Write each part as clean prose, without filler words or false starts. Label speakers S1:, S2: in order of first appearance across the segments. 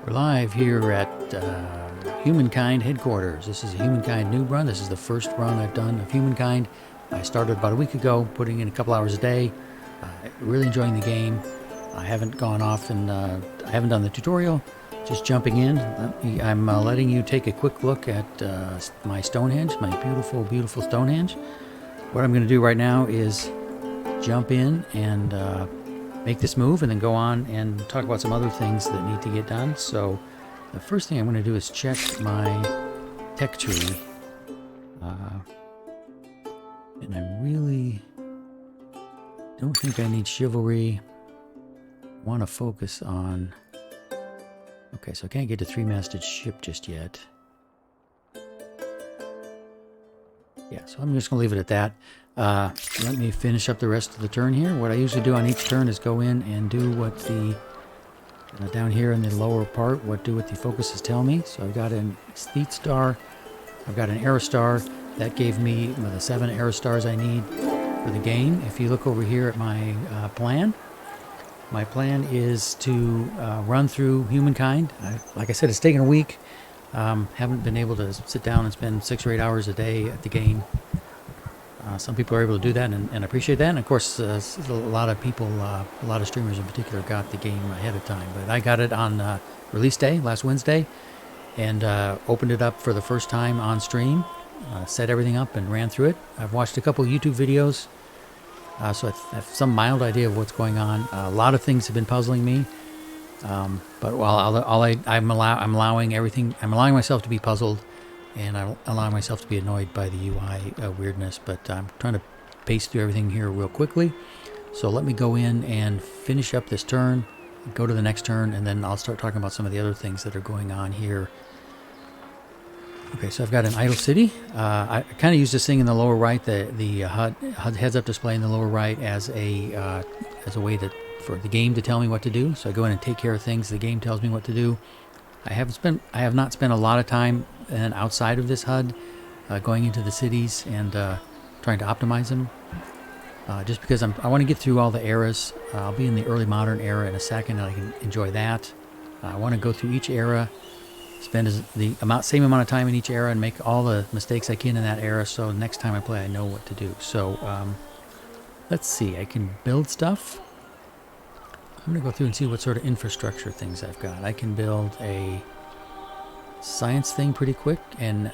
S1: We're live here at Humankind headquarters. This is a Humankind Noob Run. This is the first run I've done of Humankind. I started about a week ago, putting in a couple hours a day. Really enjoying the game. I haven't gone off and I haven't done the tutorial. Just jumping in. I'm letting you take a quick look at my Stonehenge, my beautiful, beautiful Stonehenge. What I'm going to do right now is jump in and make this move and then go on and talk about some other things that need to get done. So the first thing I'm going to do is check my tech tree. And I really don't think I need chivalry. I want to focus on... Okay, so I can't get to three-masted ship just yet. Yeah, so I'm just going to leave it at that. Let me finish up the rest of the turn here. What I usually do on each turn is go in and do what the... down here in the lower part, do what the focuses tell me. So I've got an aesthete star. I've got an arrow star. That gave me the 7 arrow stars I need for the game. If you look over here at my plan, my plan is to run through Humankind. Like I said, it's taken a week. Haven't been able to sit down and spend 6 or 8 hours a day at the game. Some people are able to do that and appreciate that. And of course, a lot of people, a lot of streamers in particular, got the game ahead of time. But I got it on release day, last Wednesday, and opened it up for the first time on stream. Set everything up and ran through it. I've watched a couple YouTube videos, so I have some mild idea of what's going on. A lot of things have been puzzling me, but while I'm allowing myself to be puzzled, and I'm allowing myself to be annoyed by the UI weirdness. But I'm trying to pace through everything here real quickly. So let me go in and finish up this turn, go to the next turn, and then I'll start talking about some of the other things that are going on here. Okay, so I've got an idle city. I kind of use this thing in the lower right, the HUD heads-up display in the lower right, as a way for the game to tell me what to do. So I go in and take care of things. The game tells me what to do. I have not spent a lot of time outside of this HUD, going into the cities and trying to optimize them. Just because I want to get through all the eras. I'll be in the early modern era in a second, and I can enjoy that. I want to go through each era. Spend the same amount of time in each era and make all the mistakes I can in that era, so next time I play I know what to do. So let's see, I can build stuff. I'm going to go through and see what sort of infrastructure things I've got. I can build a science thing pretty quick, an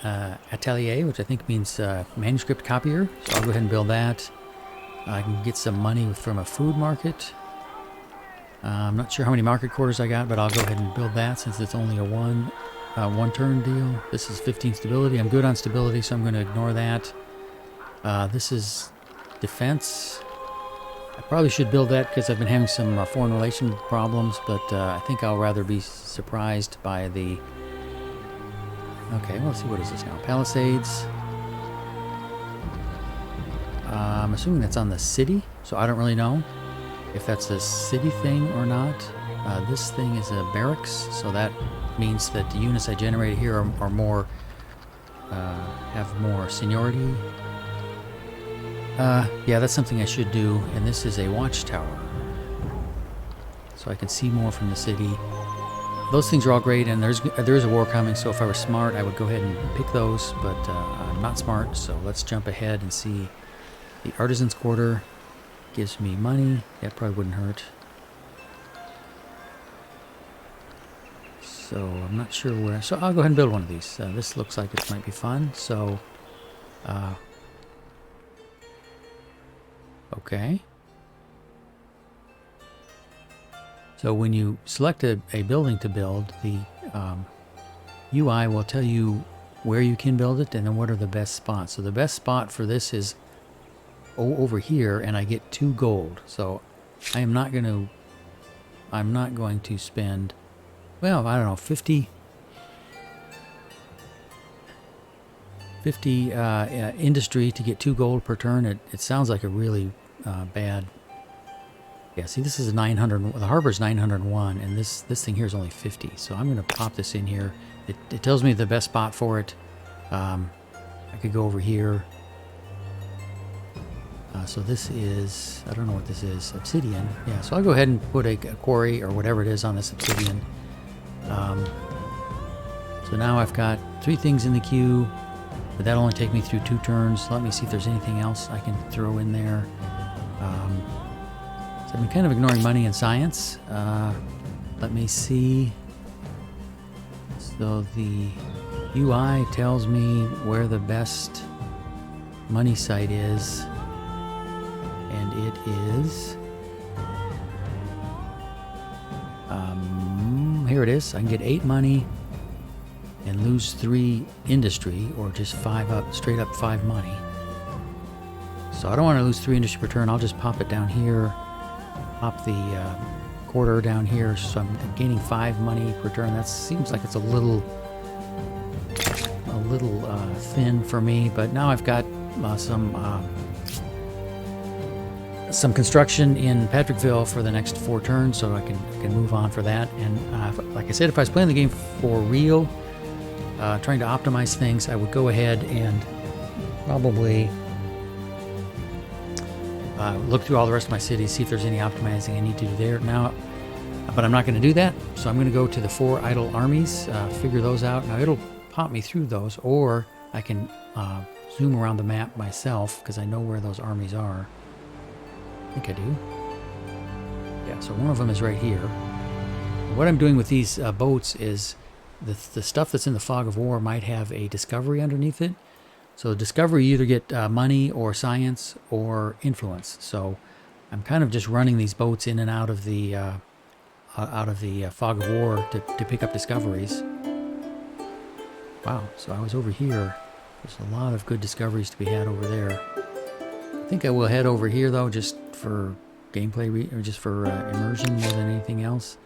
S1: atelier, which I think means manuscript copier. So I'll go ahead and build that. I can get some money from a food market. I'm not sure how many market quarters I got, but I'll go ahead and build that since it's only a one turn deal. This is 15 stability. I'm good on stability, so I'm going to ignore that. This is defense. I probably should build that because I've been having some foreign relation problems, but I think I'll rather be surprised by the... Okay, well, let's see, what is this now? Palisades. I'm assuming that's on the city, so I don't really know if that's a city thing or not. This thing is a barracks, so that means that the units I generated here are more, have more seniority. Yeah, that's something I should do. And this is a watchtower, so I can see more from the city. Those things are all great, and there is a war coming, so if I were smart, I would go ahead and pick those, but I'm not smart, so let's jump ahead and see. The Artisan's Quarter gives me money. That probably wouldn't hurt. So I'm not sure where. So I'll go ahead and build one of these. This looks like it might be fun. So, okay. So when you select a building to build, the UI will tell you where you can build it and then what are the best spots. So the best spot for this is over here, and I get 2 gold. So I'm not going to spend, well, I don't know, 50 industry to get 2 gold per turn. It sounds like a really bad. Yeah, see, this is a 900. The harbor's 901, and this thing here is only 50. So I'm going to pop this in here. It tells me the best spot for it. I could go over here. So this is, I don't know what this is, obsidian. Yeah, so I'll go ahead and put a quarry or whatever it is on this obsidian. So now I've got 3 things in the queue, but that'll only take me through 2 turns. Let me see if there's anything else I can throw in there. So I've been kind of ignoring money and science. Let me see. So the UI tells me where the best money site is. And it is... here it is. I can get 8 money and lose 3 industry, or just 5 up, straight up 5 money. So I don't want to lose 3 industry per turn. I'll just pop it down here, pop the quarter down here, so I'm gaining 5 money per turn. That seems like it's a little thin for me, but now I've got some construction in Patrickville for the next 4 turns, so I can move on for that. And like I said, if I was playing the game for real, trying to optimize things, I would go ahead and probably look through all the rest of my cities, see if there's any optimizing I need to do there now. But I'm not going to do that, so I'm going to go to the 4 idle armies, figure those out. Now it'll pop me through those, or I can zoom around the map myself because I know where those armies are. I think I do. Yeah, so one of them is right here. What I'm doing with these boats is the stuff that's in the Fog of War might have a discovery underneath it. So discovery, you either get money or science or influence. So I'm kind of just running these boats in and out of the Fog of War to pick up discoveries. Wow, so I was over here. There's a lot of good discoveries to be had over there. I think I will head over here though, just for gameplay or just for immersion more than anything else.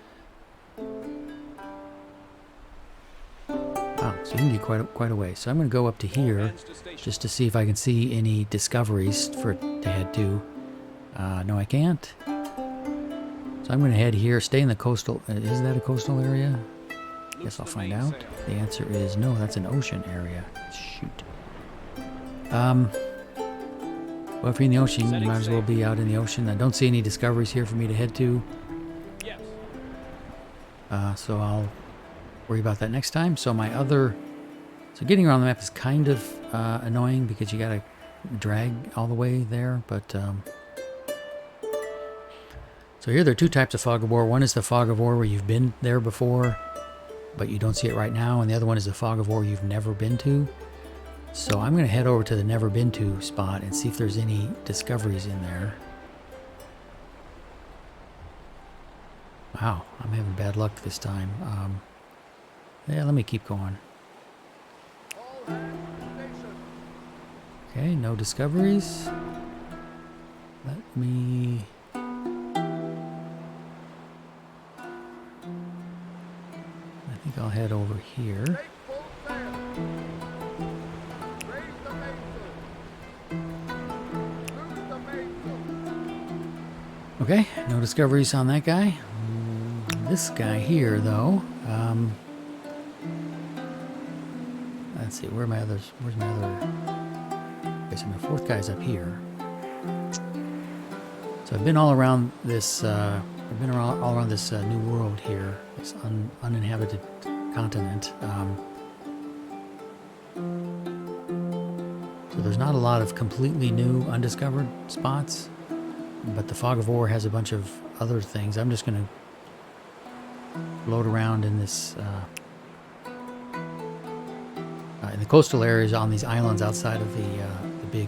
S1: Wow, so you can get quite a way. So I'm going to go up to here just to see if I can see any discoveries to head to. No, I can't. So I'm going to head here, stay in the coastal. Is that a coastal area? Guess I'll find out. The answer is no, that's an ocean area. Shoot. Well, if you're in the ocean, you might as well be out in the ocean. I don't see any discoveries here for me to head to. So I'll worry about that next time. So so getting around the map is kind of annoying because you gotta drag all the way there, but so here there are 2 types of Fog of War. One is the Fog of War where you've been there before, but you don't see it right now, and the other one is the Fog of War you've never been to. So I'm going to head over to the never been to spot and see if there's any discoveries in there. Wow, I'm having bad luck this time. Yeah, let me keep going. Okay, no discoveries. Let me... I think I'll head over here. Okay, no discoveries on that guy. This guy here, though, let's see, where's my other, okay, so my 4th guy's up here. So I've been all around this, all around this new world here, this uninhabited continent. So there's not a lot of completely new, undiscovered spots. But the Fog of War has a bunch of other things. I'm just going to float around in this, in the coastal areas on these islands outside of the big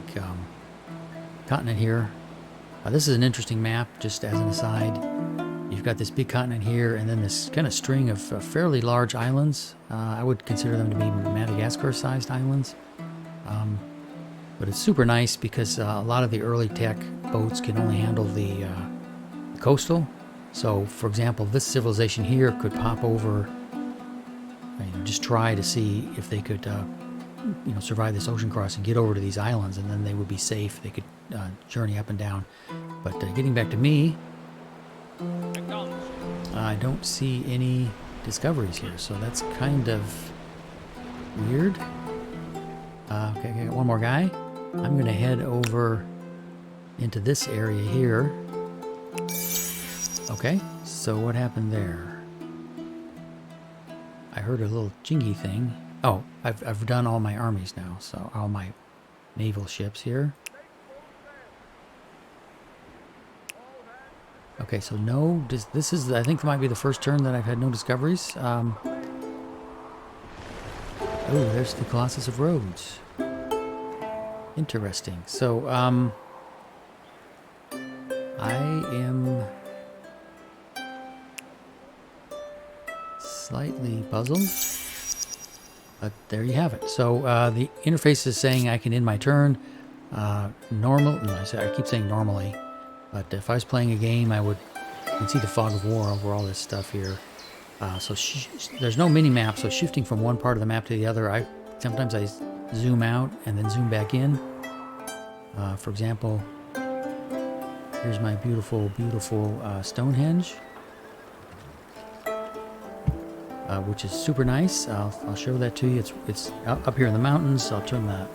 S1: continent here. This is an interesting map, just as an aside. You've got this big continent here, and then this kind of string of fairly large islands. I would consider them to be Madagascar-sized islands. But it's super nice because a lot of the early tech boats can only handle the coastal. So, for example, this civilization here could pop over, just try to see if they could, survive this ocean crossing, get over to these islands, and then they would be safe. They could journey up and down. But getting back to me, I don't see any discoveries here, so that's kind of weird. Okay, I got one more guy. I'm going to head over into this area here. Okay, so what happened there? I heard a little jingy thing. Oh, I've done all my armies now, so all my naval ships here. Okay, so no, this is, I think, might be the first turn that I've had no discoveries. Oh, there's the Colossus of Rhodes. Interesting. So, I am slightly puzzled, but there you have it. So, the interface is saying I can end my turn. Normal, no, I keep saying normally, but if I was playing a game, you can see the fog of war over all this stuff here. So there's no mini map, so shifting from one part of the map to the other, sometimes I zoom out and then zoom back in. For example, here's my beautiful, beautiful Stonehenge, which is super nice. I'll show that to you. It's up here in the mountains. I'll turn the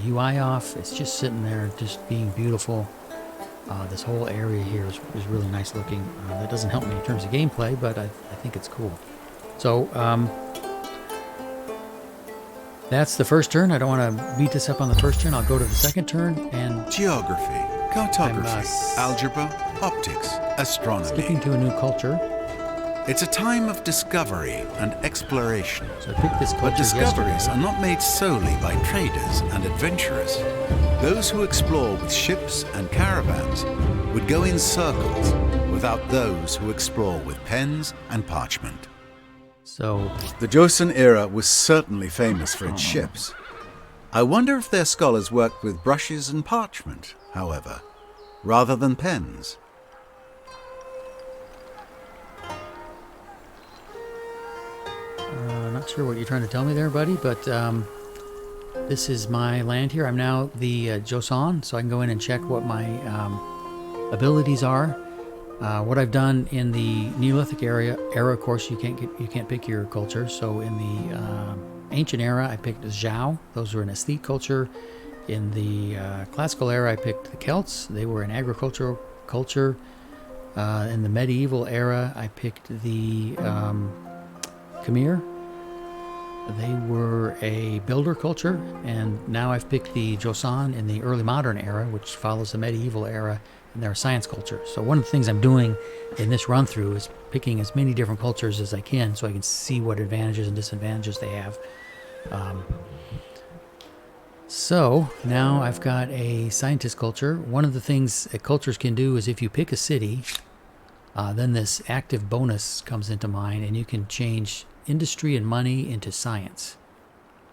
S1: UI off. It's just sitting there, just being beautiful. This whole area here is really nice looking. That doesn't help me in terms of gameplay, but I think it's cool. So, that's the first turn. I don't want to beat this up on the first turn. I'll go to the second turn and...
S2: Geography, cartography, algebra, optics, astronomy.
S1: Skipping to a new culture.
S2: It's a time of discovery and exploration.
S1: So I picked this culture
S2: But discoveries
S1: yesterday.
S2: are not made solely by traders and adventurers. Those who explore with ships and caravans would go in circles without those who explore with pens and parchment.
S1: So,
S2: The Joseon era was certainly famous for its ships. I wonder if their scholars worked with brushes and parchment, however, rather than pens.
S1: not sure what you're trying to tell me there, buddy, but this is my land here. I'm now the Joseon, so I can go in and check what my abilities are. What I've done in the Neolithic era, of course, you can't pick your culture. So in the ancient era, I picked Zhao. Those were an aesthete culture. In the classical era, I picked the Celts. They were an agricultural culture. In the medieval era, I picked the Khmer. They were a builder culture, and now I've picked the Joseon in the early modern era, which follows the medieval era, and they're a science culture. So one of the things I'm doing in this run-through is picking as many different cultures as I can so I can see what advantages and disadvantages they have. So now I've got a scientist culture. One of the things that cultures can do is if you pick a city, then this active bonus comes into mind, and you can change industry and money into science.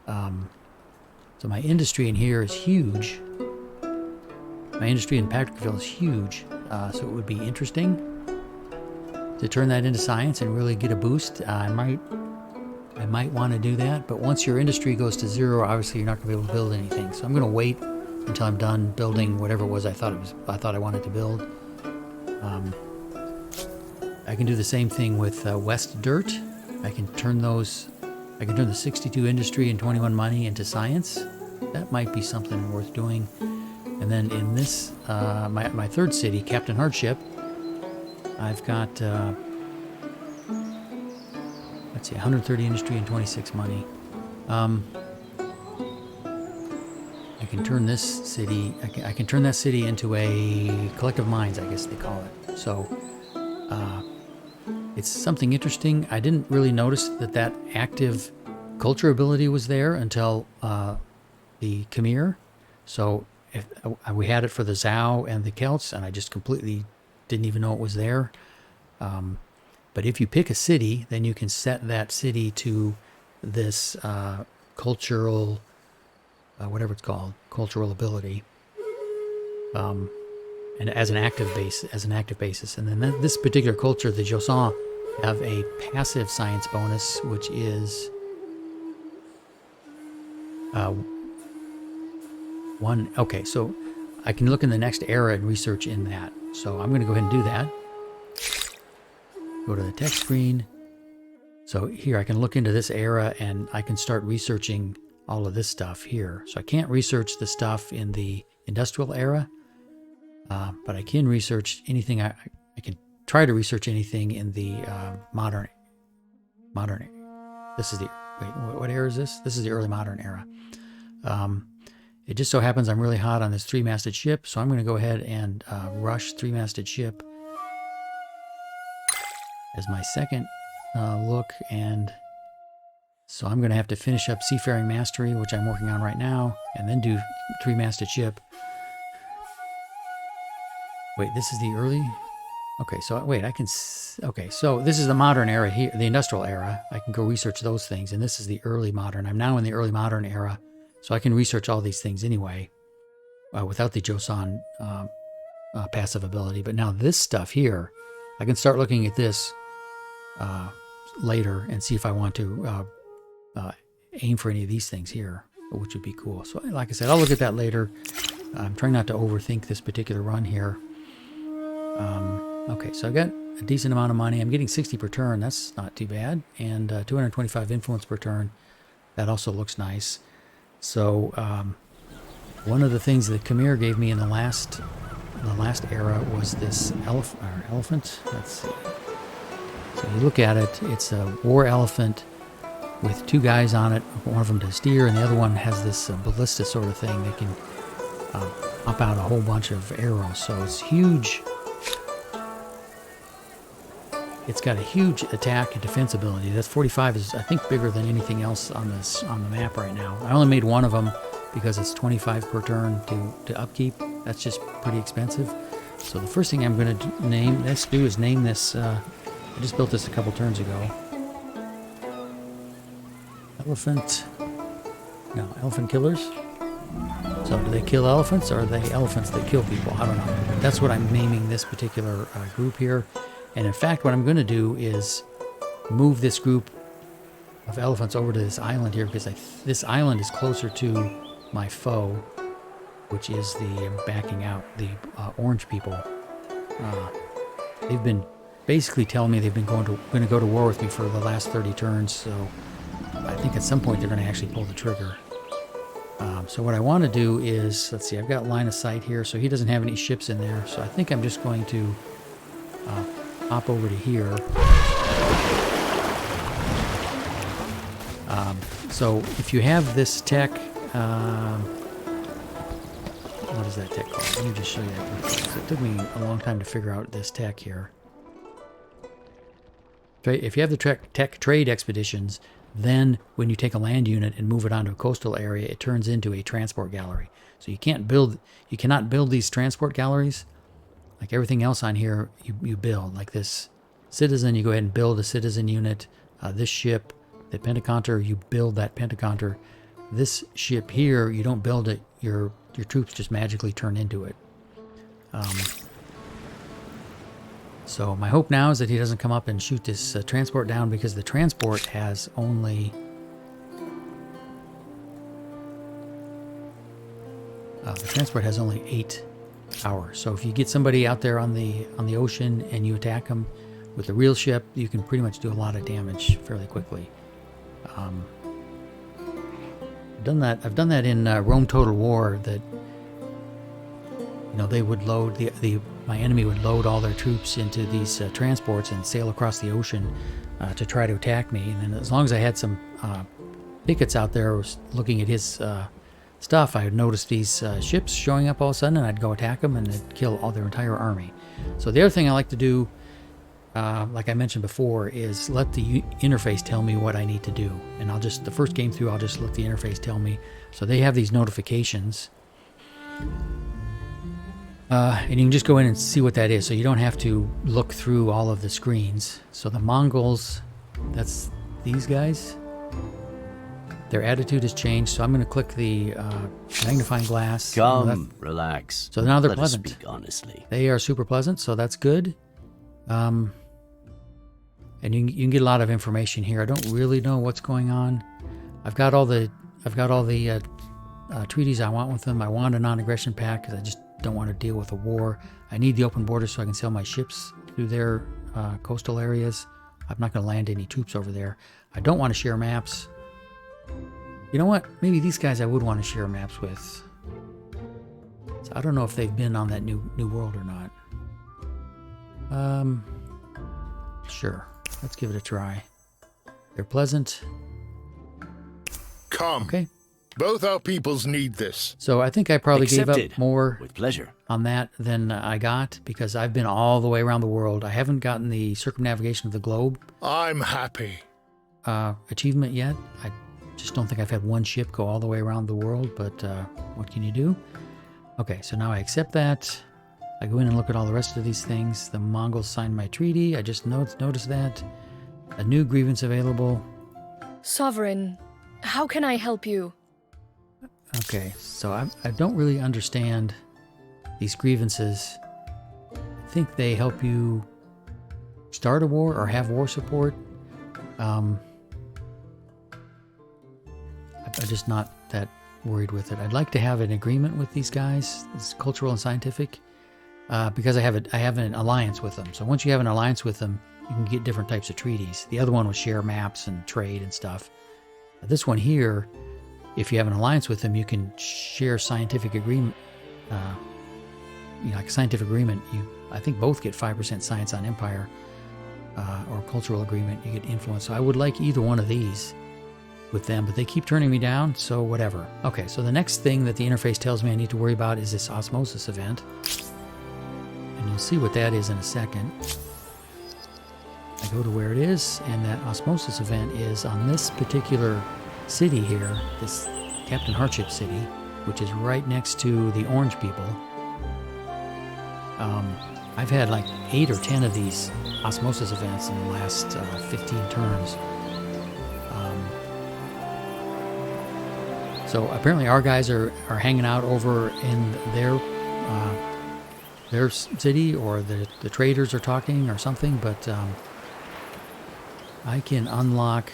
S1: So my industry in here is huge. My industry in Patrickville is huge, so it would be interesting to turn that into science and really get a boost. I might want to do that, but once your industry goes to zero, obviously you're not going to be able to build anything. So I'm going to wait until I'm done building whatever it was I thought I wanted to build. I can do the same thing with West Dirt. I can turn the 62 industry and 21 money into science. That might be something worth doing. And then in this, my third city, Captain Hardship, I've got, let's see, 130 industry and 26 money. I can turn this city, I can turn that city into a collective minds, I guess they call it. So, it's something interesting. I didn't really notice that active culture ability was there until the Khmer. So we had it for the Zhao and the Celts, and I just completely didn't even know it was there. But if you pick a city, then you can set that city to this cultural, whatever it's called, cultural ability. And as an active basis, and then this particular culture, the Joseon, have a passive science bonus, which is one. Okay, so I can look in the next era and research in that. So I'm going to go ahead and do that. Go to the text screen. So here I can look into this era and I can start researching all of this stuff here. So I can't research the stuff in the industrial era. But I can research anything. I can try to research anything in the modern. This is the what era is this? This is the early modern era. It just so happens I'm really hot on this 3-masted ship, so I'm going to go ahead and rush 3-masted ship as my second look, and so I'm going to have to finish up Seafaring Mastery, which I'm working on right now, and then do 3-masted ship. Wait, this is the early... Okay, so wait, I can... Okay, so this is the modern era here, the industrial era. I can go research those things, and this is the early modern. I'm now in the early modern era, so I can research all these things anyway, without the Joseon passive ability. But now this stuff here, I can start looking at this later and see if I want to aim for any of these things here, which would be cool. So like I said, I'll look at that later. I'm trying not to overthink this particular run here. Okay, so I've got a decent amount of money. I'm getting 60 per turn. That's not too bad. And 225 influence per turn. That also looks nice. So one of the things that Khmer gave me in the last era was this elephant. Let's see. So you look at it, it's a war elephant with 2 guys on it. One of them does steer, and the other one has this ballista sort of thing that can pop out a whole bunch of arrows. So it's huge. It's got a huge attack and defense ability. That's 45 is, I think, bigger than anything else on the map right now. I only made one of them because it's 25 per turn to upkeep. That's just pretty expensive. So the first thing I'm going to name this. I just built this a couple turns ago. Elephant killers. So do they kill elephants, or are they elephants that kill people? I don't know. That's what I'm naming this particular group here. And in fact, what I'm going to do is move this group of elephants over to this island here, because this island is closer to my foe, which is the backing out, the orange people. They've been basically telling me they've been going to go to war with me for the last 30 turns, so I think at some point they're going to actually pull the trigger. So what I want to do is, let's see, I've got line of sight here, so he doesn't have any ships in there, so I think I'm just going to hop over to here. So if you have this tech, what is that tech called? Let me just show you that. It took me a long time to figure out this tech here. If you have the tech trade expeditions, then when you take a land unit and move it onto a coastal area, it turns into a transport gallery. So you cannot build these transport galleries. Like everything else on here, you build. Like this citizen, you go ahead and build a citizen unit. This ship, the Pentaconter, you build that Pentaconter. This ship here, you don't build it. Your troops just magically turn into it. So my hope now is that he doesn't come up and shoot this transport down, because the transport has only... the transport has only 8 hours. So if you get somebody out there on the ocean and you attack them with a real ship, you can pretty much do a lot of damage fairly quickly. I've done that in Rome Total War. That they would load my enemy would load all their troops into these transports and sail across the ocean to try to attack me. And then as long as I had some pickets out there was looking at his stuff, I would notice these ships showing up all of a sudden, and I'd go attack them and it'd kill all their entire army. So the other thing I like to do, like I mentioned before, is let the interface tell me what I need to do. And the first game through, I'll just let the interface tell me. So they have these notifications. And you can just go in and see what that is. So you don't have to look through all of the screens. So the Mongols, that's these guys. Their attitude has changed. So I'm going to click the magnifying glass.
S3: Come, relax.
S1: So now they're
S3: Let
S1: pleasant.
S3: us speak honestly.
S1: They are super pleasant, so that's good. And you can get a lot of information here. I don't really know what's going on. I've got all the treaties I want with them. I want a non-aggression pact because I just don't want to deal with a war. I need the open border so I can sail my ships through their coastal areas. I'm not going to land any troops over there. I don't want to share maps. You know what? Maybe these guys I would want to share maps with. So I don't know if they've been on that new world or not. Sure. Let's give it a try. They're pleasant.
S4: Come.
S1: Okay.
S4: Both our peoples need this.
S1: So I think I probably gave
S3: Accepted.
S1: up more
S3: With pleasure.
S1: on that than I got because I've been all the way around the world. I haven't gotten the circumnavigation of the globe
S4: I'm happy.
S1: achievement yet. I just don't think I've had one ship go all the way around the world, but what can you do? Okay, so now I accept that. I go in and look at all the rest of these things. The Mongols signed my treaty. I just noticed that. A new grievance available.
S5: Sovereign, how can I help you?
S1: Okay, so I don't really understand these grievances. I think they help you start a war or have war support. I'm just not that worried with it. I'd like to have an agreement with these guys. It's cultural and scientific because I have an alliance with them. So once you have an alliance with them, you can get different types of treaties. The other one was share maps and trade and stuff. This one here, if you have an alliance with them, you can share scientific agreement. Like a scientific agreement, I think both get 5% science on empire or cultural agreement. You get influence. So I would like either one of these with them, but they keep turning me down, so whatever. Okay, so the next thing that the interface tells me I need to worry about is this osmosis event. And you'll see what that is in a second. I go to where it is, and that osmosis event is on this particular city here, this Captain Hardship city, which is right next to the orange people. I've had like 8 or 10 of these osmosis events in the last 15 turns. So apparently our guys are hanging out over in their city, or the traders are talking or something, but I can unlock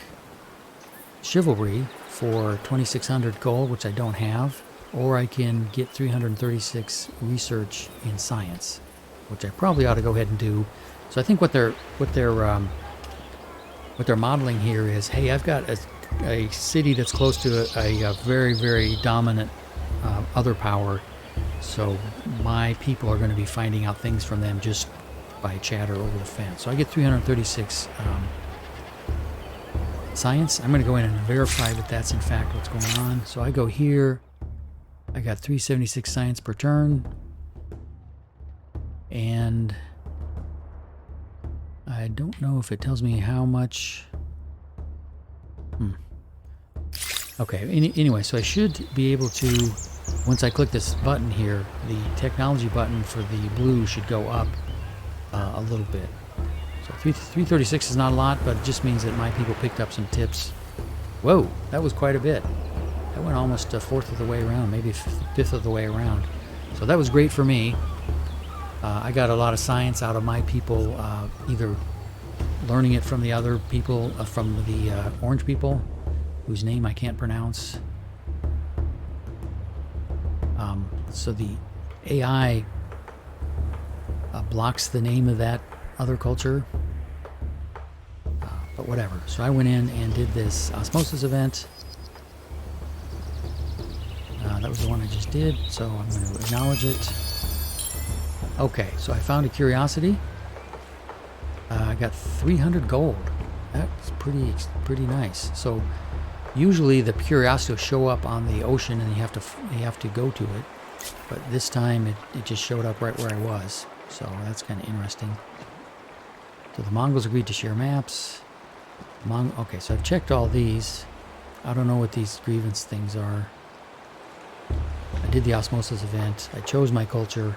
S1: chivalry for 2,600 gold, which I don't have, or I can get 336 research in science, which I probably ought to go ahead and do. So I think what they're modeling here is, hey, I've got a city that's close to a very, very dominant other power, so my people are going to be finding out things from them just by chatter over the fence. So I get 336 science. I'm going to go in and verify that that's in fact what's going on. So I go here. I got 376 science per turn. And I don't know if it tells me how much. Okay, anyway, so I should be able to, once I click this button here, the technology button for the blue should go up a little bit. So 336 is not a lot, but it just means that my people picked up some tips. Whoa, that was quite a bit. That went almost a fourth of the way around, maybe a fifth of the way around. So that was great for me. I got a lot of science out of my people, either learning it from the other people, from the orange people, whose name I can't pronounce. So the AI blocks the name of that other culture, but whatever. So I went in and did this osmosis event. That was the one I just did, so I'm going to acknowledge it. Okay, so I found a curiosity. I got 300 gold. That's pretty nice. So usually the curiosity will show up on the ocean and you have to go to it, but this time it just showed up right where I was. So that's kind of interesting. So the Mongols agreed to share maps. Okay, so I've checked all these. I don't know what these grievance things are. I did the osmosis event. I chose my culture.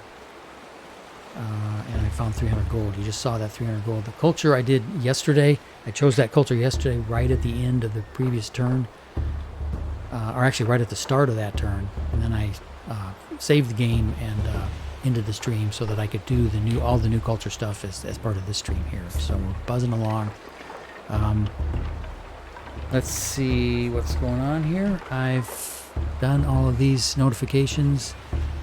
S1: And I found 300 gold. You just saw that 300 gold. The culture I did yesterday, I chose that culture yesterday right at the end of the previous turn. Or actually right at the start of that turn. And then I saved the game and ended the stream so that I could do all the new culture stuff as part of this stream here. So we're buzzing along. Let's see what's going on here. I've done all of these notifications.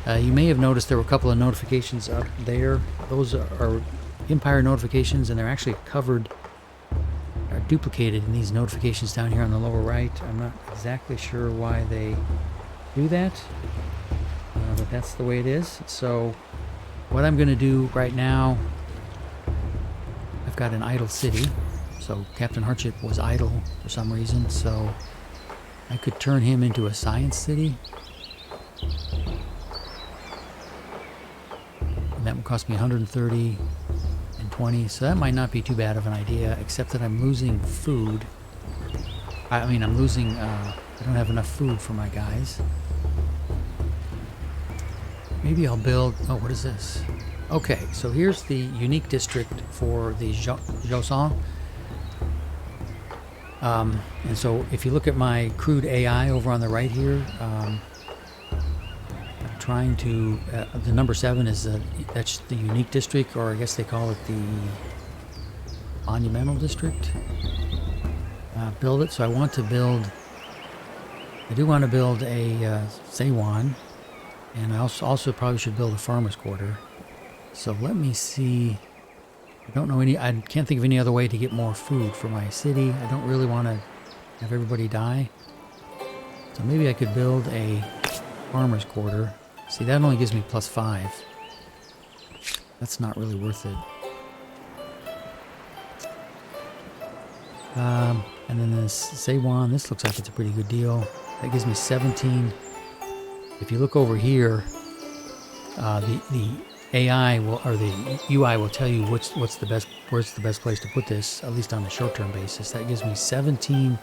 S1: You may have noticed there were a couple of notifications up there. Those are Empire notifications, and they're actually covered, are duplicated in these notifications down here on the lower right. I'm not exactly sure why they do that. but that's the way it is. So what I'm going to do right now, I've got an idle city. So Captain Hardship was idle for some reason, so I could turn him into a science city. And that would cost me 130 and 20, so that might not be too bad of an idea, except that I'm losing food. I mean, I'm losing, I don't have enough food for my guys. Maybe I'll build, oh, what is this? Okay, so here's the unique district for the Joseon. And so if you look at my crude AI over on the right here, I'm trying to, the number 7 is, that's the unique district, or I guess they call it the monumental district. Build it, so I want to build, I do want to build a Seiwan, and I also probably should build a farmer's quarter. So let me see. I don't know any, I can't think of any other way to get more food for my city. I don't really want to have everybody die. So maybe I could build a farmer's quarter. See, that only gives me +5. That's not really worth it. And then this Seiwan, this looks like it's a pretty good deal. That gives me 17. If you look over here, the AI will, or the UI will tell you where's the best place to put this, at least on a short-term basis. That gives me 17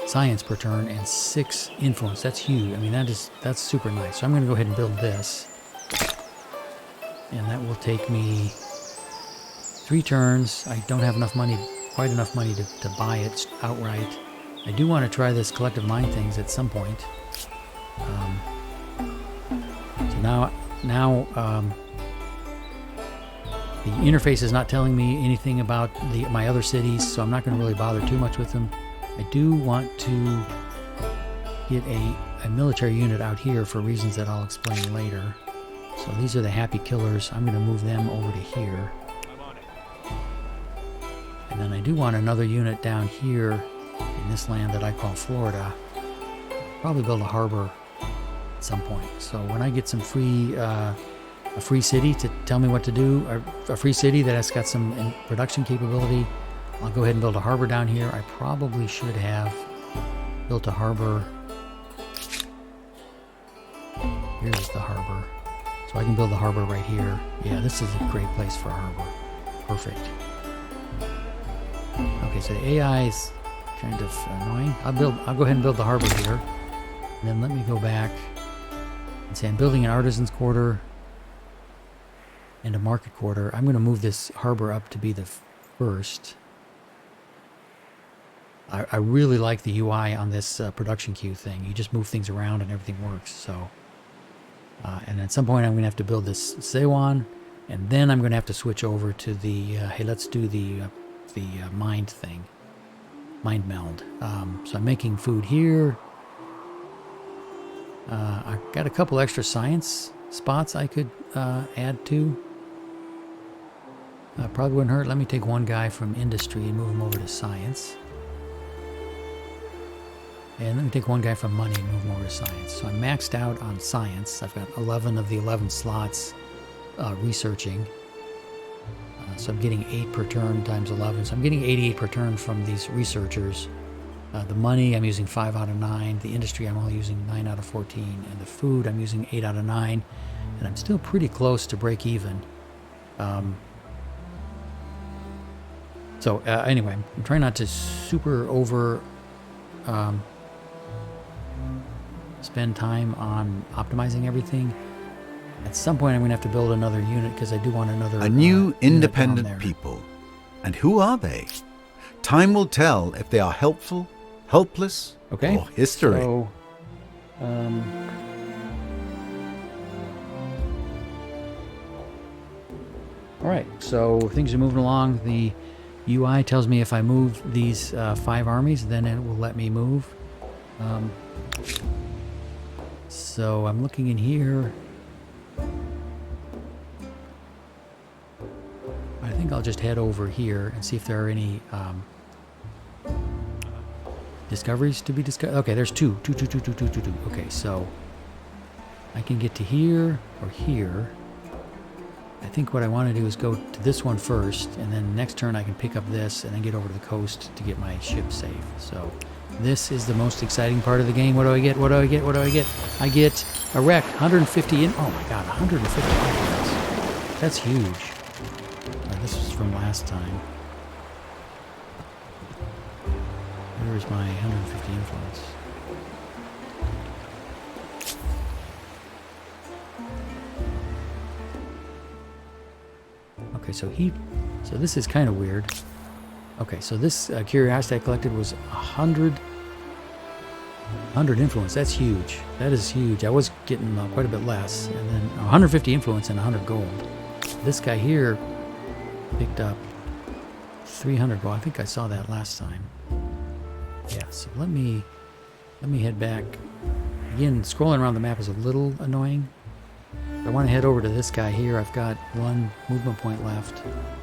S1: science per turn and 6 influence. That's huge. I mean, that's super nice. So I'm going to go ahead and build this, and that will take me 3 turns. I don't have enough money, quite enough money to buy it outright. I do want to try this collective mind things at some point. So now the interface is not telling me anything about my other cities, so I'm not going to really bother too much with them. I do want to get a military unit out here for reasons that I'll explain later. So these are the happy killers. I'm going to move them over to here. And then I do want another unit down here in this land that I call Florida. Probably build a harbor at some point. So when I get some a free city to tell me what to do, or a free city that has got some production capability, I'll go ahead and build a harbor down here. I probably should have built a harbor. Here's the harbor. So I can build the harbor right here. Yeah, this is a great place for a harbor. Perfect. Okay, so the AI is kind of annoying. I'll go ahead and build the harbor here. And then let me go back and say I'm building an artisan's quarter and a market quarter. I'm going to move this harbor up to be the first. I really like the UI on this production queue thing. You just move things around and everything works. So, and at some point I'm going to have to build this Seiwan, and then I'm going to have to switch over to the, hey, let's do the mind thing. Mind meld. So I'm making food here. I've got a couple extra science spots I could add to. Probably wouldn't hurt. Let me take one guy from industry and move him over to science. And let me take one guy from money and move him over to science. So I'm maxed out on science. I've got 11 of the 11 slots researching. So I'm getting 8 per turn times 11. So I'm getting 88 per turn from these researchers. The money, I'm using 5 out of 9. The industry, I'm only using 9 out of 14. And the food, I'm using 8 out of 9. And I'm still pretty close to break even. So anyway, I'm trying not to super over spend time on optimizing everything. At some point, I'm going to have to build another unit because I do want another.
S2: A new independent people. And who are they? Time will tell if they are helpful, helpless,
S1: okay.
S2: or history.
S1: So, all right, so things are moving along. The UI tells me if I move these 5 armies, then it will let me move. So I'm looking in here. I think I'll just head over here and see if there are any discoveries to be discovered. Okay, there's 2. Okay, so I can get to here or here. I think what I want to do is go to this one first, and then next turn I can pick up this and then get over to the coast to get my ship safe. So this is the most exciting part of the game. What do I get? What do I get? What do I get? I get a wreck. 150 in. Oh my god, 150 influence. That's huge. This was from last time. Where's my 150 influence? Okay, so this is kind of weird. Okay, so this curiosity I collected was 100 influence. That's huge. That is huge. I was getting quite a bit less, and then 150 influence and 100 gold. This guy here picked up 300 gold. I think I saw that last time. Yeah, so let me head back. Again, scrolling around the map is a little annoying. I want to head over to this guy here. I've got one movement point left.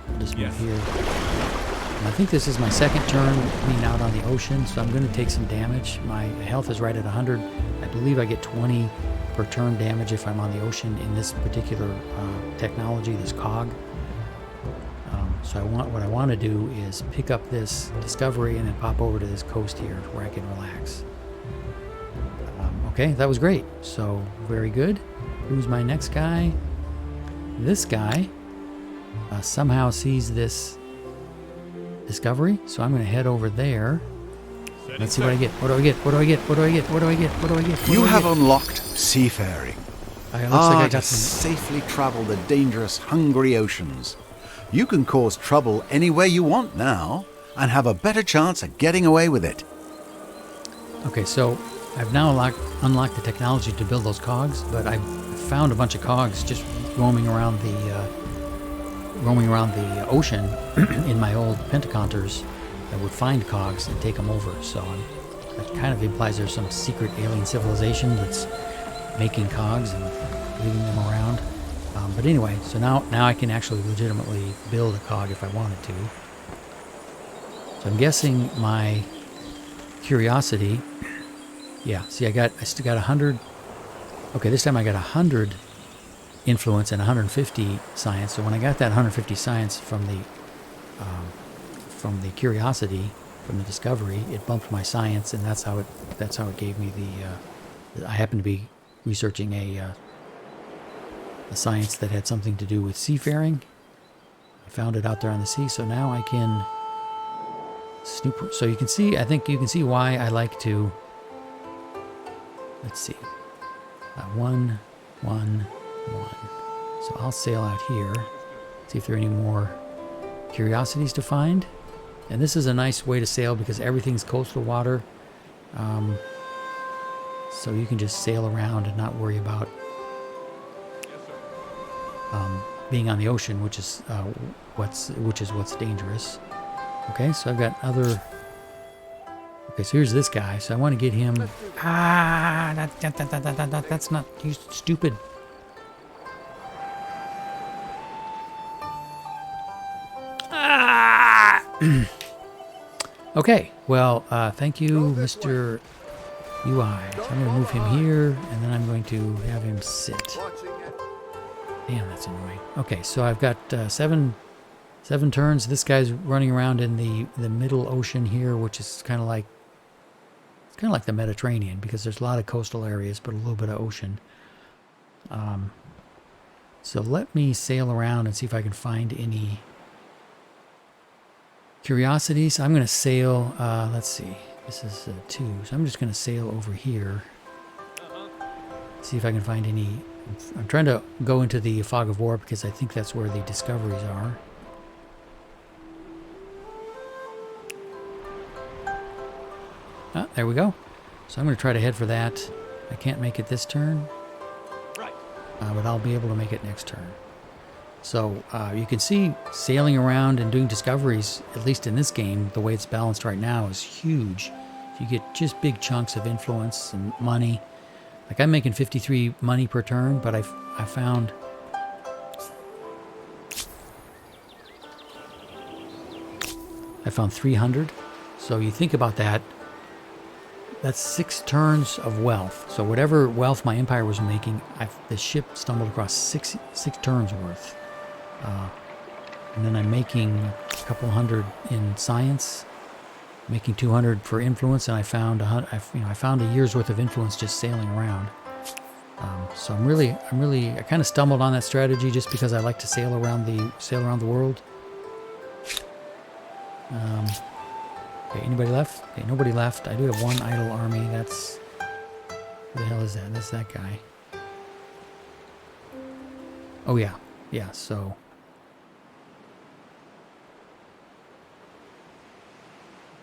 S1: I'll just move here. And I think this is my second turn being out on the ocean, so I'm going to take some damage. My health is right at 100. I believe I get 20 per turn damage if I'm on the ocean in this particular technology, this cog. So what I want to do is pick up this discovery and then pop over to this coast here where I can relax. Okay, that was great. So very good. Who's my next guy? This guy somehow sees this discovery, so I'm going to head over there. Let's see what I get. What do I get? What do I get? What do I get? What do I get? What do I get?
S2: You have unlocked seafaring.
S1: It looks like I got
S2: to
S1: some.
S2: safely travel the dangerous, hungry oceans. You can cause trouble anywhere you want now, and have a better chance of getting away with it.
S1: Okay, so I've now unlocked the technology to build those cogs, but I've found a bunch of cogs just roaming around the ocean in my old pentacounters that would find cogs and take them over. So that kind of implies there's some secret alien civilization that's making cogs and leaving them around. But anyway, so now I can actually legitimately build a cog if I wanted to. So I'm guessing my curiosity. Yeah, see, I still got 100. Okay, this time I got 100 influence and 150 science. So when I got that 150 science from the curiosity, from the discovery, it bumped my science, and that's how it gave me the. I happened to be researching a science that had something to do with seafaring. I found it out there on the sea, so now I can snoop. So you can see, I think you can see why I like to. Let's see. 1, 1, 1. So I'll sail out here. See if there are any more curiosities to find. And this is a nice way to sail because everything's coastal water. So you can just sail around and not worry about being on the ocean, which is what's dangerous. Okay, so I've got other. Okay, so here's this guy. So I want to get him. That's not. You stupid. Okay, well, thank you, Mr. UI. So I'm going to move him here, and then I'm going to have him sit. Damn, that's annoying. Okay, so I've got seven turns. This guy's running around in the middle ocean here, which is kind of like the Mediterranean because there's a lot of coastal areas, but a little bit of ocean. So let me sail around and see if I can find any curiosities. I'm going to sail. Let's see. This is 2, so I'm just going to sail over here. See if I can find any. I'm trying to go into the fog of war because I think that's where the discoveries are. Ah, there we go. So I'm going to try to head for that. I can't make it this turn, but I'll be able to make it next turn. So you can see sailing around and doing discoveries, at least in this game, the way it's balanced right now is huge. You get just big chunks of influence and money. Like I'm making 53 money per turn, but I found I found 300. So you think about that. That's 6 turns of wealth. So whatever wealth my empire was making, the ship stumbled across six turns worth. And then I'm making a couple hundred in science, making 200 for influence, and I found I found a year's worth of influence just sailing around. So I kind of stumbled on that strategy just because I like to sail around the world. Okay, anybody left? Okay, nobody left. I do have 1 idle army. That's... Who the hell is that? That's that guy. Oh, yeah. Yeah, so...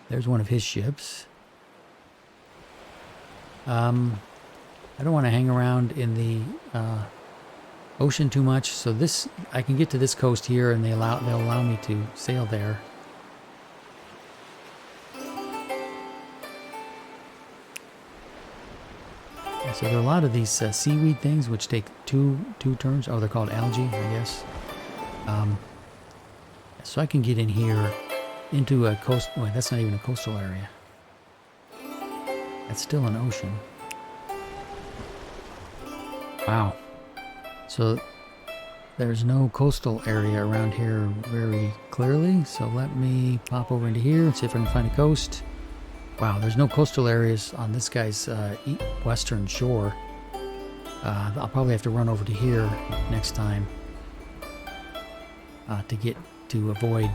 S1: There's one of his ships. I don't want to hang around in the ocean too much, so I can get to this coast here, and they'll allow me to sail there. So there are a lot of these seaweed things which take two turns. Oh, they're called algae, I guess. So I can get in here into a coast. Wait, that's not even a coastal area. That's still an ocean. Wow. So there's no coastal area around here very clearly. So let me pop over into here and see if I can find a coast. Wow, there's no coastal areas on this guy's western shore. I'll probably have to run over to here next time to avoid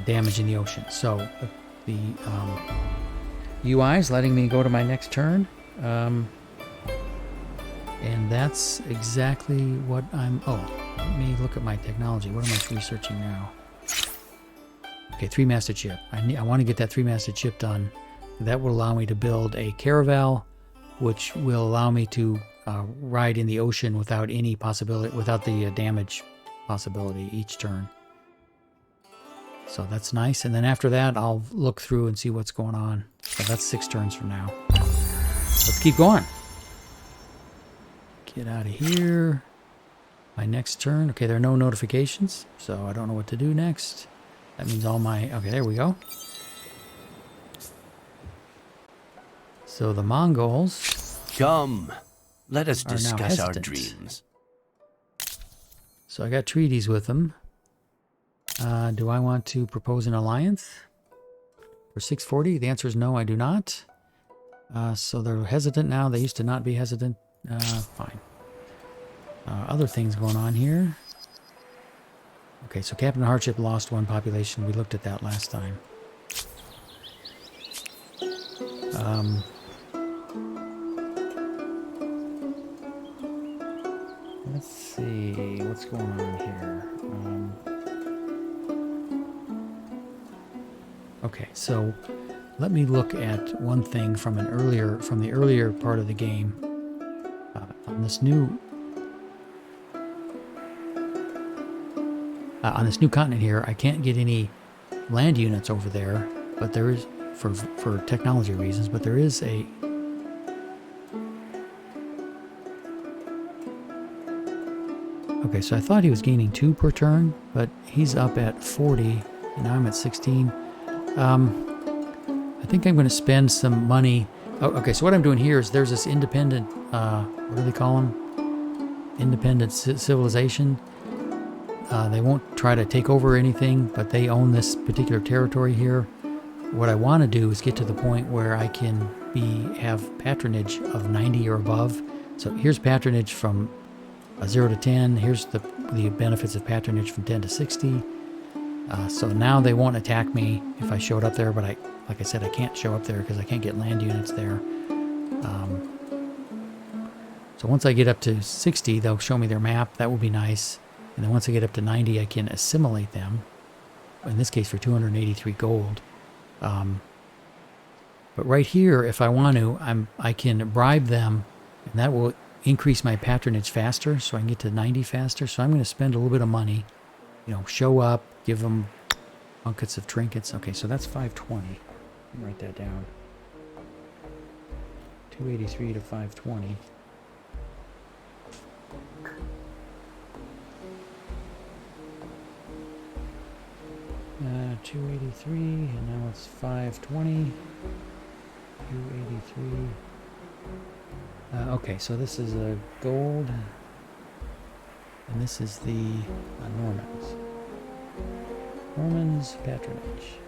S1: damage in the ocean. So the UI is letting me go to my next turn, and that's exactly what I'm. Oh, let me look at my technology. What am I researching now? Okay, 3-masted ship. I want to get that 3-masted ship done. That will allow me to build a caravel, which will allow me to ride in the ocean without any possibility, without the damage possibility each turn. So that's nice. And then after that, I'll look through and see what's going on. So that's 6 turns from now. Let's keep going. Get out of here. My next turn. Okay, there are no notifications, so I don't know what to do next. That means all my... Okay, there we go. So the Mongols...
S3: Come, let us
S1: are now
S3: discuss our
S1: hesitant.
S3: dreams.
S1: So I got treaties with them. Do I want to propose an alliance? For 640? The answer is no, I do not. So they're hesitant now. They used to not be hesitant. Fine. Other things going on here. Okay, so Captain Hardship lost 1 population. We looked at that last time. Let's see what's going on here. Okay, so let me look at one thing from the earlier part of the game. On this new continent here, I can't get any land units over there, but there is for technology reasons. But there is a okay. So I thought he was gaining 2 per turn, but he's up at 40, and now I'm at 16. I think I'm going to spend some money. Oh, okay, so what I'm doing here is there's this independent, what do they call them? Independent civilization. They won't try to take over anything, but they own this particular territory here. What I want to do is get to the point where I can have patronage of 90 or above. So here's patronage from 0 to 10. Here's the benefits of patronage from 10 to 60. So now they won't attack me if I showed up there, but like I said, I can't show up there because I can't get land units there. So once I get up to 60, they'll show me their map. That will be nice. And then once I get up to 90, I can assimilate them. In this case, for 283 gold. But right here, if I want to, I can bribe them, and that will increase my patronage faster, so I can get to 90 faster. So I'm going to spend a little bit of money. You know, show up, give them buckets of trinkets. Okay, so that's 520. Let me write that down. 283 to 520. Uh, 283, and now it's 520. U83. Okay, so this is a gold, and this is the Normans. Normans patronage.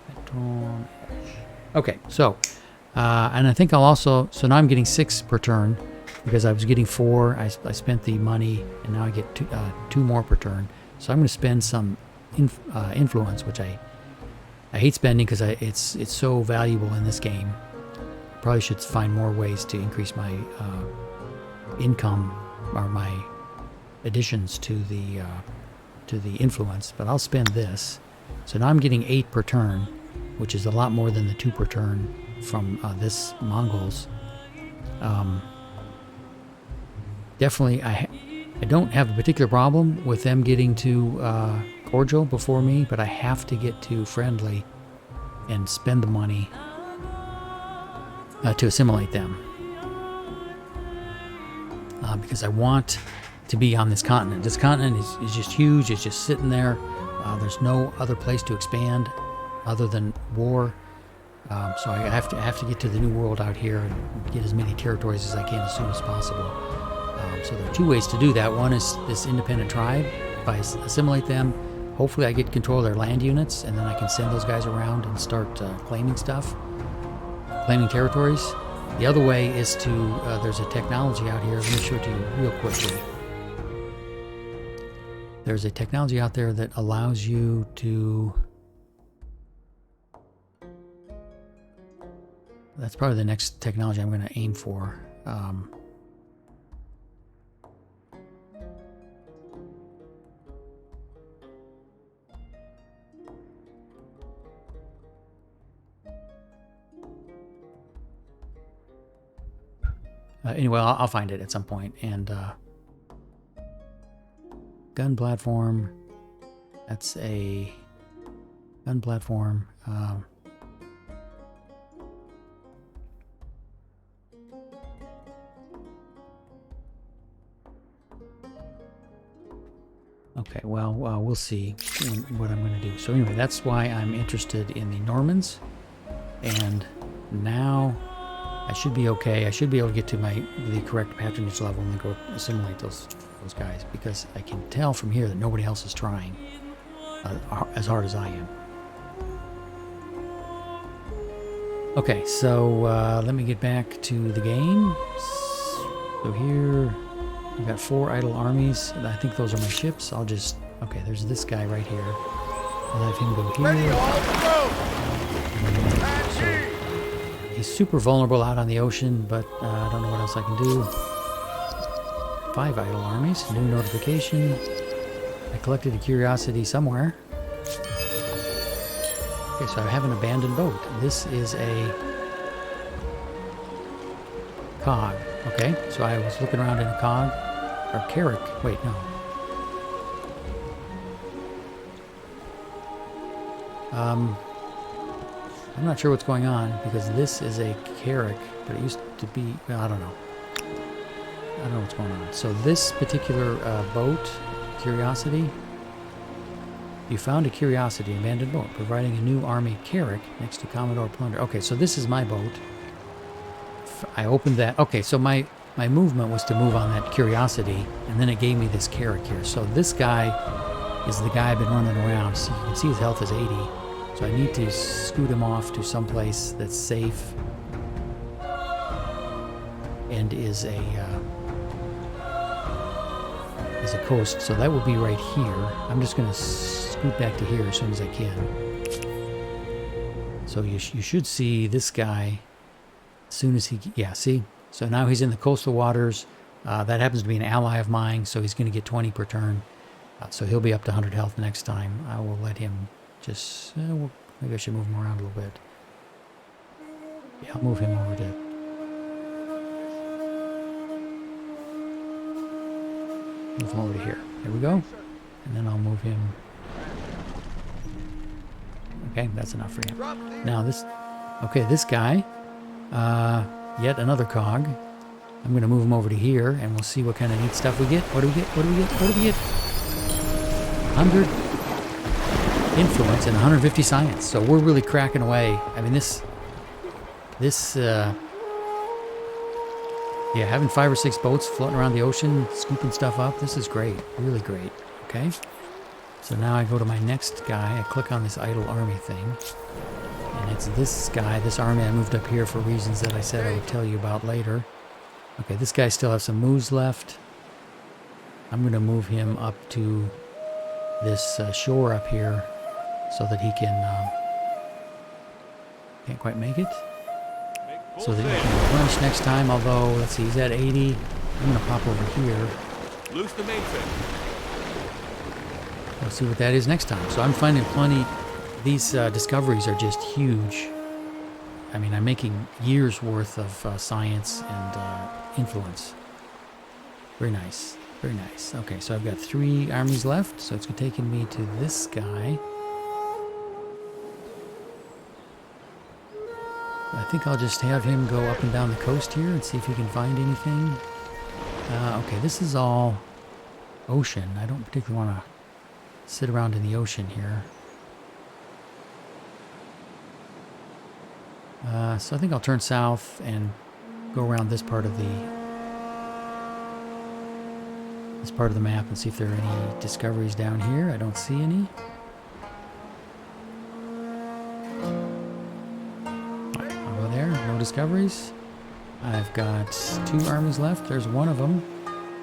S1: Patronage. Okay, so, and I think I'll also, so now I'm getting 6 per turn, because I was getting 4, I spent the money, and now I get 2 more per turn. So I'm going to spend some influence, which I hate spending because it's so valuable in this game. Probably should find more ways to increase my income or my additions to the influence, but I'll spend this. So now I'm getting 8 per turn, which is a lot more than the 2 per turn from this Mongols. Definitely, I don't have a particular problem with them getting to cordial before me, but I have to get to friendly and spend the money to assimilate them. Because I want to be on this continent. This continent is just huge. It's just sitting there. There's no other place to expand other than war. So I have to get to the new world out here and get as many territories as I can as soon as possible. So there are 2 ways to do that. One is this independent tribe. If I assimilate them, hopefully I get control of their land units, and then I can send those guys around and start claiming stuff, claiming territories. The other way is to, there's a technology out here. Let me show it to you real quickly. There's a technology out there that allows you to... That's probably the next technology I'm going to aim for. Anyway, I'll find it at some point. And gun platform. That's a gun platform. Okay, well, we'll see what I'm going to do. So anyway, that's why I'm interested in the Normans. And now I should be okay. I should be able to get to the correct patronage level and then go assimilate those guys, because I can tell from here that nobody else is trying as hard as I am. Okay, so let me get back to the game. So here we've got 4 idle armies. I think those are my ships. I'll just... Okay, there's this guy right here. I'll have him go here. So he's super vulnerable out on the ocean, but I don't know what else I can do. 5 idle armies. New notification. I collected a curiosity somewhere. Okay, so I have an abandoned boat. This is a cog. Okay, so I was looking around in a cog. Or carrack. Wait, no. I'm not sure what's going on, because this is a carrack, but it used to be... Well, I don't know. I don't know what's going on. So this particular boat, Curiosity, you found a Curiosity, abandoned boat, providing a new army carrack next to Commodore Plunder. Okay, so this is my boat. I opened that. Okay, so my movement was to move on that Curiosity, and then it gave me this carrack here. So this guy is the guy I've been running around. So you can see his health is 80. So I need to scoot him off to someplace that's safe and is a coast. So that would be right here. I'm just going to scoot back to here as soon as I can. So you should see this guy as soon as he... Yeah, see? So now he's in the coastal waters. That happens to be an ally of mine, so he's going to get 20 per turn. So he'll be up to 100 health next time. I will let him just... well, maybe I should move him around a little bit. Yeah, I'll move him over to... Move him over to here. There we go. And then I'll move him... Okay, that's enough for him. Now this... Okay, this guy... yet another cog. I'm going to move him over to here, and we'll see what kind of neat stuff we get. What do we get? What do we get? What do we get? 100. influence and 150 science. So we're really cracking away. I mean, yeah, having 5 or 6 boats floating around the ocean, scooping stuff up, this is great. Really great. Okay. So now I go to my next guy. I click on this idle army thing. And it's this guy, this army I moved up here for reasons that I said I would tell you about later. Okay, this guy still has some moves left. I'm going to move him up to this shore up here so that he can... can't quite make it. So that he can punch next time, although, let's see, he's at 80. I'm going to pop over here.
S3: Loose the mainframe.
S1: We'll see what that is next time. So I'm finding plenty... These discoveries are just huge. I mean, I'm making years worth of science and influence. Very nice. Very nice. Okay, so I've got 3 armies left. So it's taking me to this guy. I think I'll just have him go up and down the coast here and see if he can find anything. Okay, this is all ocean. I don't particularly want to sit around in the ocean here. So I think I'll turn south and go around this part of the map and see if there are any discoveries down here. I don't see any. Alright, I'll go there. No discoveries. I've got 2 armies left. There's one of them.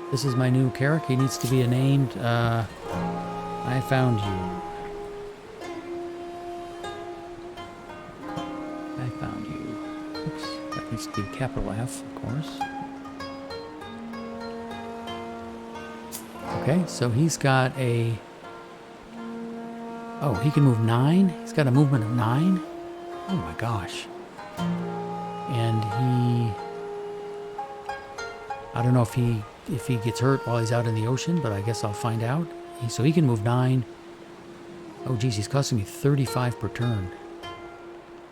S1: This is my new character. He needs to be named. I found you. I found you. Oops. That needs to be capital F, of course. Okay, so he's got a... Oh, he can move 9? He's got a movement of 9? Oh my gosh. And he... I don't know if he gets hurt while he's out in the ocean, but I guess I'll find out. So he can move 9. Oh geez, he's costing me 35 per turn.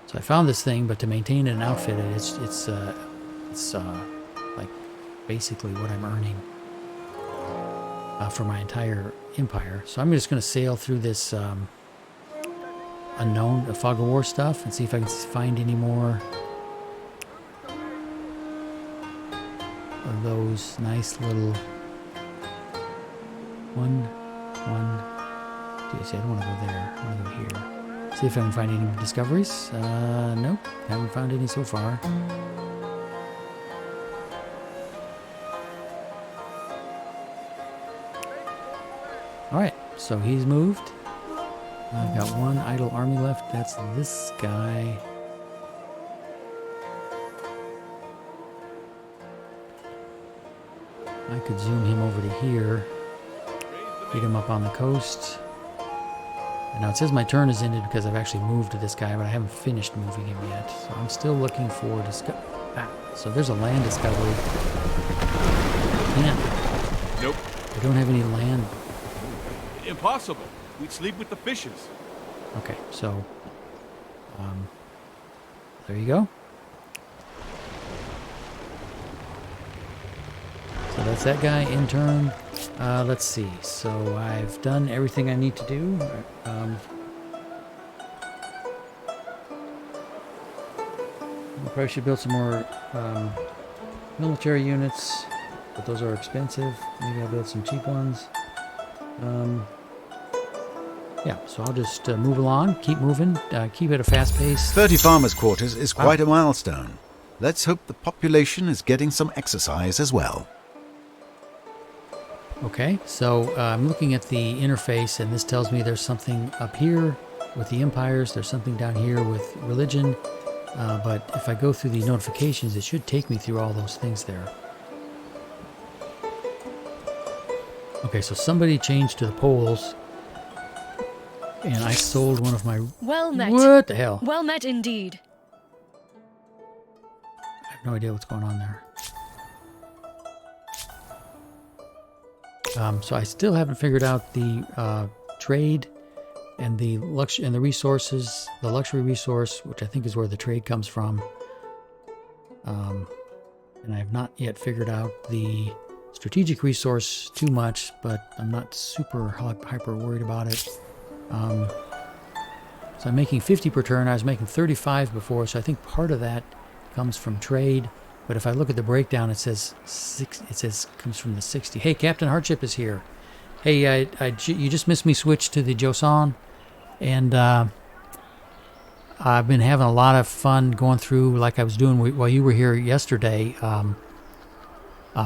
S1: So I found this thing, but to maintain it and outfit it, it's like basically what I'm earning for my entire empire. So I'm just going to sail through this unknown fog of war stuff and see if I can find any more of those nice little one. See, I don't want to go there. I want to go here. See if I can find any discoveries. Nope, haven't found any so far. Alright, so he's moved. I've got 1 idle army left. That's this guy. I could zoom him over to here. Get him up on the coast. And now it says my turn is ended because I've actually moved to this guy, but I haven't finished moving him yet. So I'm still looking for so there's a land discovery. Can't.
S3: Nope.
S1: I don't have any land.
S3: Impossible. We'd sleep with the fishes.
S1: Okay, so there you go. So that's that guy in turn. Let's see. So I've done everything I need to do. I probably should build some more military units, but those are expensive. Maybe I'll build some cheap ones. Yeah, so I'll just move along, keep moving, keep at a fast pace.
S2: 30 farmers' quarters is quite a milestone. Let's hope the population is getting some exercise as well.
S1: Okay, so I'm looking at the interface, and this tells me there's something up here with the empires, there's something down here with religion, but if I go through the notifications, it should take me through all those things there. Okay, so somebody changed to the poles, and I sold one of my...
S5: Well met.
S1: What the hell?
S5: Well met indeed.
S1: I have no idea what's going on there. So I still haven't figured out the trade and the resources, the luxury resource, which I think is where the trade comes from. And I have not yet figured out the strategic resource too much, but I'm not super hyper worried about it. So I'm making 50 per turn. I was making 35 before, so I think part of that comes from trade. But if I look at the breakdown, it says comes from the 60. Hey, Captain Hardship is here. Hey, you just missed me switch to the Joseon, and I've been having a lot of fun going through, like I was doing while you were here yesterday,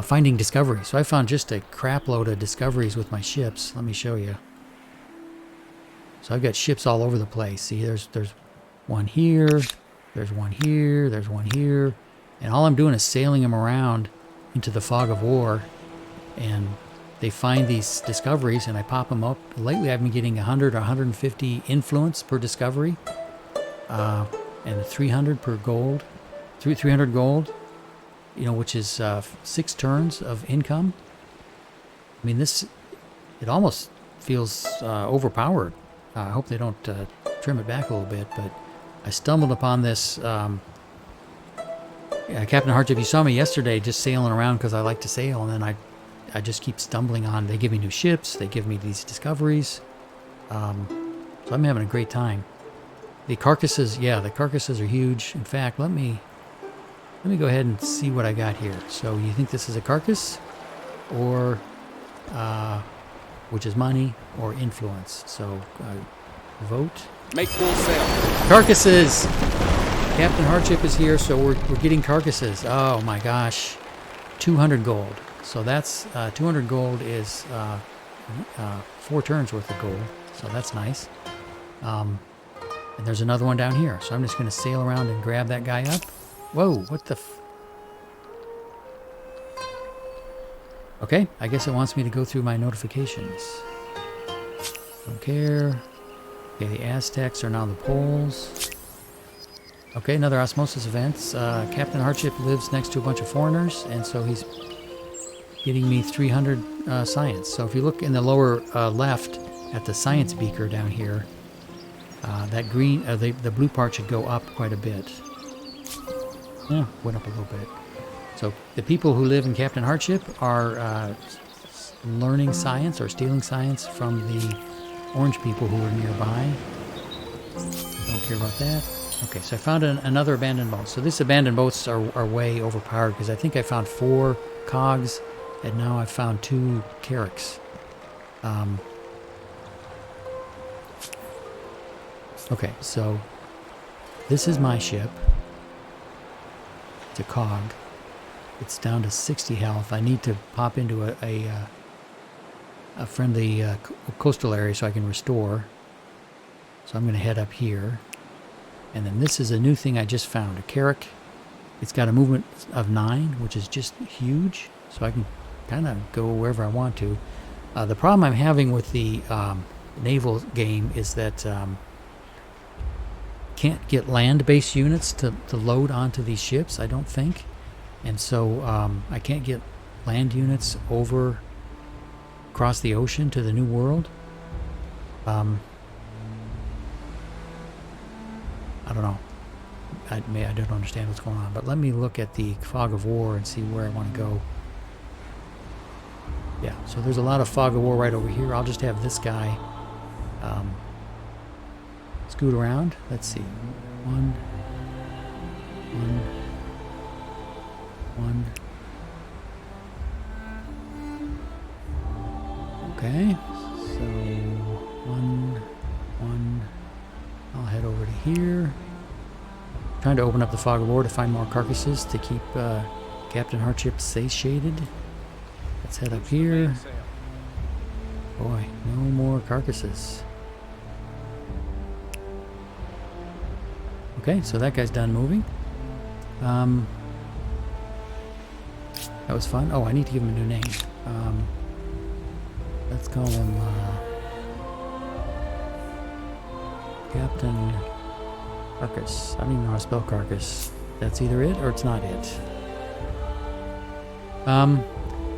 S1: finding discoveries. So I found just a crap load of discoveries with my ships. Let me show you. So I've got ships all over the place. See, there's one here, there's one here, there's one here. And all I'm doing is sailing them around into the fog of war. And they find these discoveries and I pop them up. Lately I've been getting 100 or 150 influence per discovery. And 300 per gold. 300 gold. You know, which is 6 turns of income. I mean, it almost feels overpowered. I hope they don't trim it back a little bit, but I stumbled upon this. Captain Hardship, you saw me yesterday just sailing around because I like to sail, and then I just keep stumbling on. They give me new ships, they give me these discoveries. So I'm having a great time. The carcasses, yeah, the carcasses are huge. In fact, let me go ahead and see what I got here. So you think this is a carcass, or which is money, or influence? So vote.
S3: Make full sail.
S1: Carcasses. Captain Hardship is here, so we're getting carcasses. Oh my gosh, 200 gold. So that's 200 gold is 4 turns worth of gold. So that's nice. And there's another one down here. So I'm just going to sail around and grab that guy up. Whoa, what the Okay, I guess it wants me to go through my notifications. Don't care. Okay, the Aztecs are now the Poles. Okay, another osmosis event. Captain Hardship lives next to a bunch of foreigners, and so he's getting me 300 science. So if you look in the lower left at the science beaker down here, that green, the blue part should go up quite a bit. Yeah, went up a little bit. So the people who live in Captain Hardship are learning science or stealing science from the orange people who are nearby. Don't care about that. Okay, so I found another abandoned boat. So these abandoned boats are way overpowered because I think I found 4 cogs and now I've found 2 carracks. Okay, so this is my ship. It's a cog. It's down to 60 health. I need to pop into a friendly coastal area so I can restore. So I'm going to head up here. And then this is a new thing I just found, a carrack. It's got a movement of 9, which is just huge. So I can kind of go wherever I want to. The problem I'm having with the naval game is that can't get land-based units to load onto these ships, I don't think. And so I can't get land units over across the ocean to the new world. I don't know. I don't understand what's going on. But let me look at the fog of war and see where I want to go. Yeah, so there's a lot of fog of war right over here. I'll just have this guy scoot around. Let's see. One. Okay, so one. I'll head over to here. Trying to open up the fog of war to find more carcasses to keep Captain Hardship satiated. Let's head up here. Boy, no more carcasses. Okay, so that guy's done moving. That was fun. Oh, I need to give him a new name. Let's call him Captain Carcass. I don't even know how to spell carcass. That's either it or it's not it.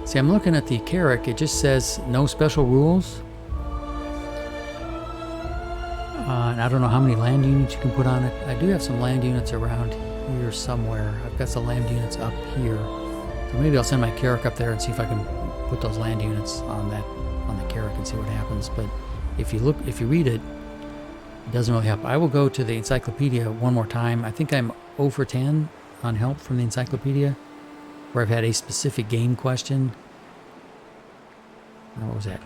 S1: See, I'm looking at the carrack. It just says no special rules. And I don't know how many land units you can put on it. I do have some land units around here somewhere. I've got some land units up here. So maybe I'll send my carrack up there and see if I can put those land units on the carrack and see what happens. But if you read it, It doesn't really help. I will go to the encyclopedia one more time. I think I'm 0 for 10 on help from the encyclopedia, where I've had a specific game question. What was that?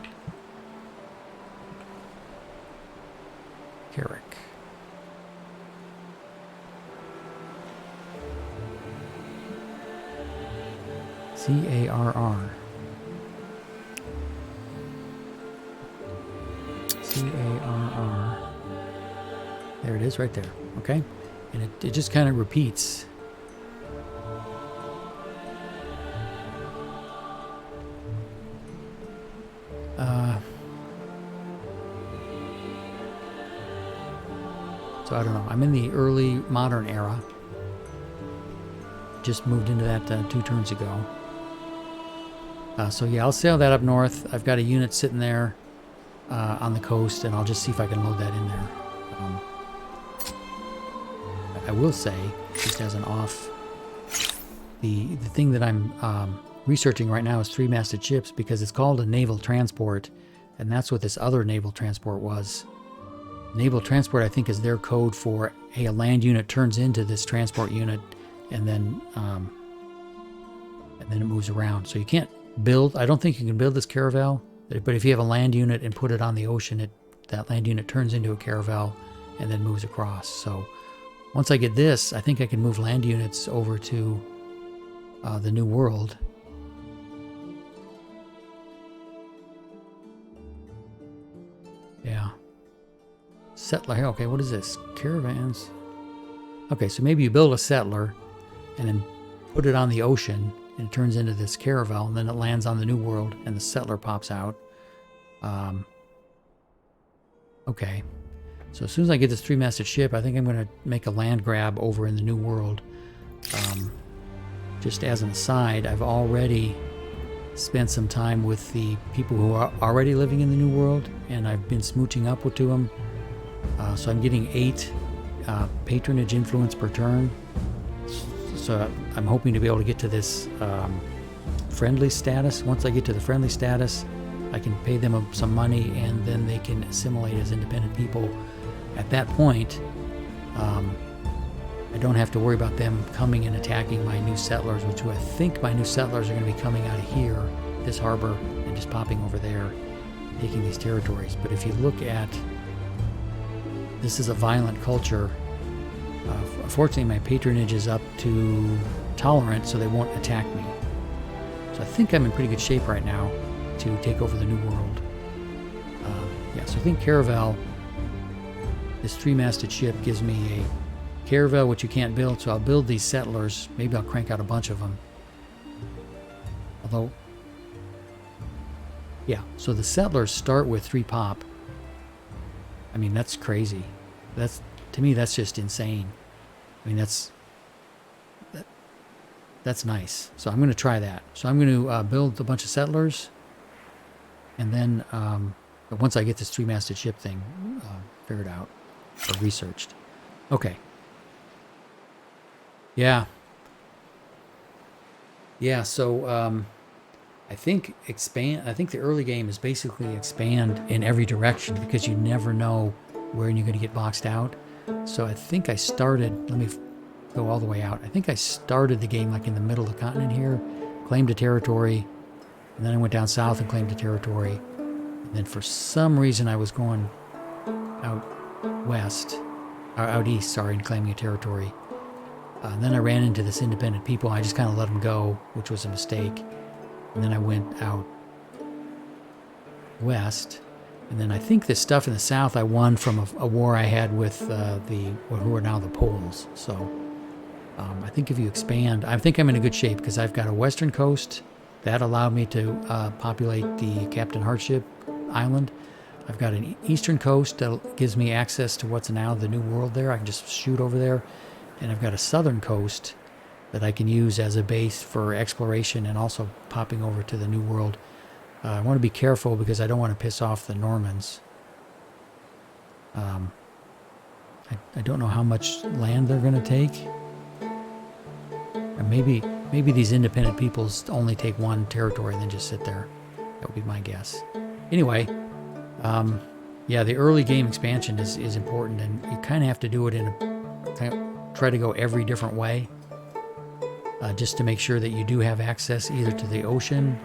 S1: Carrick. C-A-R-R. C-A-R-R. There it is right there. Okay? And it just kind of repeats. So I don't know. I'm in the early modern era. Just moved into that 2 turns ago. So yeah, I'll sail that up north. I've got a unit sitting there on the coast, and I'll just see if I can load that in there. I will say, just as an off, the thing that I'm researching right now is 3-masted ships, because it's called a naval transport, and that's what this other naval transport was. Naval transport, I think, is their code for, hey, a land unit turns into this transport unit, and then it moves around. So you can't build, I don't think you can build this caravel, but if you have a land unit and put it on the ocean, that land unit turns into a caravel and then moves across. So once I get this, I think I can move land units over to the New World. Yeah. Settler. Okay, what is this? Caravans. Okay, so maybe you build a settler and then put it on the ocean, and it turns into this caravel, and then it lands on the New World, and the settler pops out. Okay. So as soon as I get this 3-masted ship, I think I'm going to make a land grab over in the New World. Just as an aside, I've already spent some time with the people who are already living in the New World, and I've been smooching up to them. So I'm getting 8 patronage influence per turn. So I'm hoping to be able to get to this friendly status. Once I get to the friendly status, I can pay them some money, and then they can assimilate as independent people. At that point, I don't have to worry about them coming and attacking my new settlers, which I think my new settlers are going to be coming out of here, this harbor, and just popping over there, taking these territories. But if you look at, this is a violent culture. Fortunately, my patronage is up to tolerant, so they won't attack me. So I think I'm in pretty good shape right now to take over the New World. Yeah, so I think caravel, this 3-masted ship, gives me a caravel, which you can't build, so I'll build these settlers. Maybe I'll crank out a bunch of them. Although, yeah, so the settlers start with 3 pop. I mean, that's crazy. To me, that's just insane. I mean, that's nice. So I'm going to try that. So I'm going to build a bunch of settlers, and then but once I get this 3-masted ship thing figured out or researched. Okay. Yeah. Yeah. So I think the early game is basically expand in every direction, because you never know where you're going to get boxed out. So I think I started, let me go all the way out. I think I started the game like in the middle of the continent here, claimed a territory, and then I went down south and claimed a territory. And then for some reason I was going out east, and claiming a territory. And then I ran into this independent people. I just kind of let them go, which was a mistake. And then I went out west. And then I think this stuff in the south I won from a war I had with who are now the Poles. So I think if you expand, I think I'm in a good shape, because I've got a western coast that allowed me to populate the Captain Hardship Island. I've got an eastern coast that gives me access to what's now the New World there. I can just shoot over there. And I've got a southern coast that I can use as a base for exploration and also popping over to the New World. I want to be careful, because I don't want to piss off the Normans. I don't know how much land they're going to take. Or maybe these independent peoples only take 1 territory and then just sit there. That would be my guess. Anyway, Yeah, the early game expansion is important, and you kind of have to do it in a try to go every different way, just to make sure that you do have access either to the ocean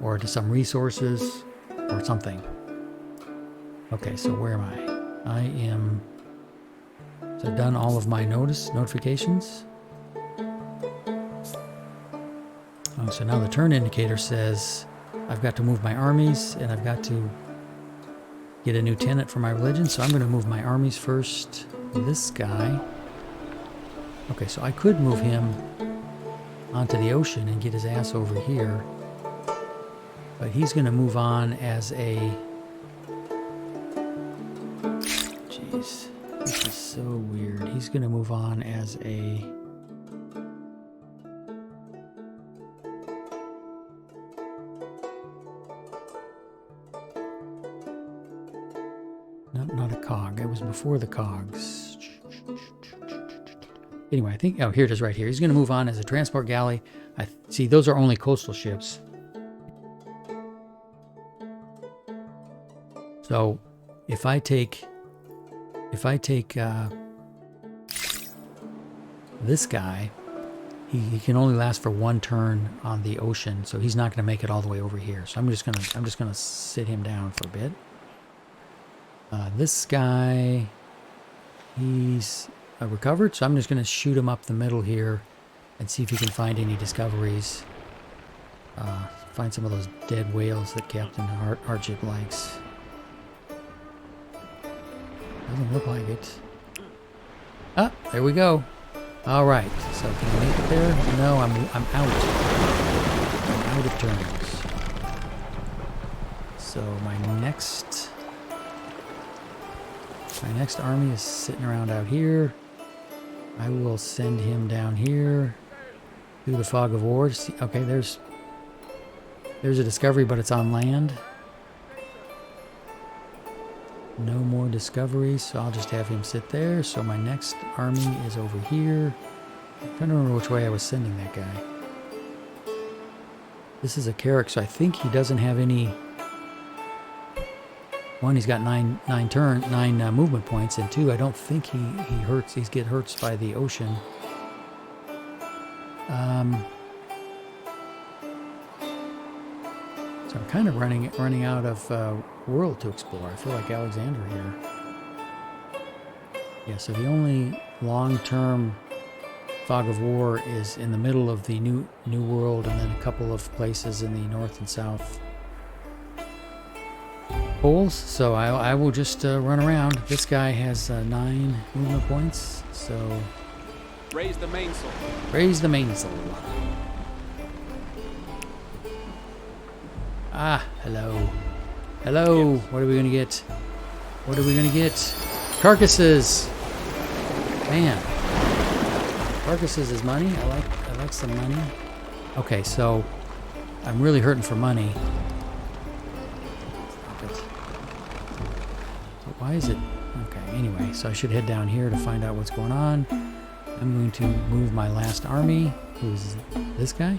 S1: or to some resources or something. Okay, so where am I? I am. So I've done all of my notifications. Oh, so now the turn indicator says I've got to move my armies and I've got to get a new tenant for my religion. So I'm going to move my armies first. This guy. Okay, so I could move him onto the ocean and get his ass over here. But he's going to move on as a... Jeez, this is so weird. He's going to move on as a... No, not a cog. It was before the cogs. Anyway, I think... Oh, here it is right here. He's going to move on as a transport galley. See, those are only coastal ships. So, if I take this guy, he can only last for one turn on the ocean, so he's not going to make it all the way over here. So I'm just gonna sit him down for a bit. This guy, he's recovered, so I'm just gonna shoot him up the middle here and see if he can find any discoveries. Find some of those dead whales that Captain Hardship likes. Doesn't look like it. Ah, there we go. All right. So can I make it there? No, I'm out. I'm out of turns. So my next army is sitting around out here. I will send him down here through the fog of war. See, okay, there's a discovery, but it's on land. No more discoveries, so I'll just have him sit there. So my next army is over here. I'm trying to remember which way I was sending that guy. This is a Carrick, so I think he doesn't have any... One, he's got nine movement points, and two, I don't think he get hurts by the ocean. So I'm kind of running out of world to explore. I feel like Alexander here. Yeah, so the only long-term fog of war is in the middle of the new world, and then a couple of places in the north and south poles. So I will just run around. This guy has 9 movement points, so
S3: Raise the mainsail.
S1: raise the mainsail. Ah, hello. Hello.
S3: Yes.
S1: What are we gonna get? What are we gonna get? Carcasses. Man. Carcasses is money. I like some money. Okay, so I'm really hurting for money. Stop it. So why is it? Okay, anyway, so I should head down here to find out what's going on. I'm going to move my last army, who's this guy.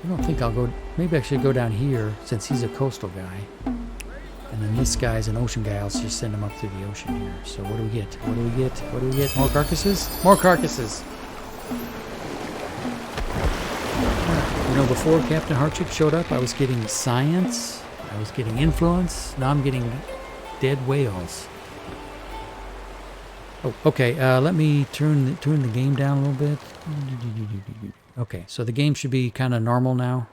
S1: I don't think I'll go... Maybe I should go down here, since he's a coastal guy. And then this guy's an ocean guy. I'll just send him up through the ocean here. So what do we get? What do we get? What do we get? More carcasses? More carcasses! You know, before Captain Hardship showed up, I was getting science. I was getting influence. Now I'm getting dead whales. Oh, okay. Let me turn the game down a little bit. Okay, so the game should be kind of normal now.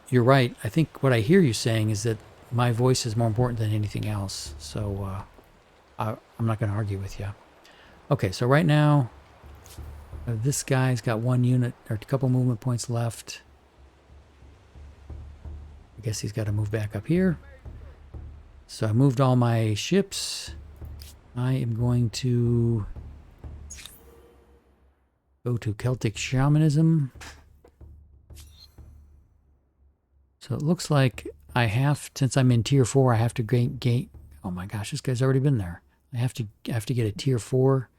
S1: You're right. I think what I hear you saying is that my voice is more important than anything else. So I'm not going to argue with you. Okay, so right now, this guy's got 1 unit or a couple movement points left. I guess he's got to move back up here. So I moved all my ships. I am going to go to Celtic Shamanism. So it looks like I have, since I'm in tier 4, I have to gain. Oh my gosh, this guy's already been there. I have to get a tier 4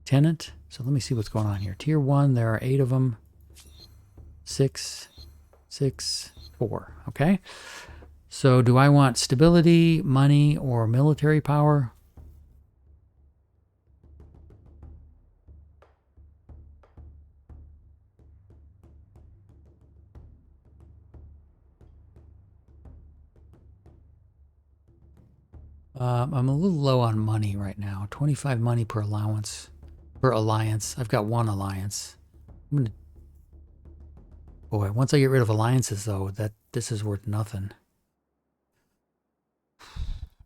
S1: tenant. So let me see what's going on here. Tier 1, there are 8 of them. 6, 6, 4. Okay. So do I want stability, money, or military power? I'm a little low on money right now. 25 money per allowance. Per alliance. I've got 1 alliance. I'm gonna... Boy, once I get rid of alliances, though, this is worth nothing.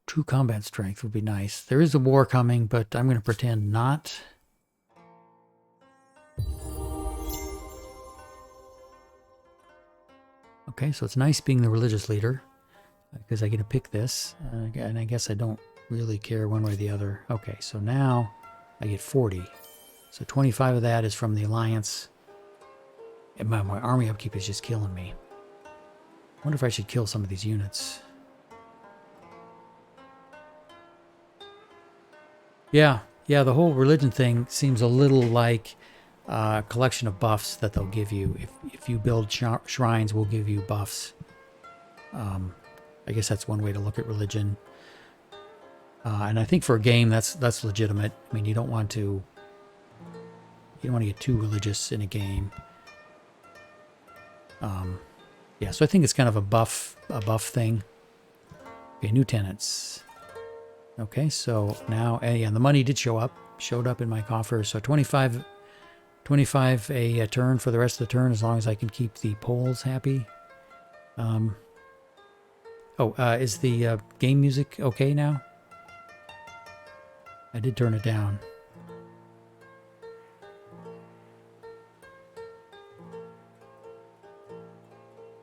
S1: 2 combat strength would be nice. There is a war coming, but I'm going to pretend not. Okay, so it's nice being the religious leader, because I get to pick this, and I guess I don't really care one way or the other. Okay, so now I get 40. So 25 of that is from the alliance. And my army upkeep is just killing me. I wonder if I should kill some of these units. Yeah, the whole religion thing seems a little like a collection of buffs that they'll give you. If you build shrines, we'll give you buffs. I guess that's one way to look at religion. And I think for a game, that's legitimate. I mean, you don't want to get too religious in a game. Yeah, so I think it's kind of a buff thing. Okay, new tenants. Okay, so now, yeah, the money did showed up in my coffer. So 25 a turn for the rest of the turn, as long as I can keep the Poles happy. Is the game music okay now? I did turn it down.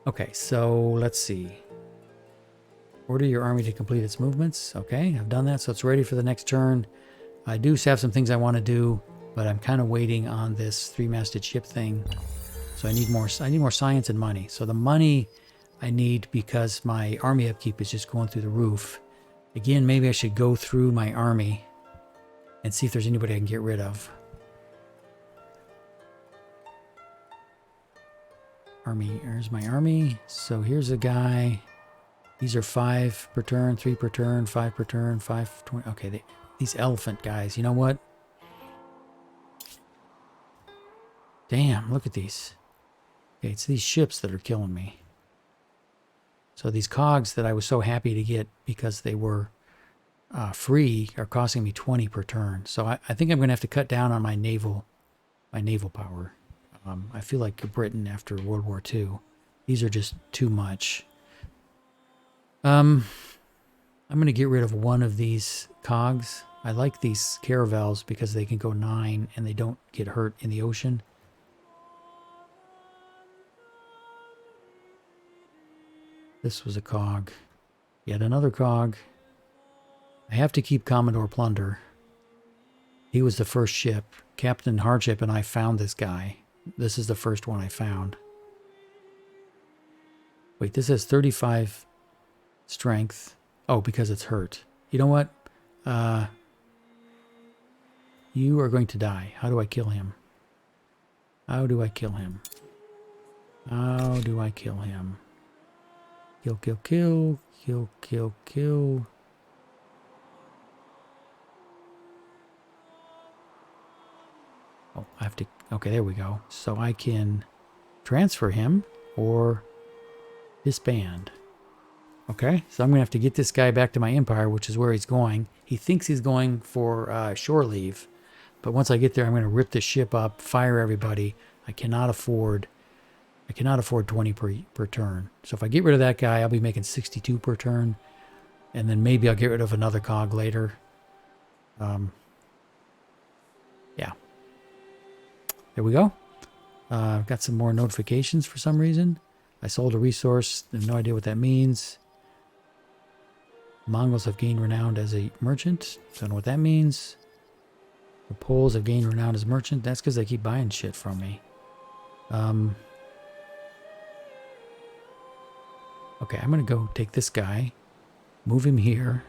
S1: Okay, so let's see. Order your army to complete its movements. Okay, I've done that, so it's ready for the next turn. I do have some things I want to do, but I'm kind of waiting on this 3-masted ship thing. So I need more science and money. So the money I need because my army upkeep is just going through the roof. Again, maybe I should go through my army and see if there's anybody I can get rid of. Army, here's my army. So here's a guy. These are 5 per turn, 3 per turn, 5 per turn, 5, 20. Okay, these elephant guys, you know what? Damn, look at these. Okay, it's these ships that are killing me. So these cogs that I was so happy to get because they were free are costing me 20 per turn. So I think I'm going to have to cut down on my naval power. I feel like Britain after World War II. These are just too much. I'm going to get rid of one of these cogs. I like these caravels because they can go 9 and they don't get hurt in the ocean. This was a cog. Yet another cog. I have to keep Commodore Plunder. He was the first ship. Captain Hardship and I found this guy. This is the first one I found. Wait, this has 35 strength. Oh, because it's hurt. You know what? You are going to die. How do I kill him? How do I kill him? How do I kill him? Kill, kill, kill. Kill, kill, kill. Oh, I have to... Okay, there we go. So I can transfer him or disband. Okay, so I'm going to have to get this guy back to my empire, which is where he's going. He thinks he's going for shore leave. But once I get there, I'm going to rip this ship up, fire everybody. I cannot afford 20 per turn. So if I get rid of that guy, I'll be making 62 per turn. And then maybe I'll get rid of another cog later. Yeah. There we go. I've got some more notifications for some reason. I sold a resource. I have no idea what that means. Mongols have gained renown as a merchant. Don't know what that means. The Poles have gained renown as merchant. That's because they keep buying shit from me. Okay, I'm going to go take this guy. Move him here.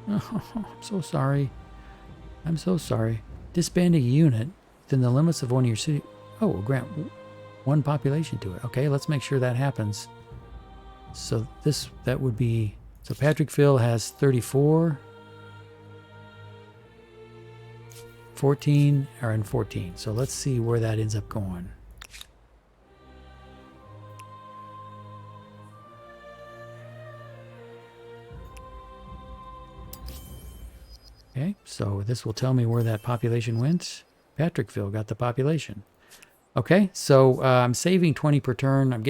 S1: Oh, I'm so sorry. I'm so sorry. Disbanding a unit within the limits of one of your city. Oh, will grant one population to it. Okay, let's make sure that happens. So that would be, so Patrickville has 34, 14, or in 14. So let's see where that ends up going. Okay, so this will tell me where that population went. Patrickville got the population. Okay, so I'm saving 20 per turn.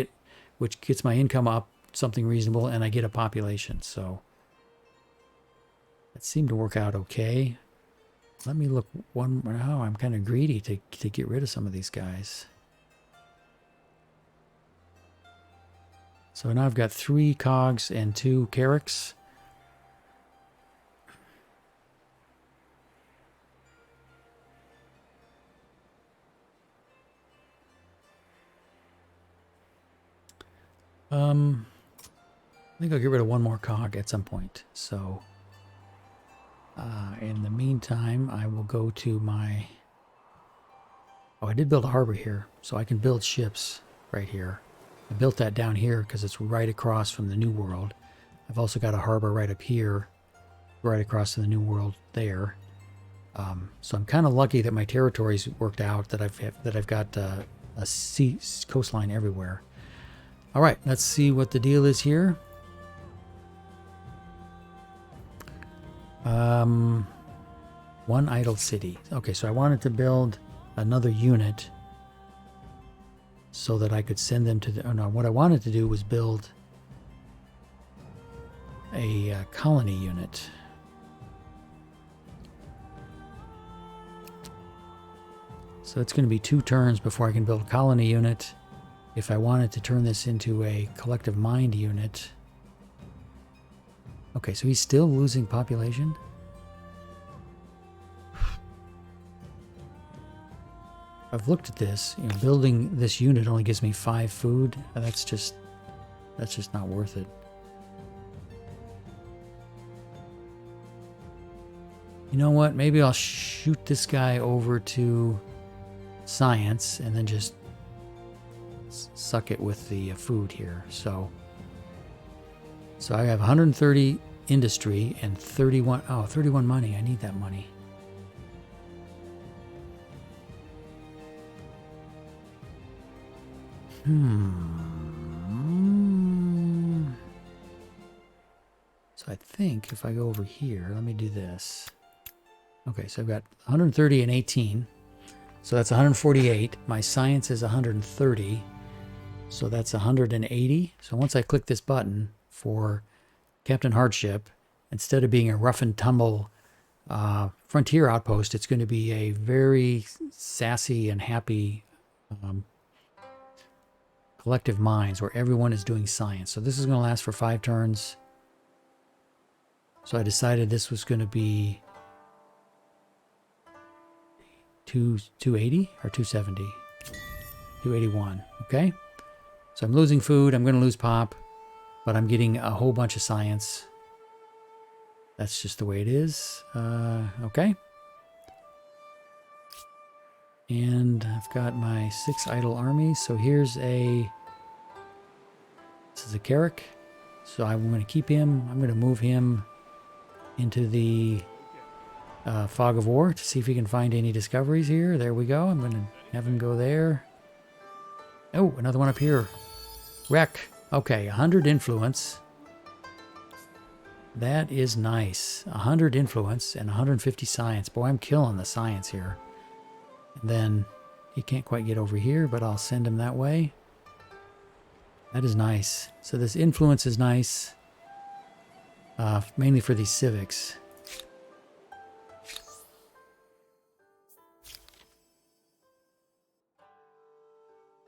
S1: Which gets my income up something reasonable, and I get a population. So that seemed to work out okay. Let me look one. Oh, I'm kind of greedy to get rid of some of these guys. So now I've got 3 cogs and 2 carracks. I think I'll get rid of 1 more cog at some point. So, in the meantime, I will go to my... Oh, I did build a harbor here, so I can build ships right here. I built that down here because it's right across from the New World. I've also got a harbor right up here, right across from the New World there. So I'm kind of lucky that my territories worked out, that I've got a sea coastline everywhere. All right, let's see what the deal is here. One idle city. Okay, so I wanted to build another unit so that I could send them to the... Oh no, what I wanted to do was build a colony unit. So it's going to be 2 turns before I can build a colony unit. If I wanted to turn this into a collective mind unit... Okay, so he's still losing population? I've looked at this. You know, building this unit only gives me 5 food. That's just not worth it. You know what? Maybe I'll shoot this guy over to science and then just suck it with the food here. So I have 130 industry and 31... Oh, 31 money. I need that money. So I think if I go over here, let me do this. Okay, so I've got 130 and 18. So that's 148. My science is 130. So that's 180. So once I click this button for Captain Hardship, instead of being a rough and tumble frontier outpost, it's going to be a very sassy and happy collective minds where everyone is doing science. So this is going to last for 5 turns. So I decided this was going to be 280 or 270? 281. Okay. So I'm losing food. I'm going to lose pop, but I'm getting a whole bunch of science. That's just the way it is. Okay. And I've got my 6 idle armies. So here's this is a Carrack. So I'm going to keep him. I'm going to move him into the Fog of War to see if he can find any discoveries here. There we go. I'm going to have him go there. Oh, another one up here. Wreck. Okay, 100 influence. That is nice. 100 influence and 150 science. Boy, I'm killing the science here. And then he can't quite get over here, but I'll send him that way. That is nice. So this influence is nice. Mainly for these civics.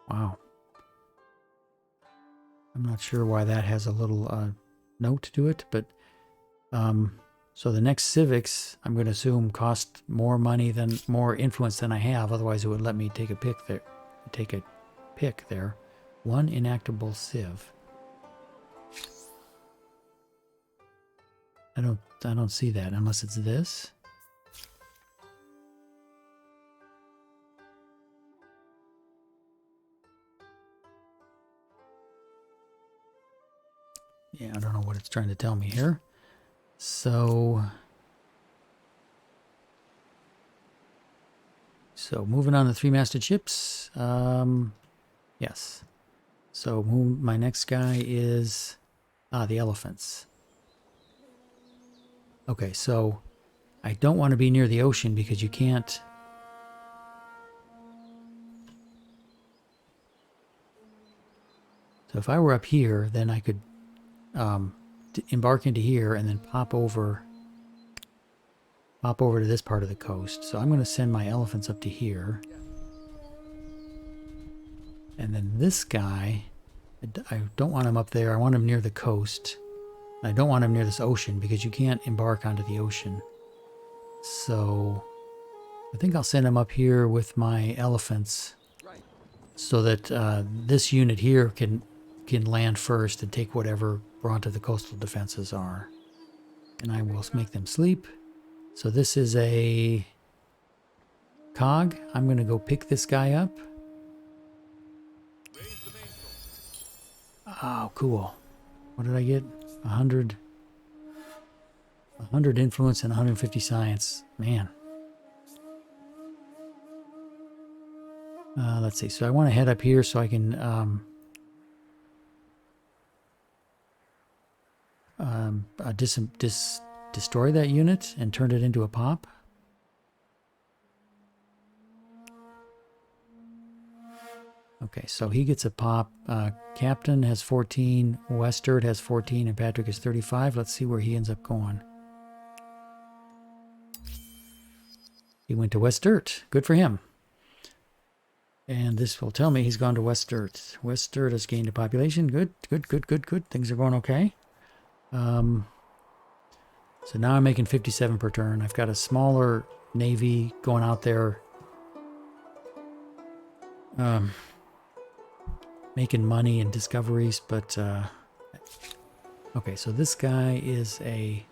S1: Wow. I'm not sure why that has a little note to it, but so the next civics, I'm going to assume, cost more money than more influence than I have. Otherwise, it would let me take a pick there. Take a pick there. 1 inactable civ. I don't see that unless it's this. Yeah, I don't know what it's trying to tell me here. So moving on to 3-masted ships. Yes. So my next guy is the elephants. Okay, so I don't want to be near the ocean because you can't. So if I were up here, then I could embark into here and then pop over to this part of the coast. So I'm going to send my elephants up to here. And then this guy, I don't want him up there. I want him near the coast. I don't want him near this ocean because you can't embark onto the ocean. So I think I'll send him up here with my elephants so that this unit here can land first and take whatever brought to the coastal defenses are. And I will make them sleep. So this is a cog. I'm going to go pick this guy up. Oh, cool. What did I get? 100 influence and 150 science. Man. Let's see. So I want to head up here so I can destroy that unit and turn it into a pop. Okay, so he gets a pop. Captain has 14, Westert has 14, and Patrick is 35. Let's see where he ends up going. He went to Westert. Good for him. And this will tell me he's gone to Westert. Westert has gained a population. Good, good, good, good, good. Things are going okay. So now I'm making 57 per turn. I've got a smaller navy going out there. Making money and discoveries, but okay, so this guy is a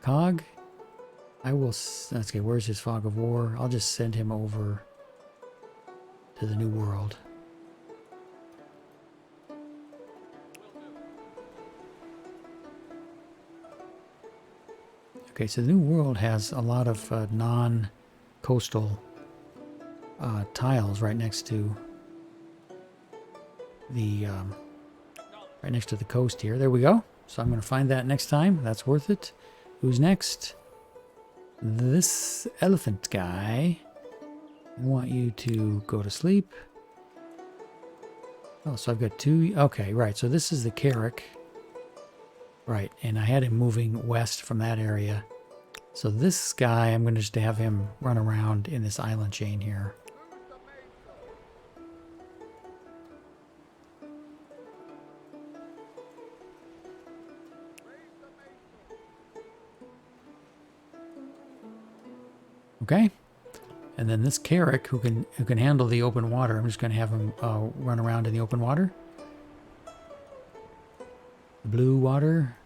S1: cog. That's okay. Where's his fog of war? I'll just send him over to the New World. Okay, so the New World has a lot of non-coastal tiles right next to the coast here. There we go. So I'm going to find that next time. That's worth it. Who's next? This elephant guy. I want you to go to sleep. Oh, so I've got two. Okay, right. So this is the Carrick. Right, and I had him moving west from that area. So this guy, I'm going to just have him run around in this island chain here. Okay, and then this Carrick, who can handle the open water, I'm just going to have him run around in the open water. The blue water.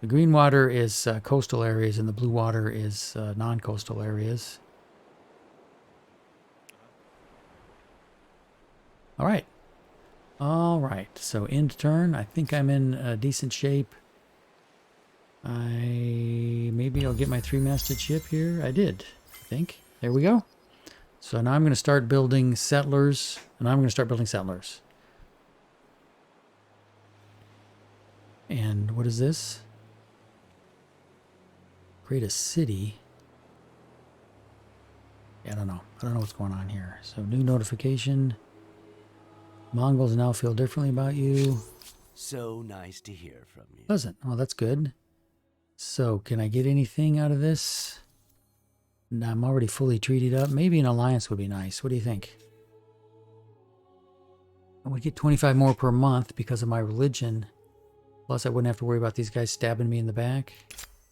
S1: The green water is coastal areas, and the blue water is non-coastal areas. All right. All right. So end turn. I think I'm in decent shape. Maybe I'll get my 3-masted ship here. I did, I think. There we go. So now I'm going to start building settlers, and I'm going to start building settlers. And what is this? Create a city. Yeah, I don't know. I don't know what's going on here. So new notification. Mongols now feel differently about you.
S6: So nice to hear from you.
S1: Pleasant. Oh, that's good. So can I get anything out of this? No, I'm already fully treated up. Maybe an alliance would be nice. What do you think? I would get 25 more per month because of my religion. Plus, I wouldn't have to worry about these guys stabbing me in the back.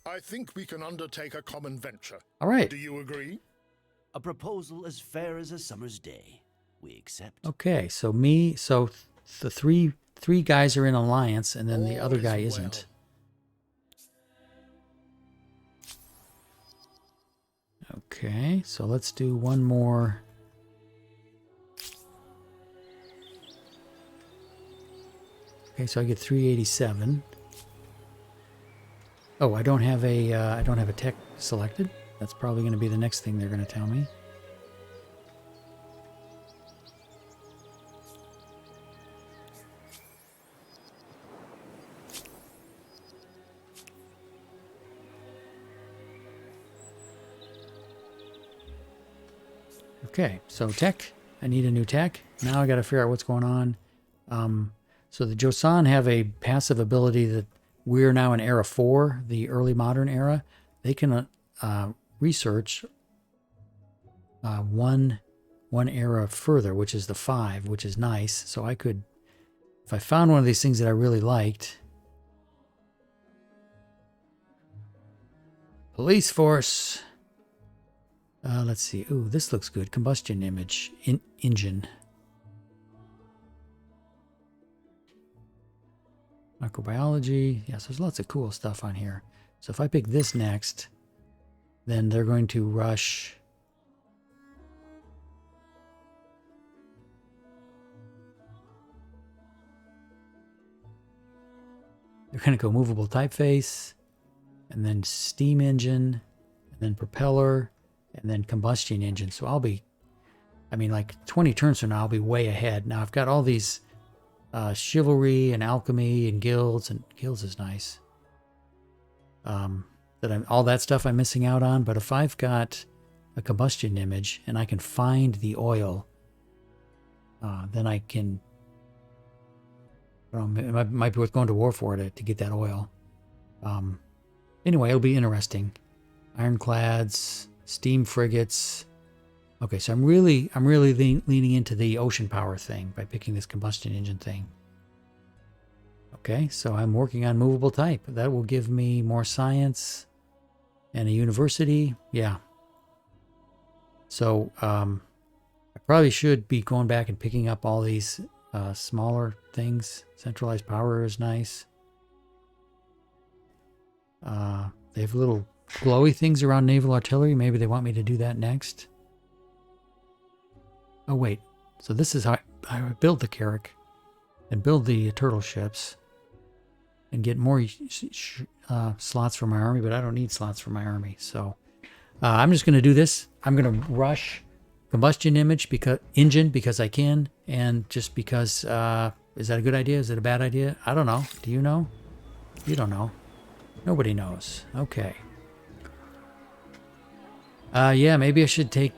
S4: I think we can undertake a common venture.
S1: All right.
S4: Do you agree?
S6: A proposal as fair as a summer's day. We accept.
S1: Okay, so the three guys are in alliance, and then the
S4: All
S1: other
S4: is
S1: guy
S4: well.
S1: isn't. Okay, so let's do one more. Okay, so I get 387. Oh, I don't have a tech selected. That's probably going to be the next thing they're going to tell me. Okay, so tech. I need a new tech. Now I got to figure out what's going on. So the Joseon have a passive ability that we're now in era 4, the early modern era. They can research one era further, which is the 5, which is nice. So I could, if I found one of these things that I really liked. Police force. Let's see. Ooh, this looks good. Combustion image. Engine. Microbiology. Yes, there's lots of cool stuff on here. So if I pick this next, then they're going to rush. They're going to go movable typeface, and then steam engine, and then propeller, and then combustion engine. So I'll be, I mean, like 20 turns from now, I'll be way ahead. Now I've got all these chivalry and alchemy and guilds is nice. All that stuff I'm missing out on. But if I've got a combustion image and I can find the oil, then I can. It might be worth going to war for it to get that oil. Anyway, it'll be interesting. Ironclads, steam frigates. Okay, so I'm really leaning into the ocean power thing by picking this combustion engine thing. Okay, so I'm working on movable type. That will give me more science and a university. Yeah. So I probably should be going back and picking up all these smaller things. Centralized power is nice. They have little glowy things around naval artillery. Maybe they want me to do that next. Oh, wait. So this is how I build the Carrack and build the turtle ships and get more slots for my army, but I don't need slots for my army. So I'm just going to do this. I'm going to rush combustion engine because I can, and just because, is that a good idea? Is it a bad idea? I don't know. Do you know? You don't know. Nobody knows. Okay. Yeah, maybe I should take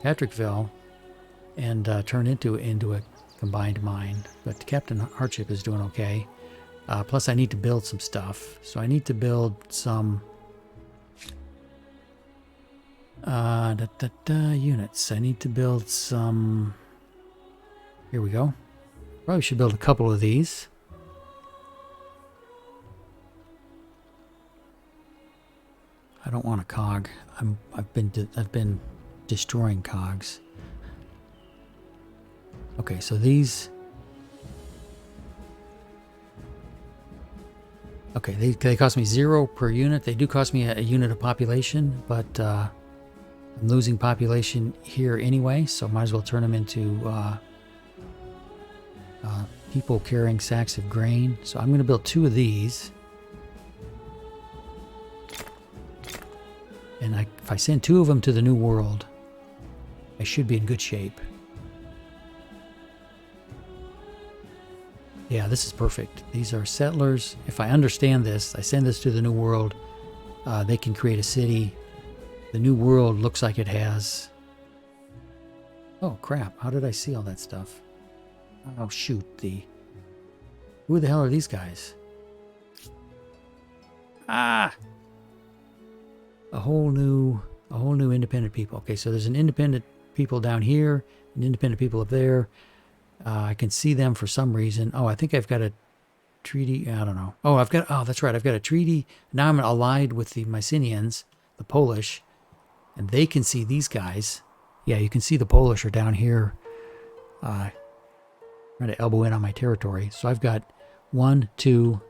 S1: Patrickville and turn into a combined mine. But Captain Hardship is doing okay. Plus, I need to build some stuff. So I need to build some units. I need to build some. Here we go. Probably should build a couple of these. I don't want a cog. I've been destroying cogs. Okay, so these. Okay, they cost me 0 per unit. They do cost me a unit of population, but I'm losing population here anyway, so might as well turn them into people carrying sacks of grain. So I'm going to build 2 of these. And if I send 2 of them to the New World, I should be in good shape. Yeah, this is perfect. These are settlers. If I understand this, I send this to the New World. They can create a city. The New World looks like it has... Oh, crap. How did I see all that stuff? Oh, shoot. Who the hell are these guys? Ah! A whole new independent people. Okay, so there's an independent people down here, an independent people up there. I can see them for some reason. Oh, I think I've got a treaty. I don't know. Oh, that's right. I've got a treaty. Now I'm allied with the Mycenaeans, the Polish, and they can see these guys. Yeah, you can see the Polish are down here, trying to elbow in on my territory. So I've got 1, 2,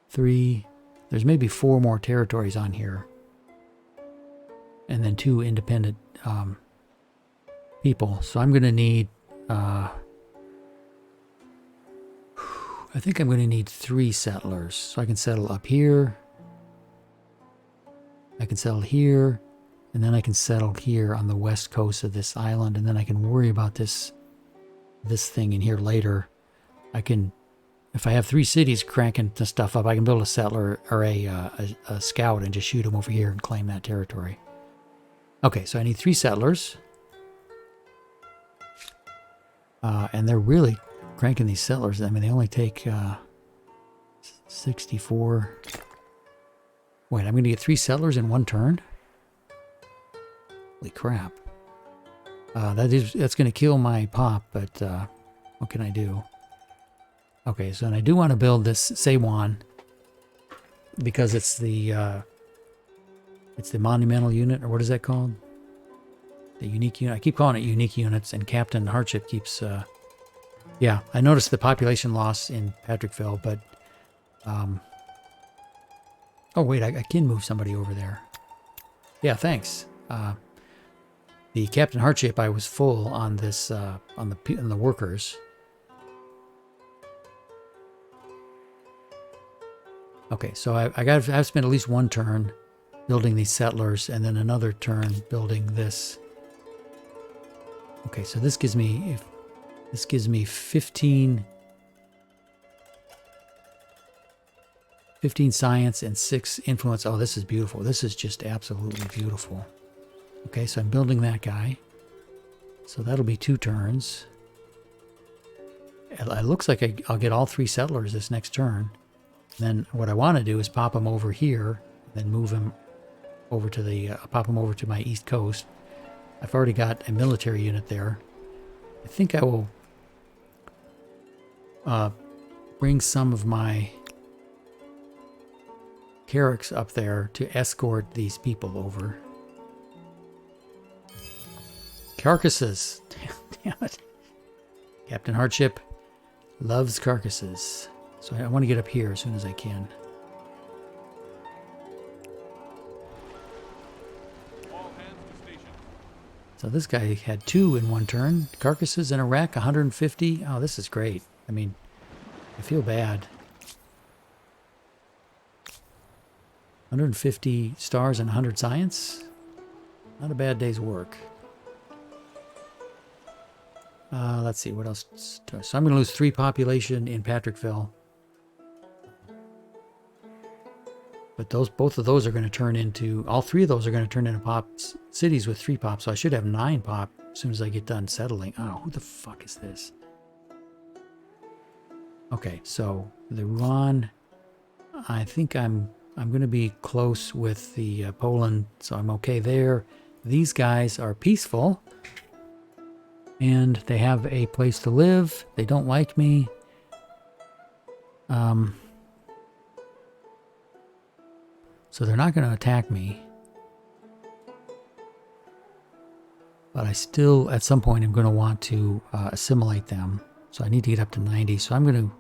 S1: 3. There's maybe 4 more territories on here. And then 2 independent people. So I'm going to need I think I'm going to need 3 settlers. So I can settle up here. I can settle here. And then I can settle here on the west coast of this island. And then I can worry about this thing in here later. I can, if I have 3 cities cranking the stuff up, I can build a settler or a scout and just shoot them over here and claim that territory. Okay, so I need 3 settlers. And they're really cranking these settlers. I mean, they only take 64. Wait, I'm going to get 3 settlers in 1 turn? Holy crap. That's going to kill my pop, but what can I do? Okay, so and I do want to build this Seiwan because it's the monumental unit, or what is that called? The unique unit. I keep calling it unique units, and Captain Hardship keeps... yeah, I noticed the population loss in Patrickville, but... oh, wait, I can move somebody over there. Yeah, thanks. The Captain Hardship, I was full on this, on the workers. Okay, so I've spent at least 1 turn building these settlers, and then another turn building this. Okay, so this gives me 15 science and 6 influence. Oh, this is beautiful. This is just absolutely beautiful. Okay, so I'm building that guy. So that'll be 2 turns. It looks like I'll get all 3 settlers this next turn. Then what I want to do is pop them over here, then move them over to the pop them over to my east coast. I've already got a military unit there. I think I will bring some of my Carracks up there to escort these people over. Carcasses. Damn it. Captain Hardship loves carcasses. So I want to get up here as soon as I can.
S3: All hands to station.
S1: So this guy had 2 in 1 turn. Carcasses in a rack, 150. Oh, this is great. I mean, I feel bad. 150 stars and 100 science. Not a bad day's work. Let's see, what else? So I'm going to lose 3 population in Patrickville. But both of those are going to turn into, all 3 of those are going to turn into cities with 3 pop. So I should have 9 pop as soon as I get done settling. Oh, who the fuck is this? Okay, so the Rouen, I think I'm going to be close with the Poland, so I'm okay there. These guys are peaceful. And they have a place to live. They don't like me. So they're not going to attack me. But I still, at some point, I'm going to want to assimilate them. So I need to get up to 90. So I'm going to...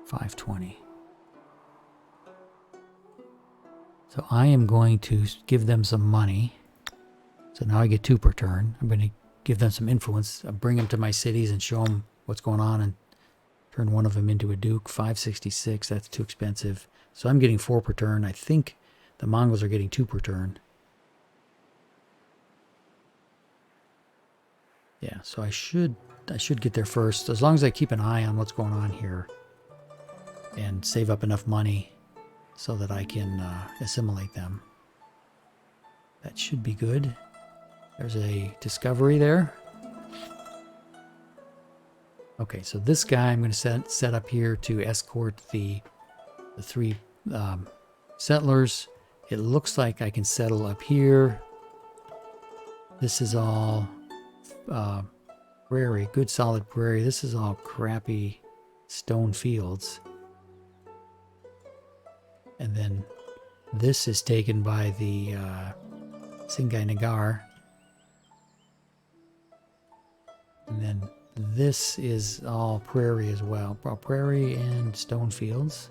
S1: 520. So I am going to give them some money. So now I get 2 per turn. I'm going to give them some influence. I'll bring them to my cities and show them what's going on and turn one of them into a duke. 566, that's too expensive. So I'm getting 4 per turn. I think the Mongols are getting 2 per turn. Yeah, so I should get there first, as long as I keep an eye on what's going on here and save up enough money so that I can assimilate them. That should be good. There's a discovery there. Okay, so this guy I'm going to set up here to escort the 3 settlers. It looks like I can settle up here. This is all prairie, good solid prairie. This is all crappy stone fields. And then this is taken by the Singai Nagar. And then this is all prairie as well. Prairie and stone fields.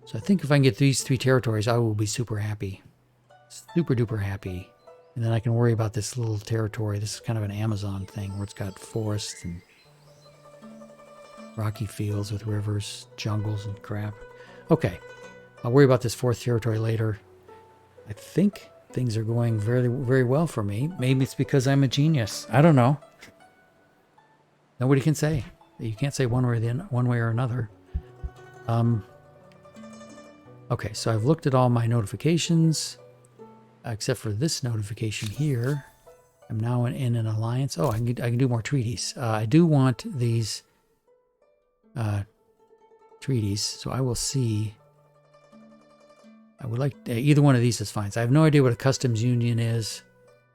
S1: So I think if I can get these 3 territories, I will be super happy. Super duper happy. And then I can worry about this little territory. This is kind of an Amazon thing where it's got forests and rocky fields with rivers, jungles and crap. Okay, I'll worry about this fourth territory later. I think things are going very, very well for me. Maybe it's because I'm a genius. I don't know. Nobody can say. You can't say one way or another. Okay, so I've looked at all my notifications, except for this notification here. I'm now in an alliance. Oh, I can do more treaties. I do want these treaties, so I will see. I would like either one of these is fine. So I have no idea what a customs union is,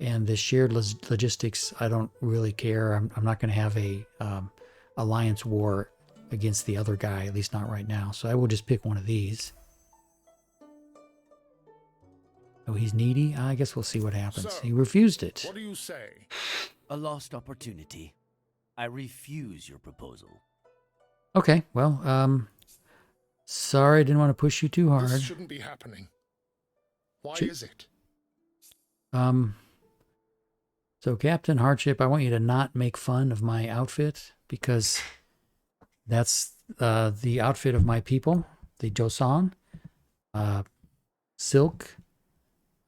S1: and the shared logistics. I don't really care. I'm not going to have a alliance war against the other guy, at least not right now. So I will just pick one of these. Oh, he's needy? I guess we'll see what happens.
S4: So,
S1: he refused it.
S4: What do you say?
S6: A lost opportunity. I refuse your proposal.
S1: Okay, well, sorry, I didn't want to push you too hard.
S4: This shouldn't be happening. Why is it?
S1: So Captain Hardship, I want you to not make fun of my outfit because that's the outfit of my people, the Joseon. Silk.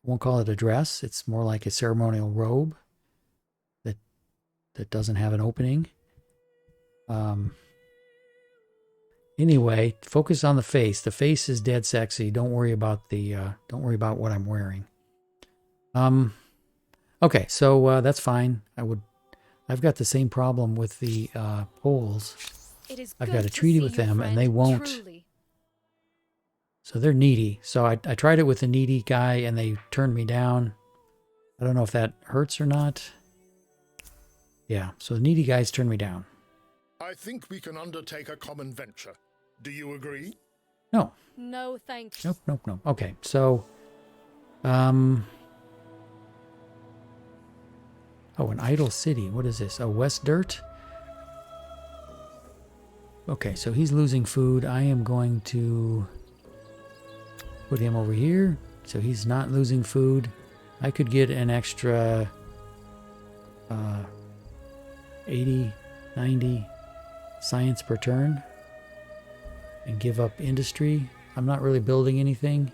S1: Won't call it a dress. It's more like a ceremonial robe that doesn't have an opening. Anyway, focus on the face. The face is dead sexy. Don't worry about what I'm wearing. Okay, so that's fine. I've got the same problem with the Poles. I've got a treaty with them, and they won't.
S5: Truly.
S1: So they're needy. So I tried it with the needy guy, and they turned me down. I don't know if that hurts or not. Yeah, so the needy guys turned me down.
S4: I think we can undertake a common venture. Do you agree?
S1: No.
S5: No, thank you.
S1: Nope. Okay, so... Oh, an idle city. What is this? A West Dirt? Okay, so he's losing food. I am going to put him over here. So he's not losing food. I could get an extra 80, 90 science per turn and give up industry. I'm not really building anything.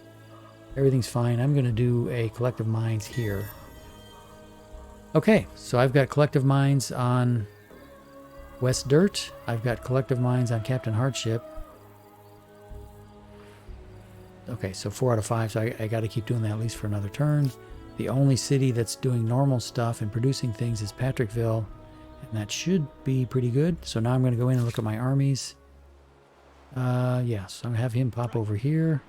S1: Everything's fine. I'm going to do a collective mines here. Okay, so I've got collective mines on West Dirt. I've got collective mines on Captain Hardship. Okay, so 4 out of 5, so I got to keep doing that at least for another turn. The only city that's doing normal stuff and producing things is Patrickville, and that should be pretty good. So now I'm going to go in and look at my armies. Yeah, so I'm going to have him pop over here.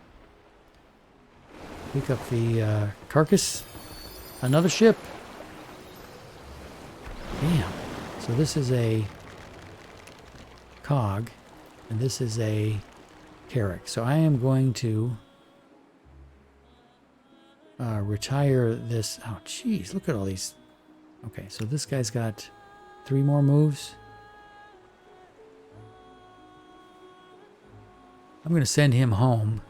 S1: Pick up the carcass. Another ship. Damn. So this is a cog, and this is a carrack. So I am going to retire this. Oh, jeez, look at all these. Okay, so this guy's got 3 more moves. I'm going to send him home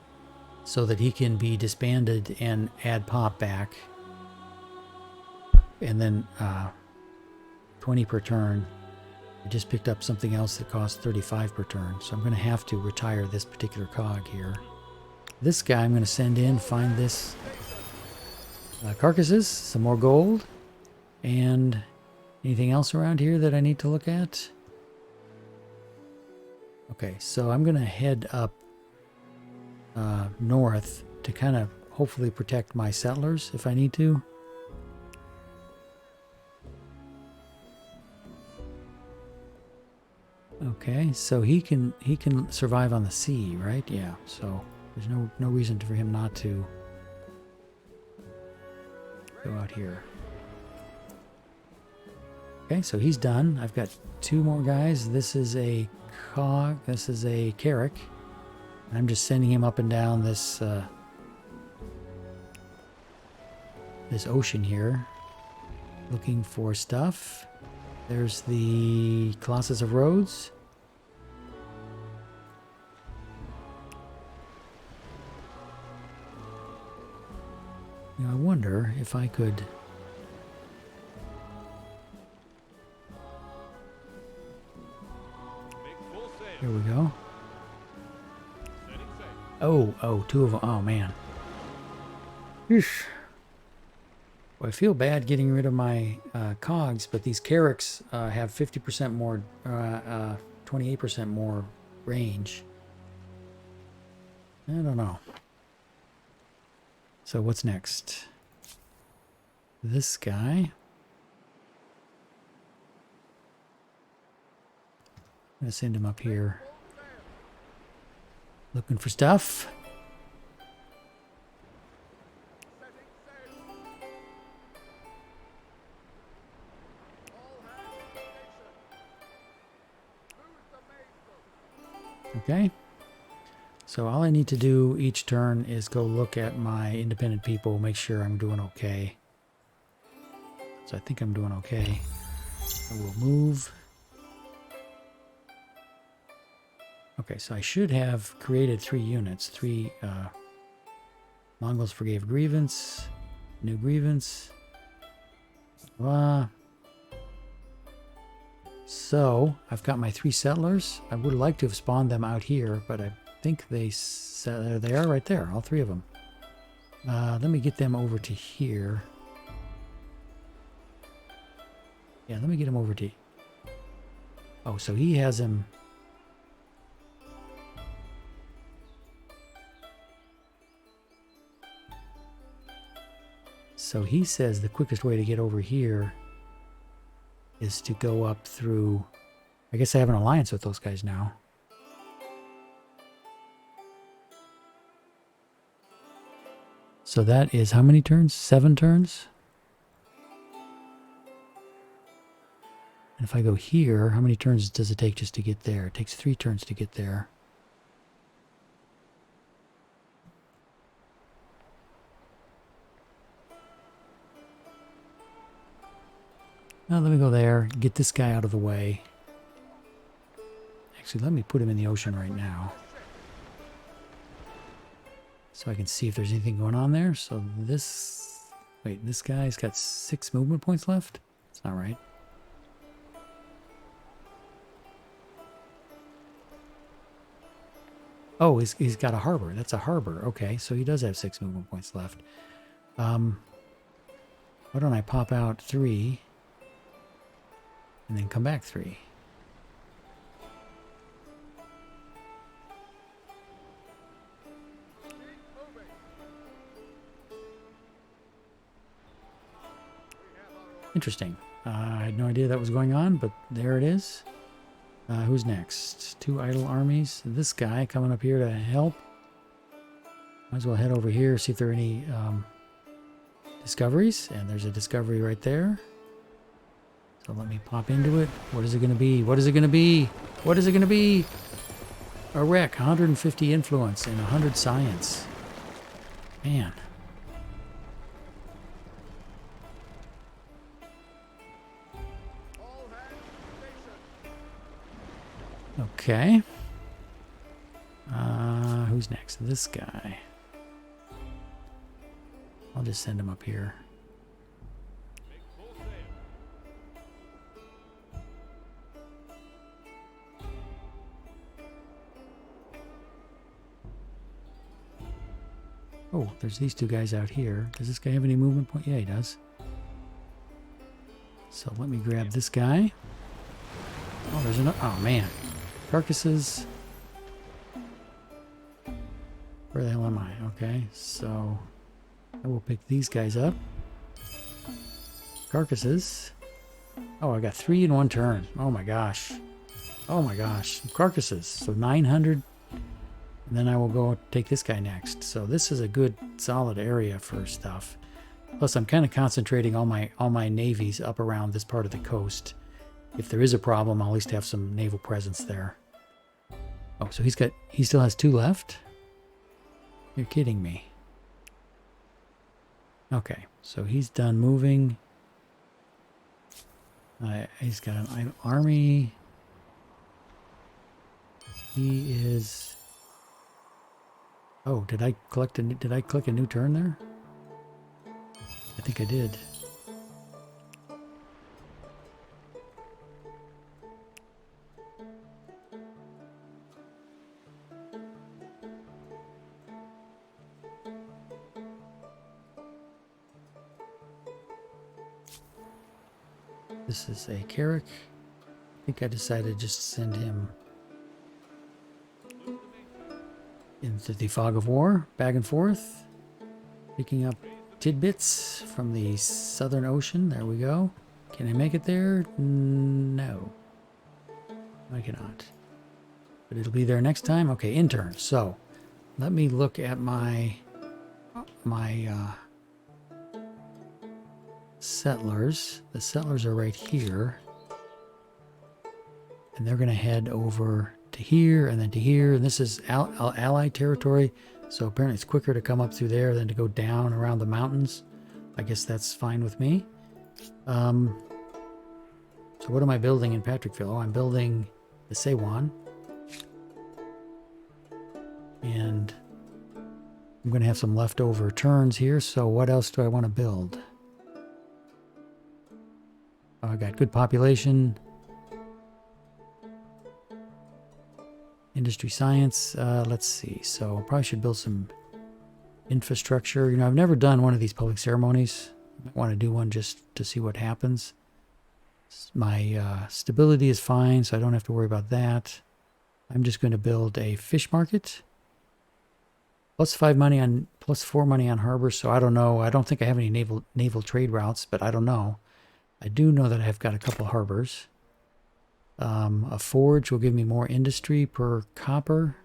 S1: so that he can be disbanded and add pop back. And then 20 per turn. I just picked up something else that costs 35 per turn. So I'm going to have to retire this particular cog here. This guy I'm going to send in, find this carcasses, some more gold, and anything else around here that I need to look at? Okay, so I'm going to head up north to kind of hopefully protect my settlers if I need to. Okay, so he can survive on the sea, right? Yeah, so there's no reason for him not to go out here. Okay, so he's done. I've got 2 more guys. This is a cog. This is a carrack. I'm just sending him up and down this this ocean here, looking for stuff. There's the Colossus of Rhodes. Now I wonder if I could Here we go.
S3: Setting safe.
S1: Oh, two of them. Oh, man. Eesh. Well, I feel bad getting rid of my cogs, but these Carracks have 50% more, 28% more range. I don't know. So what's next? This guy. I'm going to send him up here. Looking for stuff. Okay. So all I need to do each turn is go look at my independent people, make sure I'm doing okay. So I think I'm doing okay. I will move. Okay, so I should have created 3 units. 3 Mongols forgave grievance, new grievance. So I've got my 3 settlers. I would like to have spawned them out here, but I think they are right there, all 3 of them. Let me get them over to here. Yeah, let me get him over to... Oh, so he has him... So he says the quickest way to get over here is to go up through... I guess I have an alliance with those guys now. So that is how many turns? 7 turns? And if I go here, how many turns does it take just to get there? It takes 3 turns to get there. Now let me go there, get this guy out of the way. Actually, let me put him in the ocean right now. So I can see if there's anything going on there. So this... Wait, this guy's got 6 movement points left? That's not right. Oh, he's got a harbor. That's a harbor. Okay, so he does have 6 movement points left. Why don't I pop out 3 and then come back 3? Interesting. I had no idea that was going on, but there it is. Who's next? 2 idle armies. This guy coming up here to help. Might as well head over here, see if there are any discoveries. And there's a discovery right there. So let me pop into it. What is it going to be? What is it going to be? What is it going to be? A wreck. 150 influence and 100 science. Man. Okay. Who's next? This guy. I'll just send him up here. Oh, there's these 2 guys out here. Does this guy have any movement point? Yeah, he does. So let me grab this guy. Oh, there's another. Oh, man. Carcasses. Where the hell am I? Okay, so I will pick these guys up. Carcasses. Oh, I got 3 in 1 turn. Oh my gosh. Oh my gosh. Carcasses. So 900. And then I will go take this guy next. So this is a good solid area for stuff. Plus I'm kind of concentrating all my navies up around this part of the coast. If there is a problem, I'll at least have some naval presence there. Oh, so he still has 2 left? You're kidding me. Okay, so he's done moving. He's got an army. He is... Oh, did I click a new turn there? I think I did. This is a Carrick. I think I decided just to send him into the fog of war, back and forth, picking up tidbits from the Southern Ocean. There we go. Can I make it there? No. I cannot. But it'll be there next time. Okay, intern. So, let me look at my settlers. The settlers are right here. And they're going to head over to here and then to here. And this is allied territory. So apparently it's quicker to come up through there than to go down around the mountains. I guess that's fine with me. So what am I building in Patrickville? Oh, I'm building the Sewan. And I'm going to have some leftover turns here. So what else do I want to build? Oh, I got good population. Industry science, let's see. So I probably should build some infrastructure. You know, I've never done one of these public ceremonies. I might want to do one just to see what happens. My stability is fine, so I don't have to worry about that. I'm just going to build a fish market. +5 money on, +4 money on harbor, so I don't know. I don't think I have any naval trade routes, but I don't know. I do know that I've got a couple harbors. A forge will give me more industry per copper.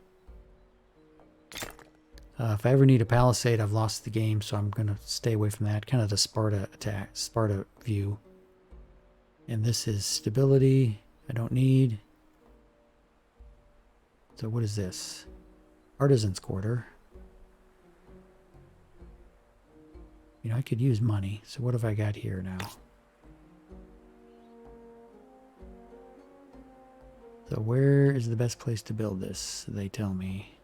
S1: If I ever need a palisade, I've lost the game, so I'm going to stay away from that. Kind of the Sparta attack, Sparta view. And this is stability. I don't need. So what is this? Artisan's quarter. You know, I could use money. So what have I got here now? So where is the best place to build this? They tell me.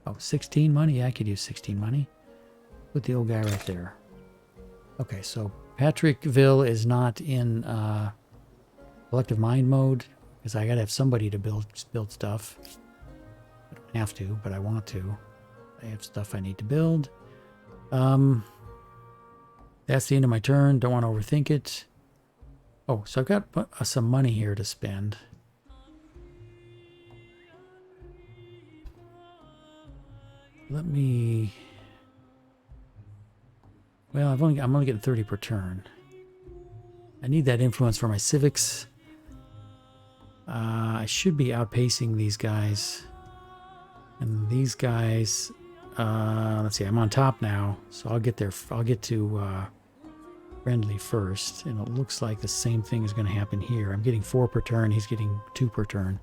S1: Oh, 16 money? Yeah, I could use 16 money. Put the old guy right there. Okay, so Patrickville is not in collective mind mode because I gotta have somebody to build stuff. I don't have to, but I want to. I have stuff I need to build. That's the end of my turn. Don't want to overthink it. Oh, so I've got some money here to spend. Let me... Well, I'm only getting 30 per turn. I need that influence for my civics. I should be outpacing these guys. And these guys... let's see, I'm on top now. So I'll get there. I'll get to... friendly first, and it looks like the same thing is going to happen here. I'm getting 4 per turn, he's getting 2 per turn.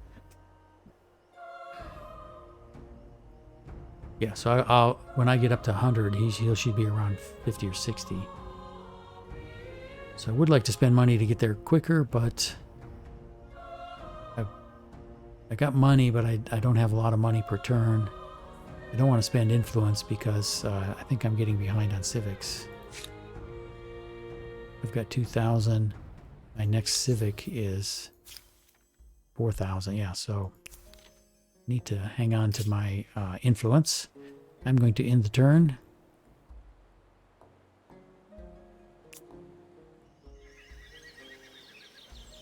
S1: Yeah, so I'll when I get up to 100, he should be around 50 or 60. So I would like to spend money to get there quicker, but I got money, but I don't have a lot of money per turn. I don't want to spend influence because I think I'm getting behind on civics. I've got 2,000. My next civic is 4,000. Yeah, so need to hang on to my influence. I'm going to end the turn.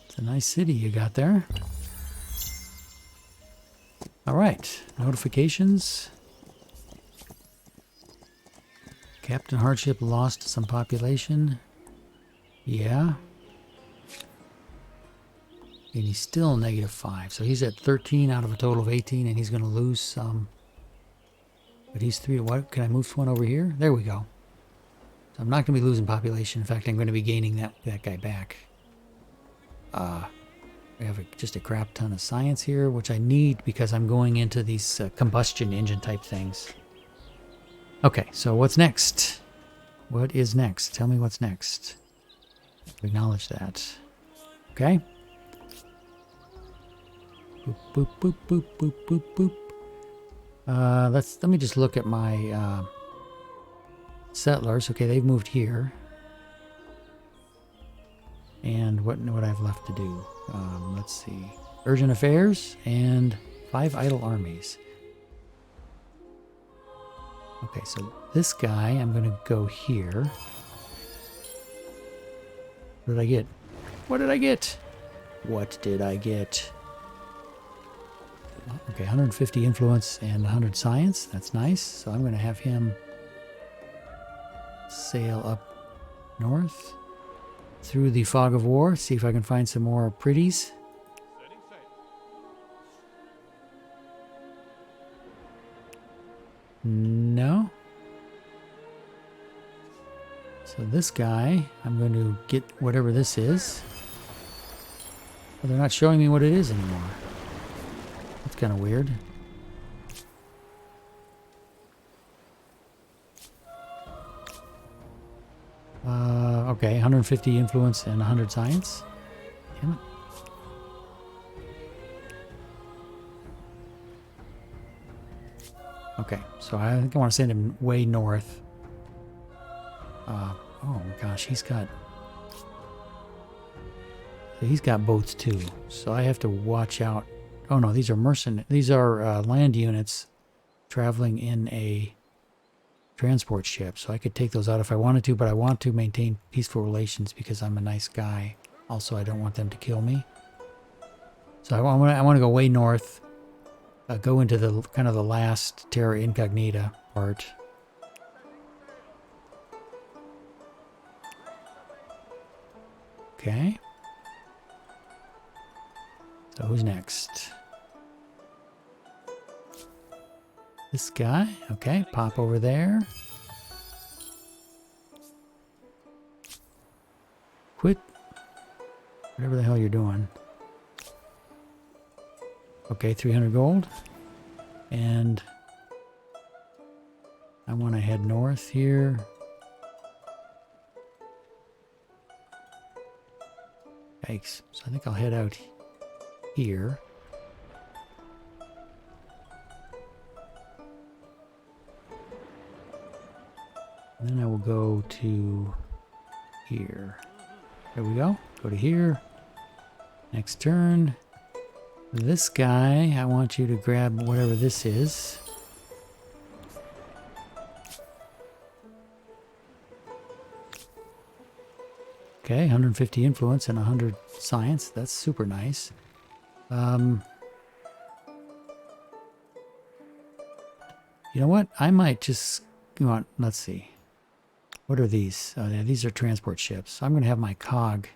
S1: It's a nice city you got there. All right, notifications. Captain Hardship lost some population. Yeah. And he's still -5. So he's at 13 out of a total of 18, and he's going to lose some. But he's 3. What? Can I move one over here? There we go. So I'm not going to be losing population. In fact, I'm going to be gaining that guy back. We have just a crap ton of science here, which I need because I'm going into these combustion engine type things. Okay, so what's next? What is next? Tell me what's next. Acknowledge that. Okay. Boop, boop, boop, boop, boop, boop, boop. Let me just look at my settlers. Okay, they've moved here. And what I have left to do. Let's see. Urgent affairs and 5 idle armies. Okay, so this guy, I'm going to go here. What did I get? What did I get? What did I get? Okay, 150 influence and 100 science. That's nice. So I'm going to have him sail up north through the fog of war. See if I can find some more pretties.
S3: Setting sail.
S1: No. So this guy, I'm going to get whatever this is. But they're not showing me what it is anymore. That's kind of weird. Okay, 150 influence and 100 science. Damn it. Okay, so I think I want to send him way north. Oh my gosh, he's got boats too. So I have to watch out. Oh no, these are land units traveling in a transport ship. So I could take those out if I wanted to, but I want to maintain peaceful relations because I'm a nice guy. Also, I don't want them to kill me. So I want to go way north. Go into the kind of the last Terra Incognita part. Okay. So who's next? This guy. Okay, pop over there. Quit. Whatever the hell you're doing. Okay, 300 gold. And I want to head north here. Yikes. So I think I'll head out here. And then I will go to here. There we go. Go to here. Next turn. This guy, I want you to grab whatever this is. Okay, 150 influence and 100 science. That's super nice. You know what? I might just... let's see. What are these? Oh, yeah, these are transport ships. I'm going to have my cog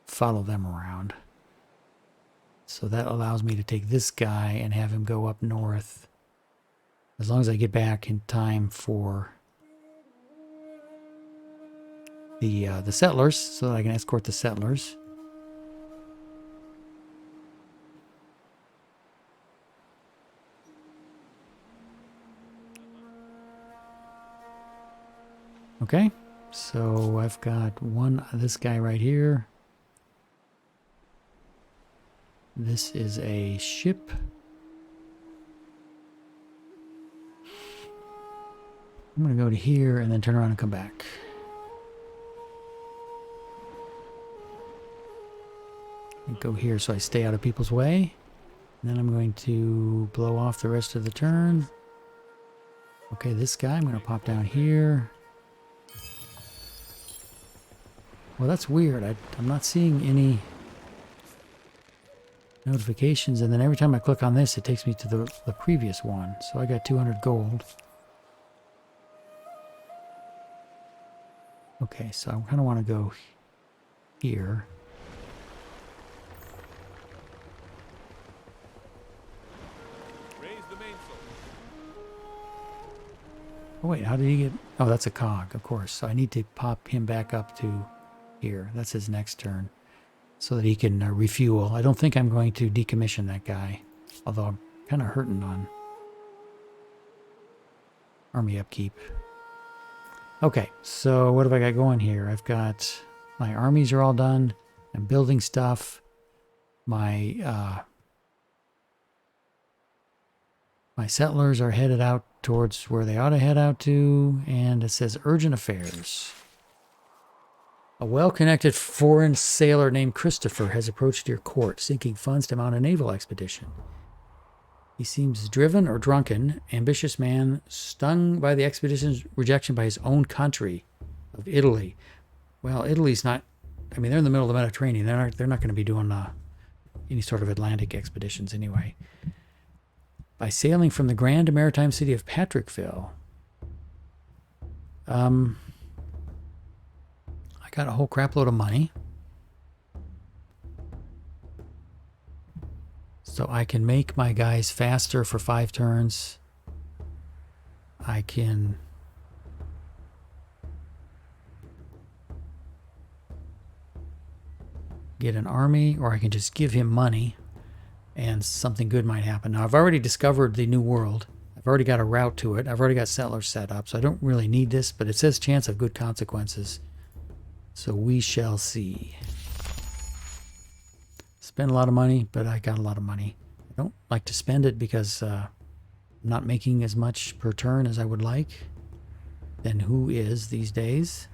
S1: follow them around. So that allows me to take this guy and have him go up north. As long as I get back in time for the settlers, so that I can escort the settlers. Okay, so I've got this guy right here. This is a ship. I'm going to go to here and then turn around and come back. And go here so I stay out of people's way. And then I'm going to blow off the rest of the turn. Okay, this guy, I'm going to pop down here. Well, that's weird. I'm not seeing any notifications, and then every time I click on this, it takes me to the previous one. So I got 200 gold. Okay, so I kind of want to go here.
S3: Raise the mainsail.
S1: Oh wait, how did he get... Oh, that's a cog, of course. So I need to pop him back up to here. That's his next turn. So that he can refuel. I don't think I'm going to decommission that guy. Although I'm kind of hurting on army upkeep. Okay, so what have I got going here? I've got... My armies are all done. I'm building stuff. My settlers are headed out towards where they ought to head out to. And it says urgent affairs. A well-connected foreign sailor named Christopher has approached your court, seeking funds to mount a naval expedition. He seems driven or drunken, ambitious man, stung by the expedition's rejection by his own country of Italy. Well, Italy's not... I mean, they're in the middle of the Mediterranean. They're not going to be doing any sort of Atlantic expeditions anyway. By sailing from the grand maritime city of Patrickville. I got a whole crap load of money. So I can make my guys faster for 5 turns. I can... get an army, or I can just give him money and something good might happen. Now, I've already discovered the new world. I've already got a route to it. I've already got settlers set up, so I don't really need this, but it says chance of good consequences. So we shall see. Spend a lot of money, but I got a lot of money. I don't like to spend it because I'm not making as much per turn as I would like. Then who is these days?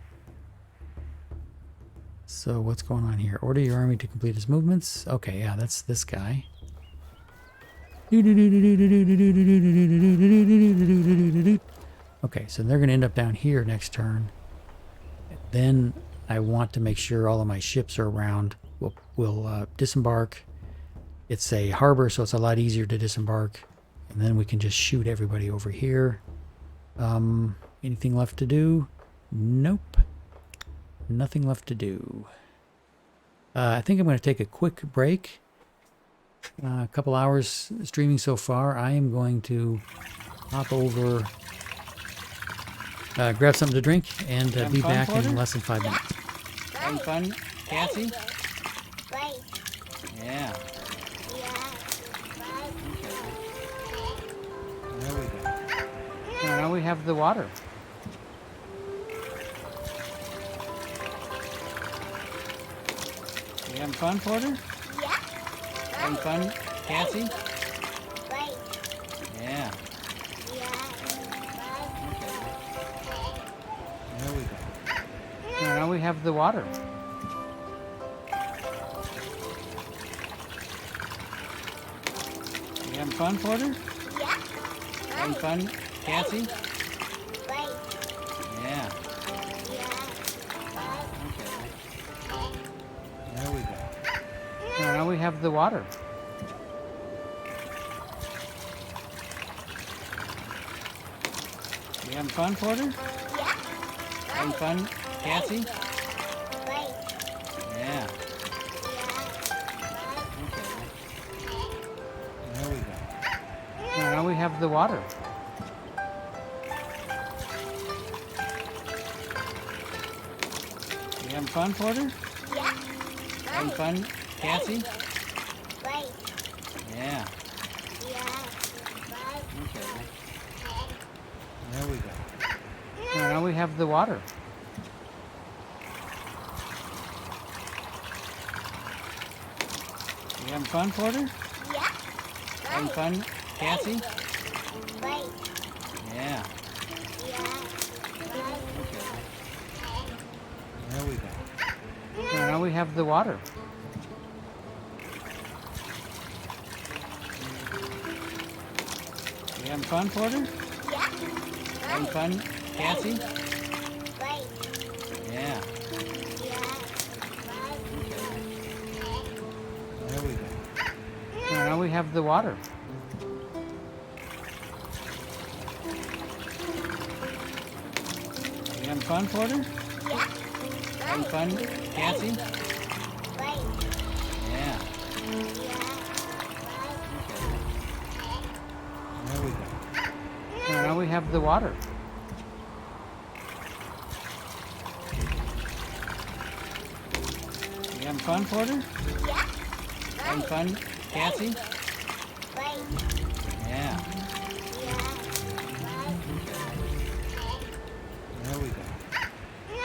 S1: So what's going on here? Order your army to complete its movements. Okay, yeah, that's this guy. Okay, so they're going to end up down here next turn. Then I want to make sure all of my ships are around. We'll disembark. It's a harbor, so it's a lot easier to disembark. And then we can just shoot everybody over here. Anything left to do? Nope. Nothing left to do. I think I'm going to take a quick break. A couple hours streaming so far. I am going to hop over, grab something to drink, and be back in less than 5 minutes.
S7: Having fun, Cassie? Yeah. There we go. Now we have the water. You having fun, Porter? Yeah. Having fun, Cassie? Yeah. There we go. Now we have the water. You having fun, Porter? Yeah. Having fun, Cassie? Yeah. There we go. Now we have the water. You having fun, Porter? Yeah. Having fun, Cassie? Yeah. There we go. Now we have the water. You having fun, Porter? Yeah. Having fun, Cassie? Yeah. There we go. Now we have the water. You having fun, Porter? Yeah. Having fun, Cassie? Yeah. There we go. Now we have the water. You having fun, Porter? Yeah. Having fun, Cassie? Yeah. There we go. Now we have the water. You having fun, Porter? Yeah. Having fun, Cassie? Yeah. There we go. Now we have the water. You having fun, Porter? Yeah. Having fun, Cassie? Yeah. There we go.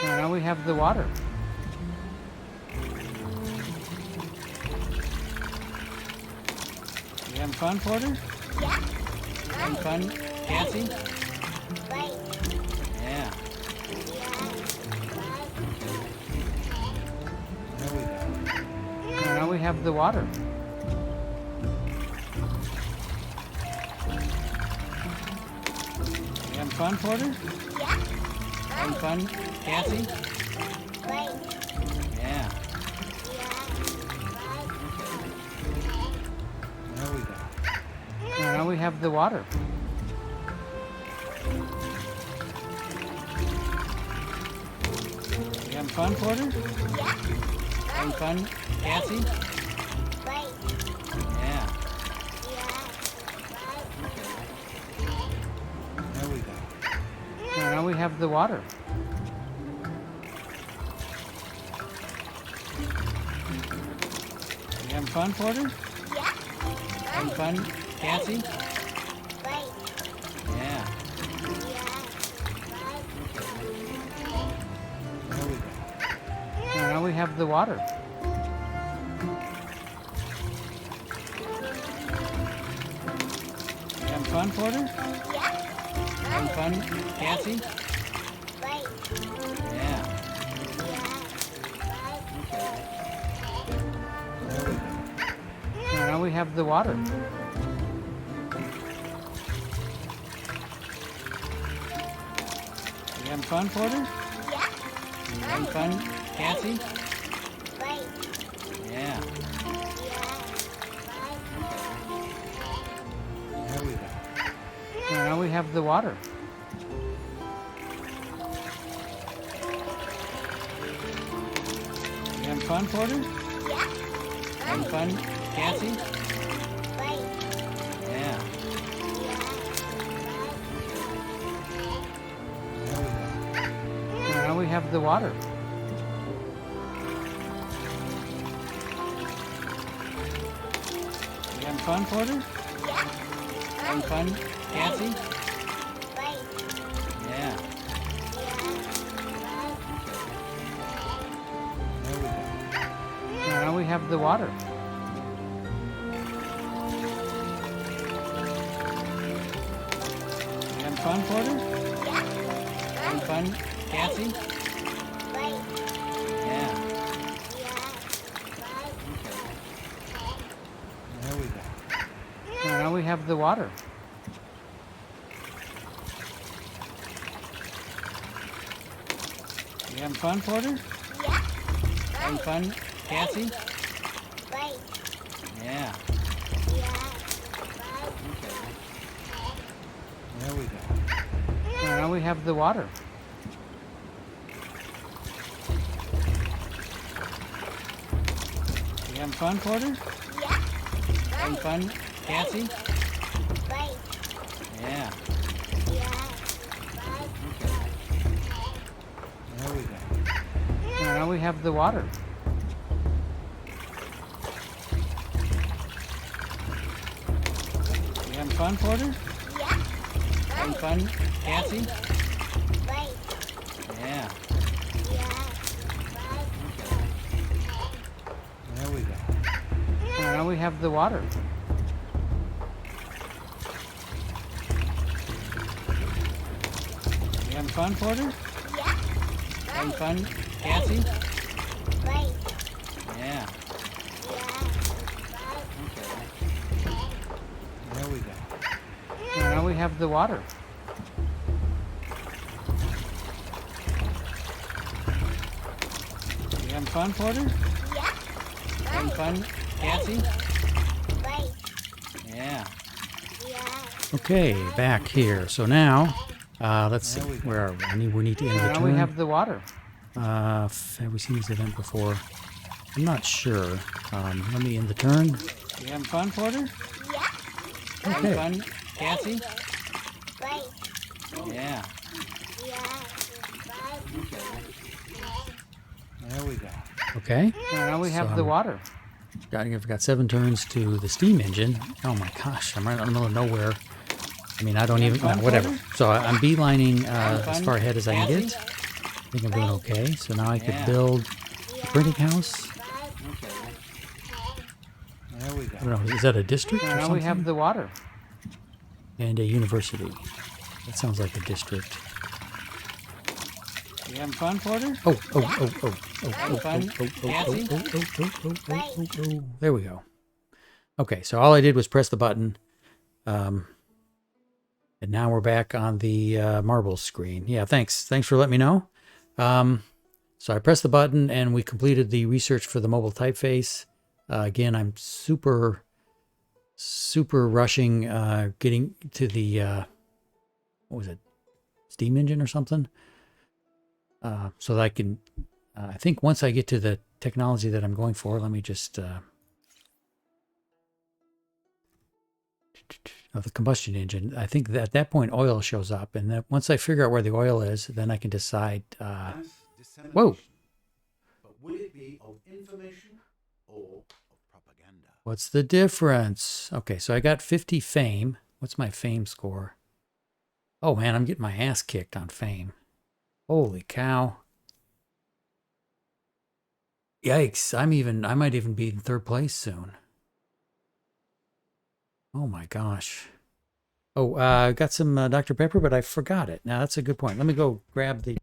S7: Now we have the water. You having fun, Porter? Yeah. Having fun, Cassie? Yeah. There we go. Now we have the water. You having fun, Porter? Yeah. Having fun, Cassie?
S1: Yeah. There we go. Now we have the water. You having fun, Porter? Having fun, Cassie? Yeah. There we go. Now we have the water. You having fun, Porter? Having fun, Cassie? Yeah. There we go. Now we have the water. You having fun, Porter? Having fun, Cassie? Yeah. There we go. Now we have the water. You having fun, Porter? Having fun, Cassie? Yeah. There we go. Now we have the water. You having fun, Porter? Having fun, Cassie? Yeah. There we go. Now we have the water. You having fun, Porter? Having fun, Cassie? Yeah. There we go. Now we have the water. You having fun, Porter? Having fun, Cassie? Yeah. There we go. Now we have the water. You having fun, Porter? Having fun, Cassie? Yeah. There we go. Now we have the water. You having fun, Porter? Having fun, Cassie? Yeah. There we go. Now we have the water. You having fun, Porter? Having fun, Cassie? Yeah. There we go. Now we have the water. You having fun, Porter? Having fun, Cassie? Yeah. There we go. Now we have the water. You having fun, Porter? Having fun, Cassie? Yeah. Okay, back here. So now, let's see. Where are we? We need to end the turn. Now we have the water. Have we seen this event before? I'm not sure. Let me end the turn. You having fun, Porter? Okay. Having fun, Cassie? Yeah. There we go. Okay. Now we have the water. I've got 7 turns to the steam engine. Oh my gosh, I'm right in the middle of nowhere. I mean, I don't even, whatever. So I'm beelining as far ahead as I can get. I think I'm doing okay. So now I could build a printing house. There we go. I don't know, is that a district or something? Now we have the water. And a university. That sounds like a district. You having fun, Porter? There we go. Okay, so all I did was press the button. And now we're back on the marbles screen. Yeah, thanks. Thanks for letting me know. So I pressed the button and we completed the research for the mobile typeface. Again, I'm super rushing getting to the, what was it, steam engine or something? So that I can, I think once I get to the technology that I'm going for, let me just, the combustion engine. I think that at that point oil shows up, and that once I figure out where the oil is, then I can decide. Whoa!
S2: But would it be of information or of propaganda?
S1: What's the difference? Okay, so I got 50 fame. What's my fame score? Oh man, I'm getting my ass kicked on fame. Holy cow! Yikes! I might even be in third place soon. Oh my gosh. Oh, I got some Dr. Pepper, but I forgot it. Now that's a good point. Let me go grab the.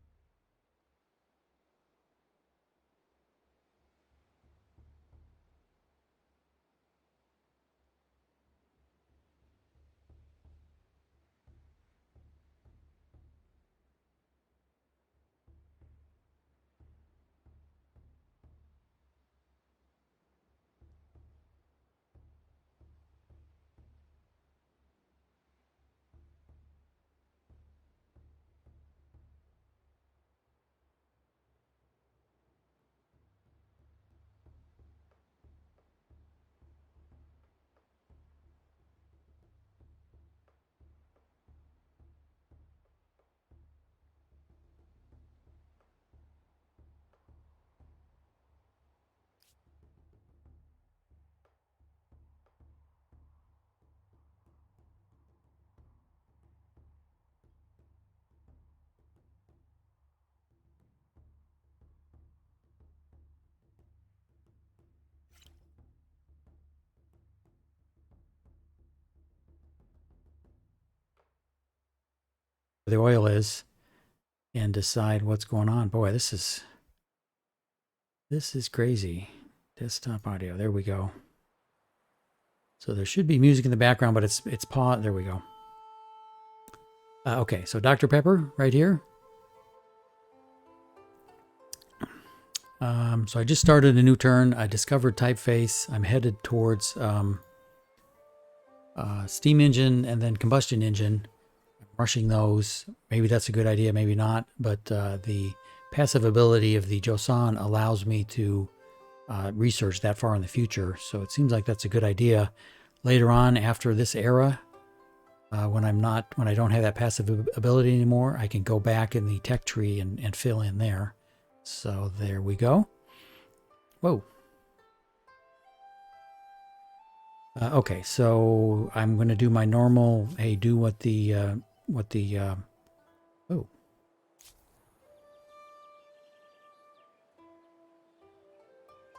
S1: The oil is and decide what's going on. Boy, this is crazy. Desktop audio. There we go. So there should be music in the background, but it's paused. There we go. Okay, so Dr. Pepper right here. So I just started a new turn. I discovered typeface. I'm headed towards steam engine and then combustion engine. I'm rushing those. Maybe that's a good idea, maybe not. But the passive ability of the Joseon allows me to research that far in the future. So it seems like that's a good idea. Later on, after this era, when I don't have that passive ability anymore, I can go back in the tech tree and fill in there. So there we go. Whoa. Okay, so I'm going to do my normal, hey, do what the oh.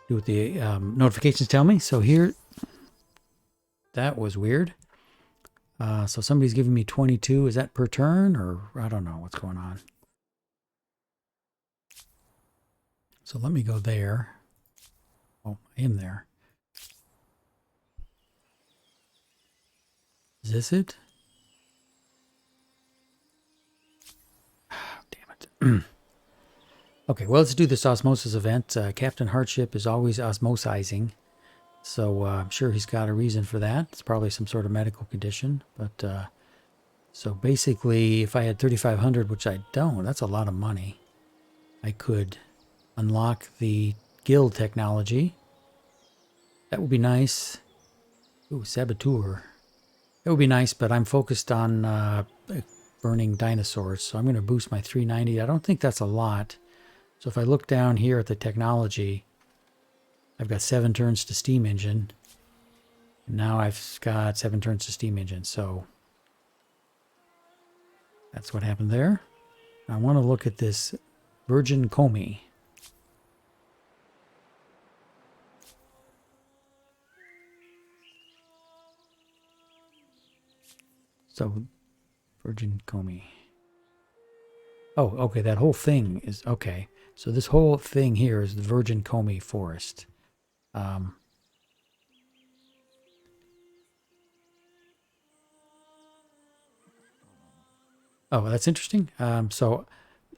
S1: Do what the notifications tell me. So here, that was weird. So somebody's giving me 22. Is that per turn, or I don't know what's going on? So let me go there. Oh, I am there. Is this it? Damn it. Okay, well, let's do this osmosis event. Captain Hardship is always osmosizing. So I'm sure he's got a reason for that. It's probably some sort of medical condition. But so basically, if I had 3,500, which I don't, that's a lot of money. I could unlock the guild technology. That would be nice. Ooh, saboteur. That would be nice, but I'm focused on burning dinosaurs. So I'm going to boost my 390. I don't think that's a lot. So if I look down here at the technology, I've got 7 turns to steam engine. And now I've got 7 turns to steam engine. So that's what happened there. I want to look at this Virgin Comey. So, Virgin Comey. Oh, okay, that whole thing is, okay. So this whole thing here is the Virgin Comey Forest. Oh, that's interesting. So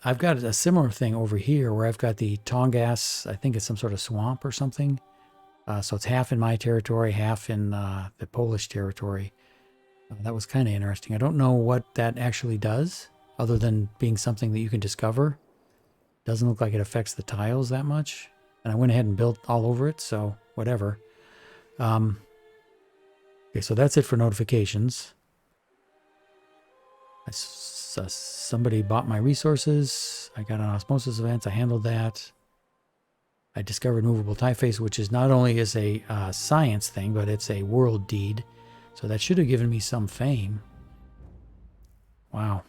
S1: I've got a similar thing over here where I've got the Tongass. I think it's some sort of swamp or something. So it's half in my territory, half in the Polish territory. That was kind of interesting. I don't know what that actually does, other than being something that you can discover. Doesn't look like it affects the tiles that much. And I went ahead and built all over it, so whatever. Okay, so that's it for notifications. Somebody bought my resources. I got an osmosis event. I handled that. I discovered movable typeface, which is not only is a science thing, but it's a world deed. So that should have given me some fame. Wow.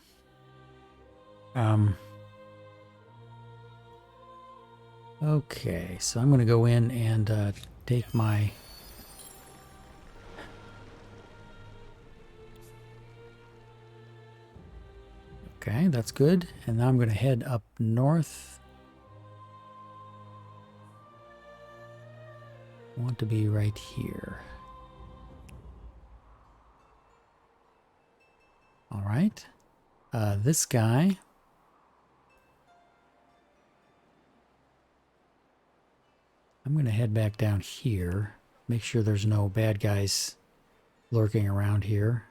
S1: Okay, so I'm going to go in and take my... Okay, that's good. And now I'm going to head up north. I want to be right here. All right. This guy... I'm going to head back down here. Make sure there's no bad guys lurking around here.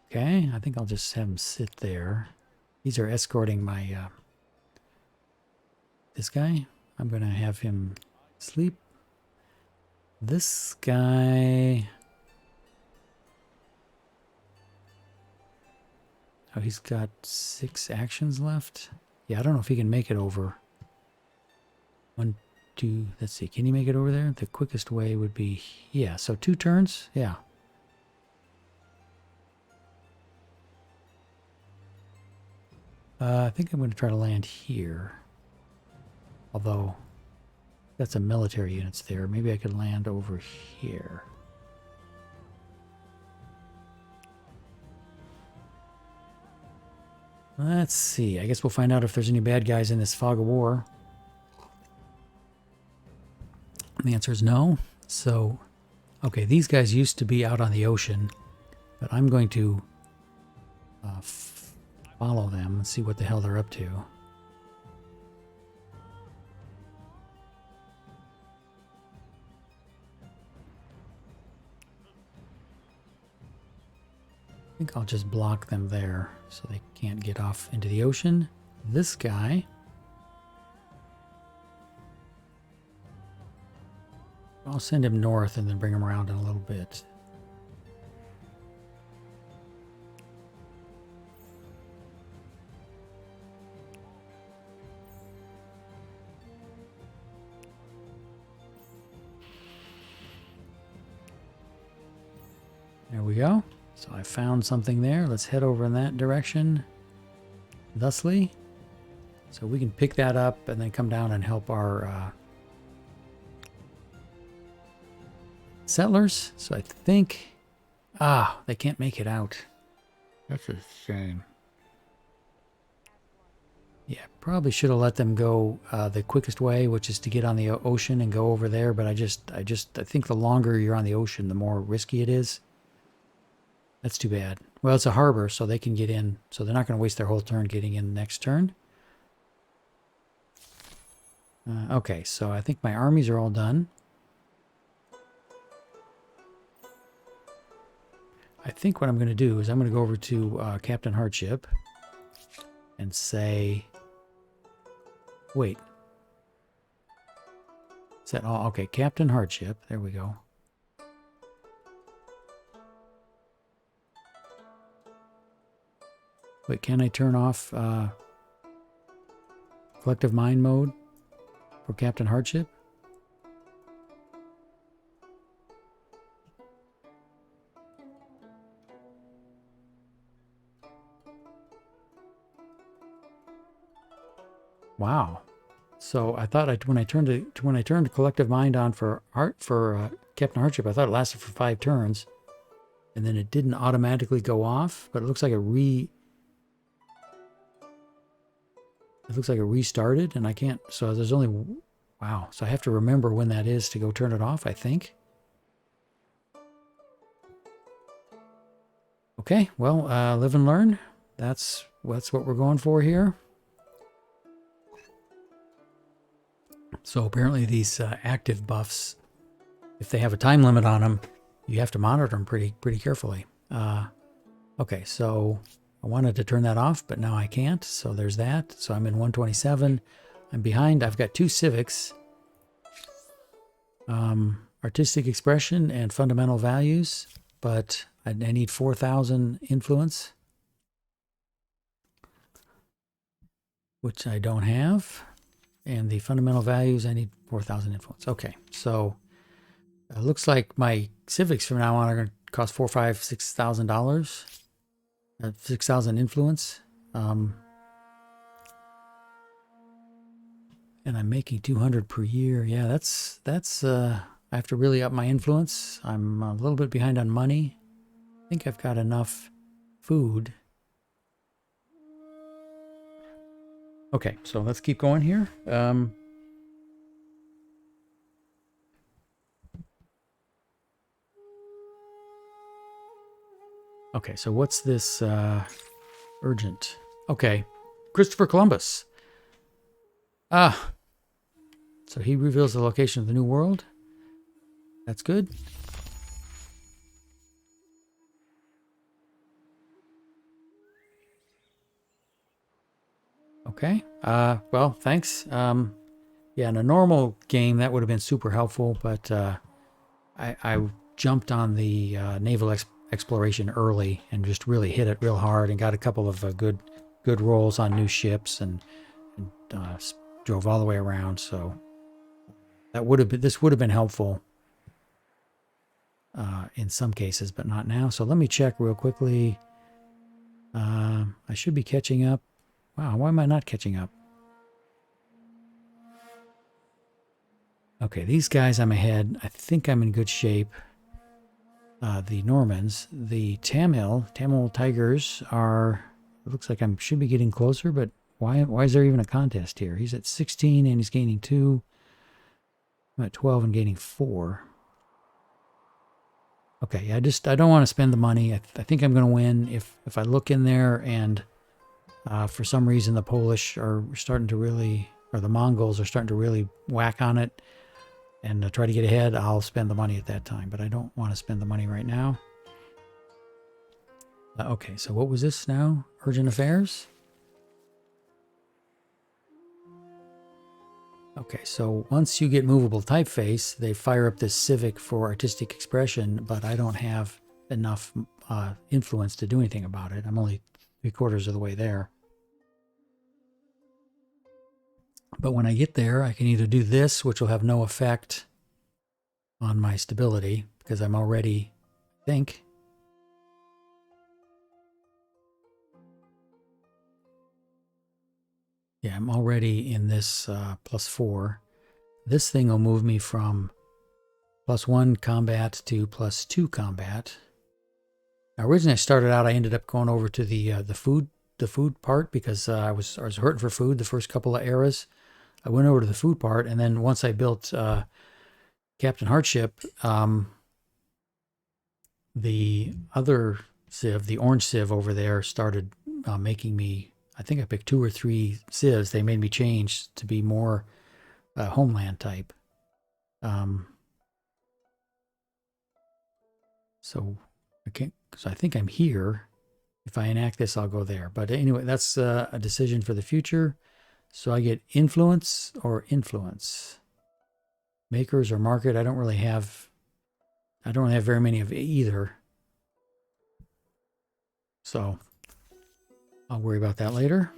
S1: Okay, I think I'll just have him sit there. These are escorting my, this guy. I'm going to have him sleep. This guy... Oh, he's got 6 actions left. Yeah, I don't know if he can make it over. 1, 2, let's see. Can he make it over there? The quickest way would be... Yeah, so 2 turns? Yeah. I think I'm going to try to land here. Although, got some military units there. Maybe I could land over here. Let's see. I guess we'll find out if there's any bad guys in this fog of war. The answer is no. So, okay, these guys used to be out on the ocean, but I'm going to follow them and see what the hell they're up to. I think I'll just block them there so they can't get off into the ocean. This guy... I'll send him north and then bring him around in a little bit. There we go. So I found something there. Let's head over in that direction. Thusly. So we can pick that up and then come down and help our settlers. So I think... Ah, they can't make it out. That's a shame. Yeah, probably should have let them go the quickest way, which is to get on the ocean and go over there. But I think the longer you're on the ocean, the more risky it is. That's too bad. Well, it's a harbor, so they can get in. So they're not going to waste their whole turn getting in the next turn. Okay, so I think my armies are all done. I think what I'm going to do is I'm going to go over to Captain Hardship and say... Wait. Is that all? Okay, Captain Hardship. There we go. Wait, can I turn off collective mind mode for Captain Hardship? Wow. So I thought when I turned collective mind on for Captain Hardship, I thought it lasted for 5 turns, and then it didn't automatically go off, but it looks like it restarted, and I can't. So there's only Wow. So I have to remember when that is to go turn it off, I think. Okay, well, live and learn. That's what we're going for here. So apparently these active buffs, if they have a time limit on them, you have to monitor them pretty carefully. Okay, so I wanted to turn that off, but now I can't. So there's that. So I'm in 127. I'm behind. I've got 2 civics. Artistic expression and fundamental values, but I need 4,000 influence, which I don't have. And the fundamental values, I need 4,000 influence. Okay, so it looks like my civics from now on are going to cost $4,000, $5,000, $6,000. 6,000 influence. And I'm making 200 per year. Yeah, that's I have to really up my influence. I'm a little bit behind on money. I think I've got enough food. Okay, so let's keep going here. Okay, so what's this urgent? Okay, Christopher Columbus. Ah, so he reveals the location of the New World. That's good. Okay. Well, thanks. Yeah, in a normal game, that would have been super helpful, but I jumped on the naval exploration early and just really hit it real hard and got a couple of good rolls on new ships and drove all the way around. So this would have been helpful in some cases, but not now. So let me check real quickly. I should be catching up. Wow, why am I not catching up? Okay, these guys I'm ahead. I think I'm in good shape. The Normans, the Tamil Tigers are, it looks like I should be getting closer, but why is there even a contest here? He's at 16 and he's gaining 2. I'm at 12 and gaining 4. Okay, yeah, I don't want to spend the money. I think I'm going to win if I look in there and for some reason the Polish are starting to really, or the Mongols are starting to really whack on it and try to get ahead, I'll spend the money at that time. But I don't want to spend the money right now. Okay, so what was this now? Urgent affairs? Okay, so once you get movable typeface, they fire up this civic for artistic expression, but I don't have enough influence to do anything about it. I'm only 3/4 of the way there. But when I get there, I can either do this, which will have no effect on my stability, because I'm already, I think, yeah, I'm already in this +4. This thing will move me from +1 combat to +2 combat. Now, originally I started out, I ended up going over to the food part because I was hurting for food the first couple of eras. I went over to the food part, and then once I built Captain Hardship, the other sieve, the orange sieve over there, started making me, I think I picked 2 or 3 sieves. They made me change to be more homeland type. So I think I'm here. If I enact this, I'll go there. But anyway, that's a decision for the future. So I get influence or influence. Makers or market. I don't really have very many of either. So I'll worry about that later.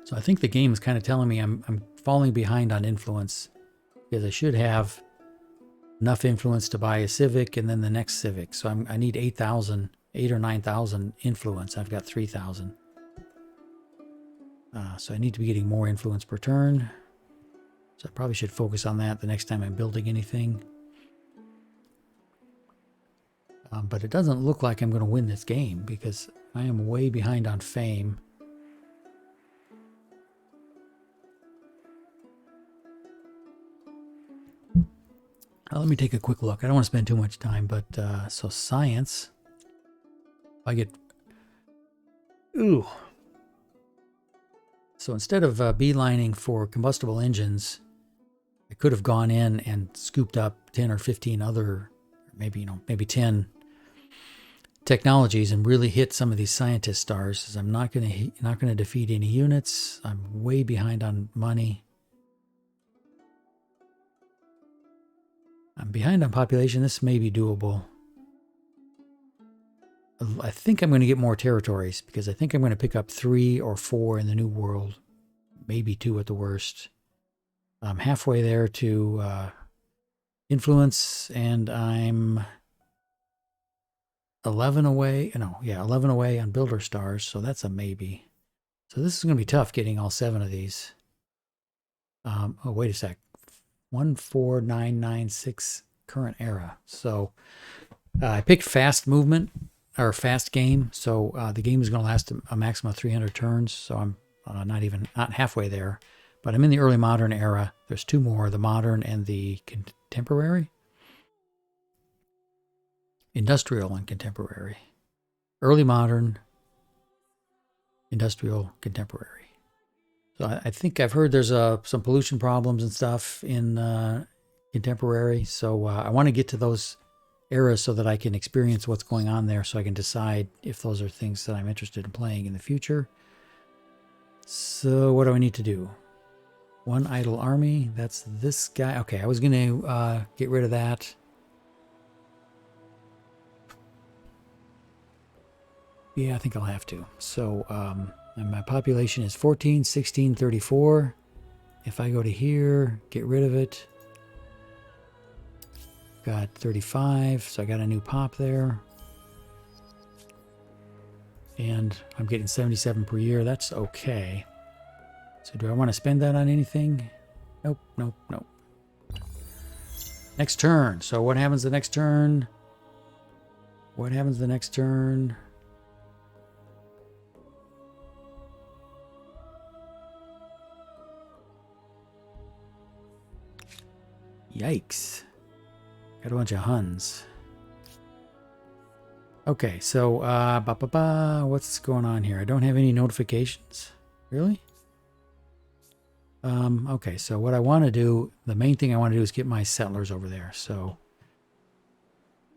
S1: So I think the game is kind of telling me I'm falling behind on influence because I should have enough influence to buy a civic and then the next civic. So I need 8,000, 8 or 9,000 influence. I've got 3,000. So I need to be getting more influence per turn. So I probably should focus on that the next time I'm building anything. But it doesn't look like I'm going to win this game because I am way behind on fame. Let me take a quick look. I don't want to spend too much time, but so science. I get. Ooh. So instead of beelining for combustible engines, I could have gone in and scooped up 10 or 15 other, maybe 10 technologies and really hit some of these scientist stars. As I'm not going to defeat any units. I'm way behind on money. I'm behind on population. This may be doable. I think I'm going to get more territories because I think I'm going to pick up 3 or 4 in the New World. Maybe 2 at the worst. I'm halfway there to influence, and I'm 11 away. No, yeah, 11 away on builder stars, so that's a maybe. So this is going to be tough getting all 7 of these. Oh, wait a sec. 14996 current era. So I picked fast movement or fast game. So the game is going to last a maximum of 300 turns. So I'm not halfway there, but I'm in the early modern era. There's 2 more, the modern and the contemporary. Industrial and contemporary. Early modern, industrial, contemporary. So I think I've heard there's some pollution problems and stuff in contemporary. So I want to get to those eras so that I can experience what's going on there, so I can decide if those are things that I'm interested in playing in the future. So what do I need to do? 1 idle army. That's this guy. Okay, I was going to get rid of that. Yeah, I think I'll have to. So and my population is 14, 16, 34. If I go to here, get rid of it. Got 35, so I got a new pop there. And I'm getting 77 per year. That's okay. So do I want to spend that on anything? Nope, nope, nope. Next turn. So what happens the next turn? What happens the next turn? Yikes. Got a bunch of Huns. Okay, so what's going on here? I don't have any notifications. Really? Okay, so what I want to do, the main thing I want to do is get my settlers over there. So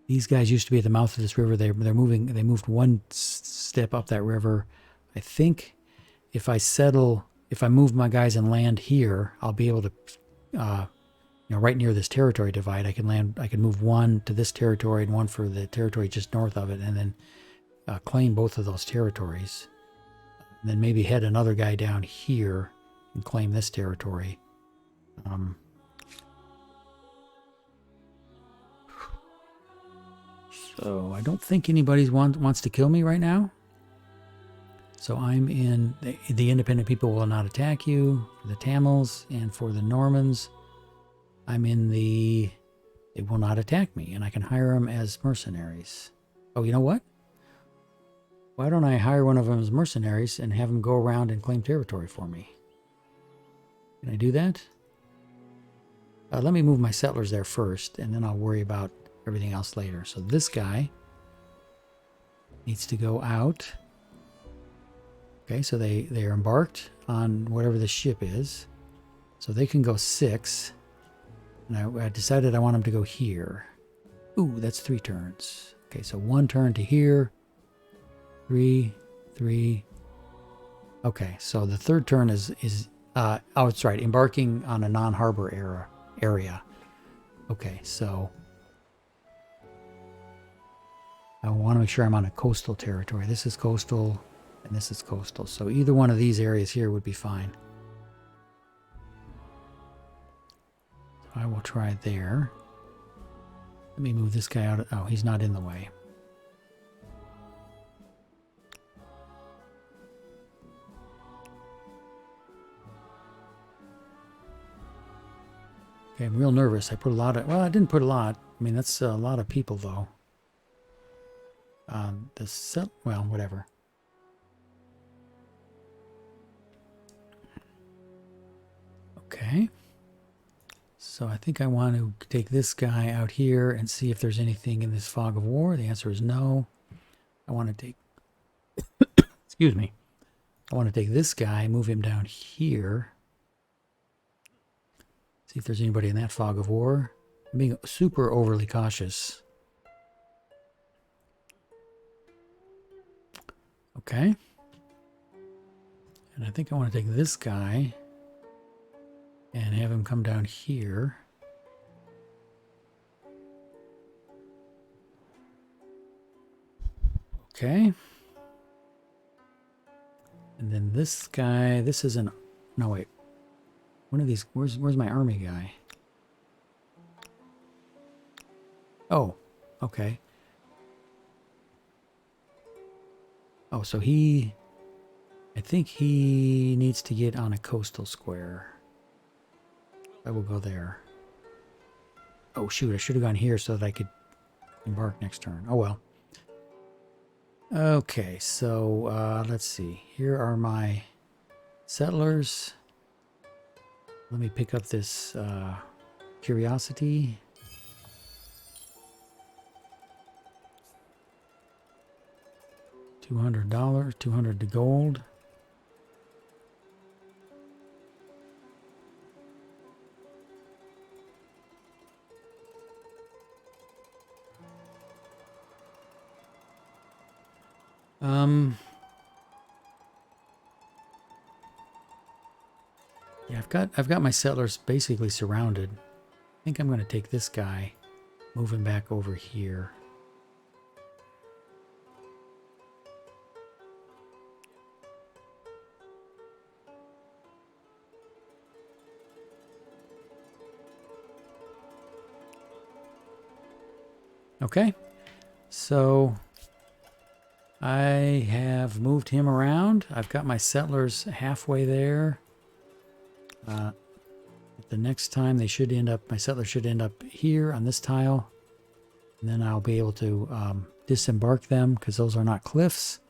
S1: these guys used to be at the mouth of this river. They moved 1 step up that river. I think if I move my guys and land here, I'll be able to right near this territory divide, I can move 1 to this territory and 1 for the territory just north of it, and then claim both of those territories. And then maybe head another guy down here and claim this territory. So I don't think anybody wants to kill me right now. So I'm in the independent people will not attack you for the Tamils, and for the Normans I'm in they will not attack me, and I can hire them as mercenaries. Oh, you know what? Why don't I hire one of them as mercenaries and have them go around and claim territory for me? Can I do that? Let me move my settlers there first, and then I'll worry about everything else later. So this guy needs to go out. Okay, so they're embarked on whatever the ship is. So they can go 6. And I decided I want them to go here. Ooh, that's 3 turns. Okay, so 1 turn to here. 3. Okay, so the 3rd turn is it's right, embarking on a non-harbor area. Okay, so I want to make sure I'm on a coastal territory. This is coastal, and this is coastal. So either one of these areas here would be fine. I will try there. Let me move this guy out. Oh, he's not in the way. Okay, I'm real nervous. I put a lot of... Well, I didn't put a lot. I mean, that's a lot of people, though. Well, whatever. Okay. So I think I want to take this guy out here and see if there's anything in this fog of war. The answer is no. I want to take, excuse me, I want to take this guy, move him down here. See if there's anybody in that fog of war. I'm being super overly cautious. Okay. And I think I want to take this guy and have him come down here. Okay. And then this guy, this is an, no wait. One of these, where's my army guy? Oh, okay. Oh, so he, I think he needs to get on a coastal square. I will go there. Oh shoot, I should have gone here so that I could embark next turn. Oh well. Okay, so let's see. Here are my settlers. Let me pick up this curiosity. $200, 200 to gold. Yeah, I've got my settlers basically surrounded. I think I'm going to take this guy, move him back over here. Okay, so I have moved him around. I've got my settlers halfway there. The next time they should end up, my settlers should end up here on this tile. And then I'll be able to disembark them because those are not cliffs.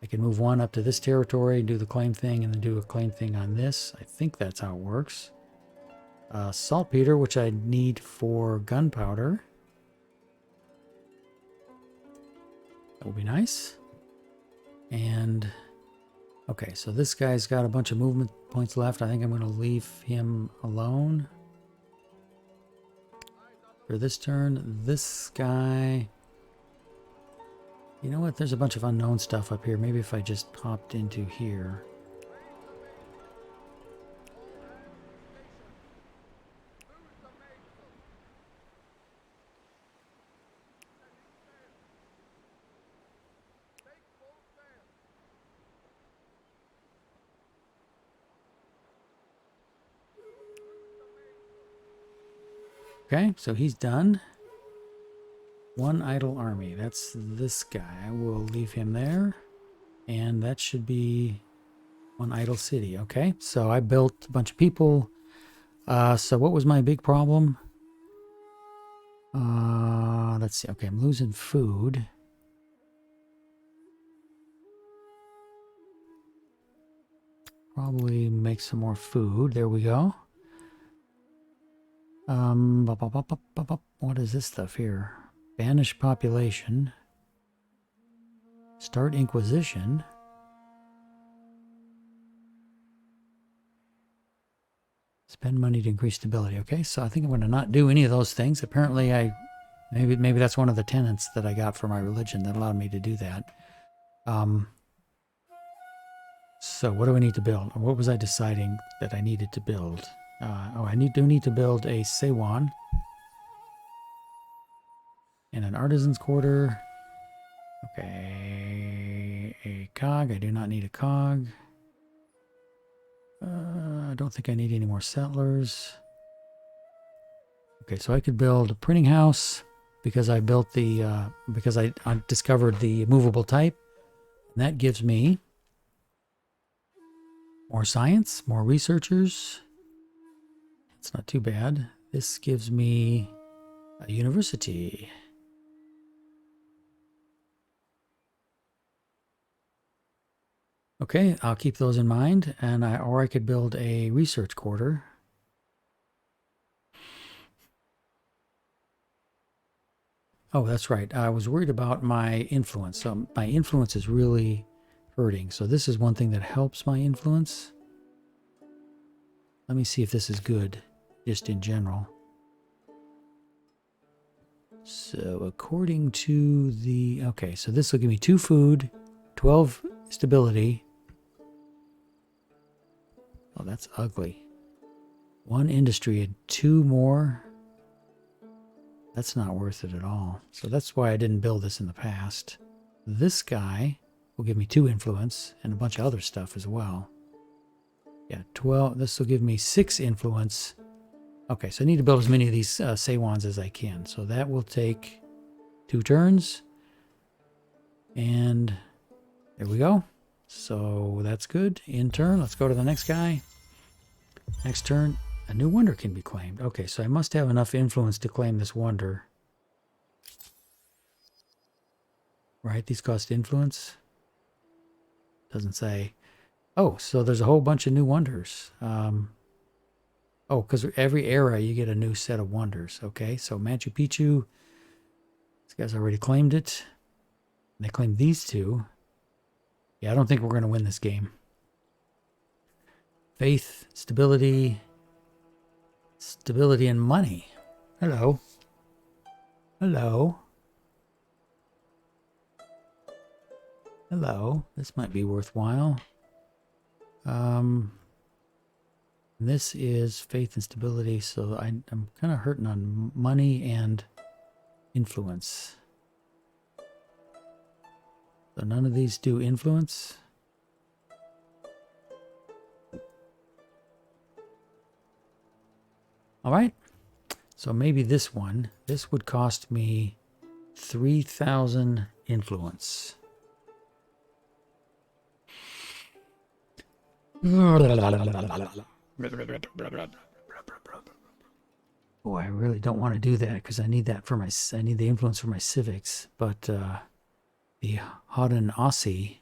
S1: I can move one up to this territory, do the claim thing, and then do a claim thing on this. I think that's how it works. Saltpeter, which I need for gunpowder. That will be nice. And okay, so this guy's got a bunch of movement points left. I think I'm going to leave him alone for this turn. This guy, you know what? There's a bunch of unknown stuff up here. Maybe if I just popped into here. Okay, so he's done. One idle army. That's this guy. I will leave him there. And that should be one idle city. Okay, so I built a bunch of people. So what was my big problem? Let's see. Okay, I'm losing food. Probably make some more food. There we go. What is this stuff here? Banish population. Start Inquisition. Spend money to increase stability. Okay, so I think I'm going to not do any of those things. Apparently maybe that's one of the tenets that I got for my religion that allowed me to do that. So what do I need to build? What was I deciding that I needed to build? I do need to build a Sewan and an artisan's quarter. Okay, a cog. I do not need a cog. I don't think I need any more settlers. Okay, so I could build a printing house because I built the because I discovered the movable type, and that gives me more science, more researchers. It's not too bad. This gives me a university. Okay, I'll keep those in mind, and or I could build a research quarter. Oh, that's right. I was worried about my influence. So my influence is really hurting. So this is one thing that helps my influence. Let me see if this is good, just in general. So according to the... Okay, so this will give me 2 food, 12 stability. Oh, that's ugly. 1 industry and 2 more. That's not worth it at all. So that's why I didn't build this in the past. This guy will give me 2 influence and a bunch of other stuff as well. Yeah, 12. This will give me 6 influence. Okay, so I need to build as many of these Saywans as I can. So that will take 2 turns. And there we go. So that's good. In turn, let's go to the next guy. Next turn, a new wonder can be claimed. Okay, so I must have enough influence to claim this wonder. Right, these cost influence. Doesn't say. Oh, so there's a whole bunch of new wonders. Oh, because every era you get a new set of wonders. Okay, so Machu Picchu, this guy's already claimed it. They claimed these 2. Yeah, I don't think we're going to win this game. Faith, stability, stability and money. Hello. Hello. Hello. This might be worthwhile. This is faith and stability, so I'm kind of hurting on money and influence. So none of these do influence. All right. So maybe this one. This would cost me 3,000 influence. Oh, I really don't want to do that because I need that for my. I need the influence for my civics. But the Haudenosaunee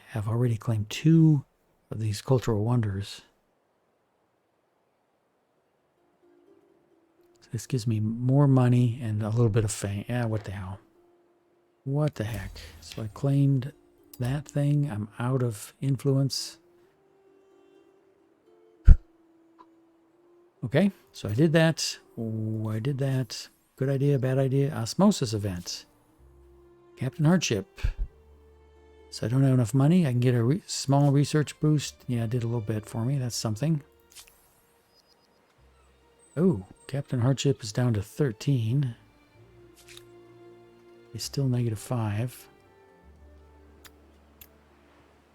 S1: have already claimed 2 of these cultural wonders. So this gives me more money and a little bit of fame. Yeah, what the hell? What the heck? So I claimed that thing. I'm out of influence. Okay, so I did that. Oh, I did that. Good idea, bad idea. Osmosis event. Captain Hardship. So I don't have enough money. I can get a small research boost. Yeah, it did a little bit for me. That's something. Oh, Captain Hardship is down to 13. He's still -5.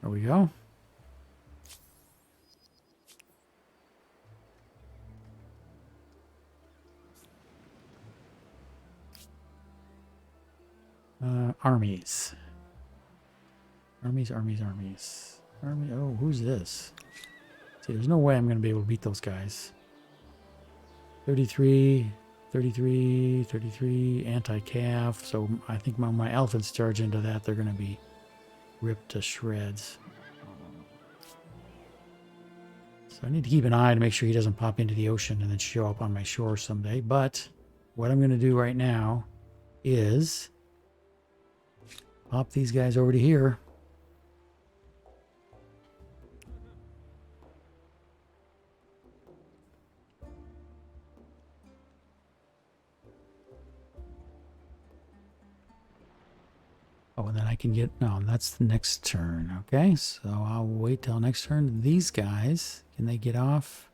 S1: There we go. Armies. Armies. Army. Oh, who's this? See, there's no way I'm going to be able to beat those guys. 33, anti-calf. So I think when my elephants charge into that, they're going to be ripped to shreds. So I need to keep an eye to make sure he doesn't pop into the ocean and then show up on my shore someday. But what I'm going to do right now is pop these guys over to here. Oh, and then I can get... No, that's the next turn. Okay, so I'll wait till next turn. These guys, can they get off?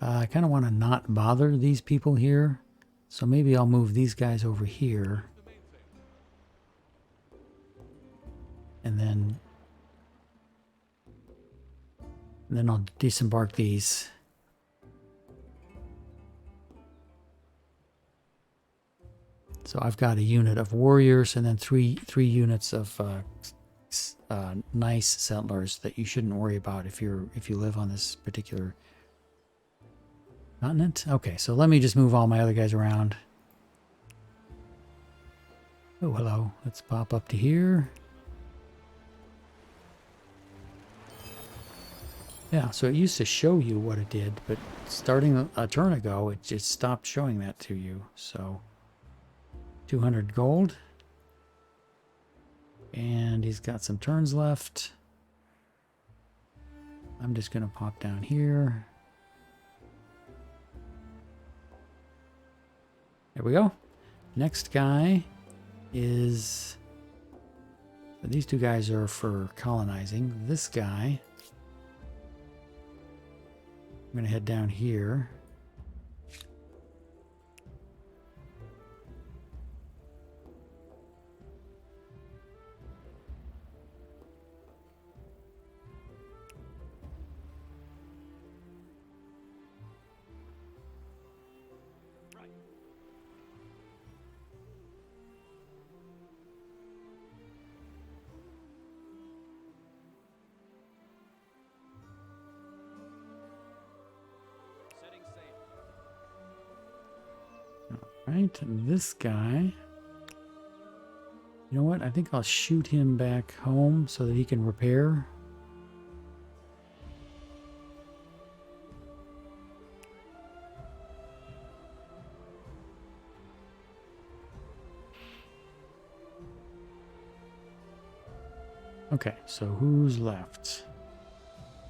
S1: I kind of want to not bother these people here. So maybe I'll move these guys over here. And then I'll disembark these. So I've got a unit of warriors and then three units of nice settlers that you shouldn't worry about if you live on this particular continent. Okay, so let me just move all my other guys around. Oh, hello. Let's pop up to here. Yeah, so it used to show you what it did, but starting a turn ago, it just stopped showing that to you. So 200 gold. And he's got some turns left. I'm just going to pop down here. There we go. Next guy is... These two guys are for colonizing. This guy... I'm going to head down here. Right, and this guy, you know what? I think I'll shoot him back home so that he can repair. Okay, so who's left?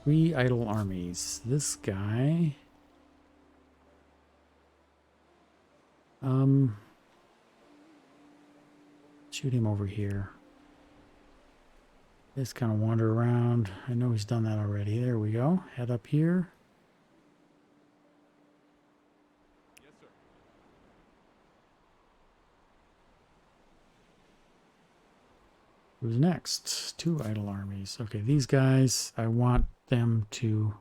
S1: 3 idle armies. This guy... shoot him over here. Just kind of wander around. I know he's done that already. There we go. Head up here.
S3: Yes, sir.
S1: Who's next? 2 idle armies. Okay, these guys, I want them to...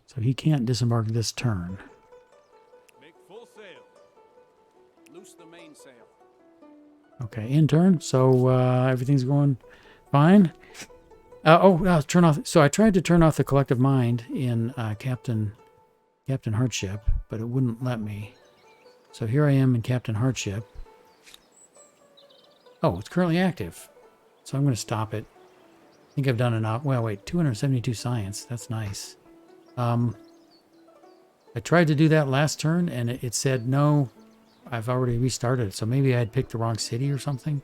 S1: So he can't disembark this turn.
S3: Make full sail.
S8: Loose the mainsail.
S1: Okay, in turn. So everything's going fine. Turn off. So I tried to turn off the collective mind in Captain Hardship, but it wouldn't let me. So here I am in Captain Hardship. Oh, it's currently active. So I'm going to stop it. I think I've done enough. Well, wait, 272 science. That's nice. I tried to do that last turn, and it said no. I've already restarted it, so maybe I had picked the wrong city or something.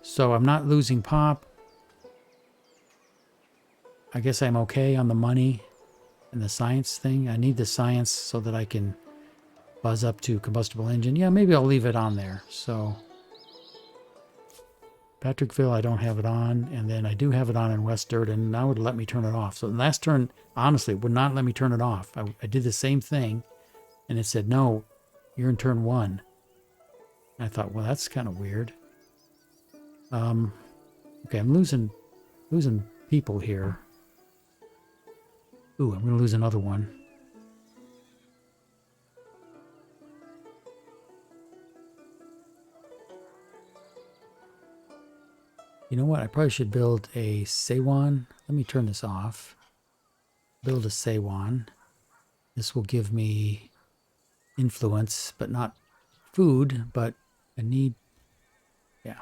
S1: So I'm not losing pop. I guess I'm okay on the money and the science thing. I need the science so that I can buzz up to combustible engine. Yeah, maybe I'll leave it on there. So Patrickville, I don't have it on, and then I do have it on in West Durden, and now it would let me turn it off. So last turn, honestly, it would not let me turn it off. I did the same thing, and it said, no, you're in turn 1. And I thought, well, that's kind of weird. Okay, I'm losing people here. Ooh, I'm going to lose another one. You know what? I probably should build a Seiwan. Let me turn this off. Build a Seiwan. This will give me influence, but not food, but I need... Yeah.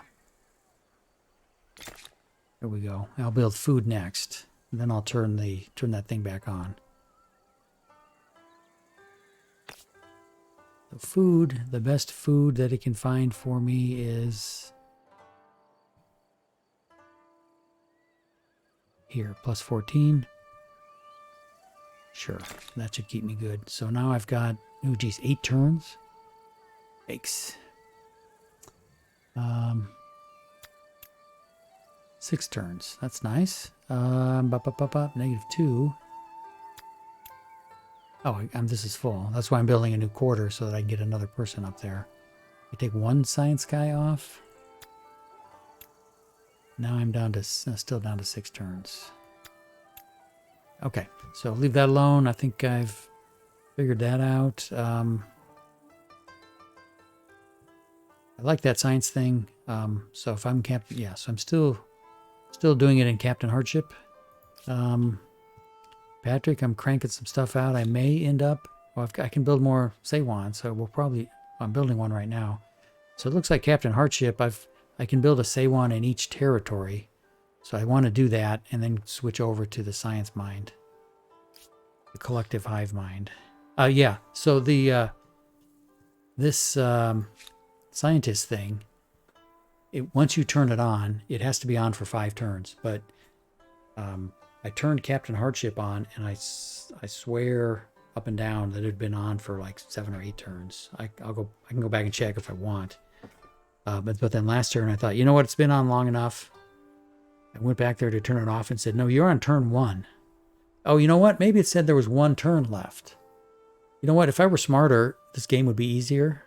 S1: There we go. I'll build food next. And then I'll turn that thing back on. The food, the best food that it can find for me is... Here, plus 14. Sure, that should keep me good. So now I've got, oh geez, 8 turns. Yikes. 6 turns. That's nice. -2. Oh, this is full. That's why I'm building a new quarter so that I can get another person up there. I take 1 science guy off. Now I'm down to still down to 6 turns. Okay, so leave that alone. I think I've figured that out. I like that science thing. So if I'm Captain, yeah, so I'm still doing it in Captain Hardship. Patrick, I'm cranking some stuff out. I may end up, well, I can build more Seiwan, so we'll probably, I'm building one right now. So it looks like Captain Hardship, I've I can build a Seiwan in each territory. So I want to do that and then switch over to the science mind. The collective hive mind. Yeah, so the this scientist thing, once you turn it on, it has to be on for 5 turns. But I turned Captain Hardship on, and I swear up and down that it had been on for like 7 or 8 turns. I can go back and check if I want. But then last turn I thought, you know what, it's been on long enough. I went back there to turn it off and said, no, you're on turn 1. Oh, you know what? Maybe it said there was 1 turn left. You know what? If I were smarter, this game would be easier.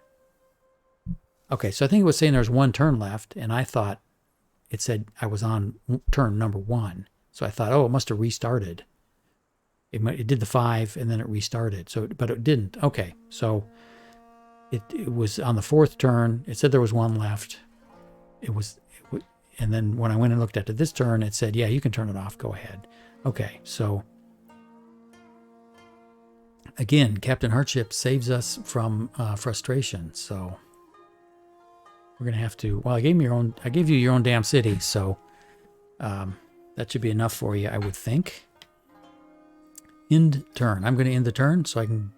S1: Okay, so I think it was saying there was 1 turn left, and I thought it said I was on turn number 1. So I thought, oh, it must have restarted. It did the 5, and then it restarted. But it didn't. Okay, so it was on the 4th turn. It said there was 1 left. And then when I went and looked at this turn, it said, yeah, you can turn it off. Go ahead. Okay, so again, Captain Hardship saves us from frustration. So we're gonna have to. Well, I gave you your own damn city, so that should be enough for you, I would think. End turn. I'm going to end the turn so I can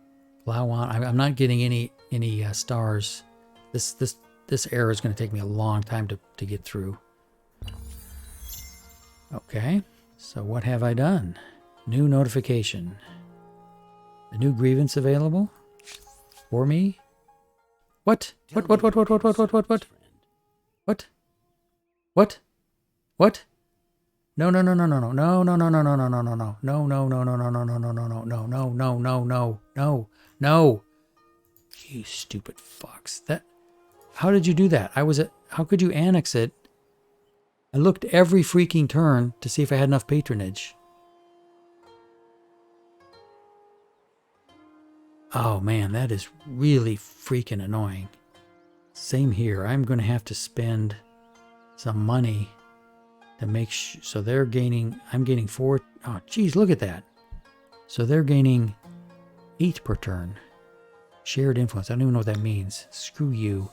S1: plow on. I'm not getting any stars. This error is going to take me a long time to get through. Okay, so what have I done? New notification. A new grievance available for me? What? What? No. You stupid fucks. How did you do that? How could you annex it? I looked every freaking turn to see if I had enough patronage. Oh man, that is really freaking annoying. Same here. I'm going to have to spend some money to make so they're gaining. I'm gaining 4. Oh, geez, look at that. So they're gaining 8 per turn. Shared influence. I don't even know what that means. Screw you.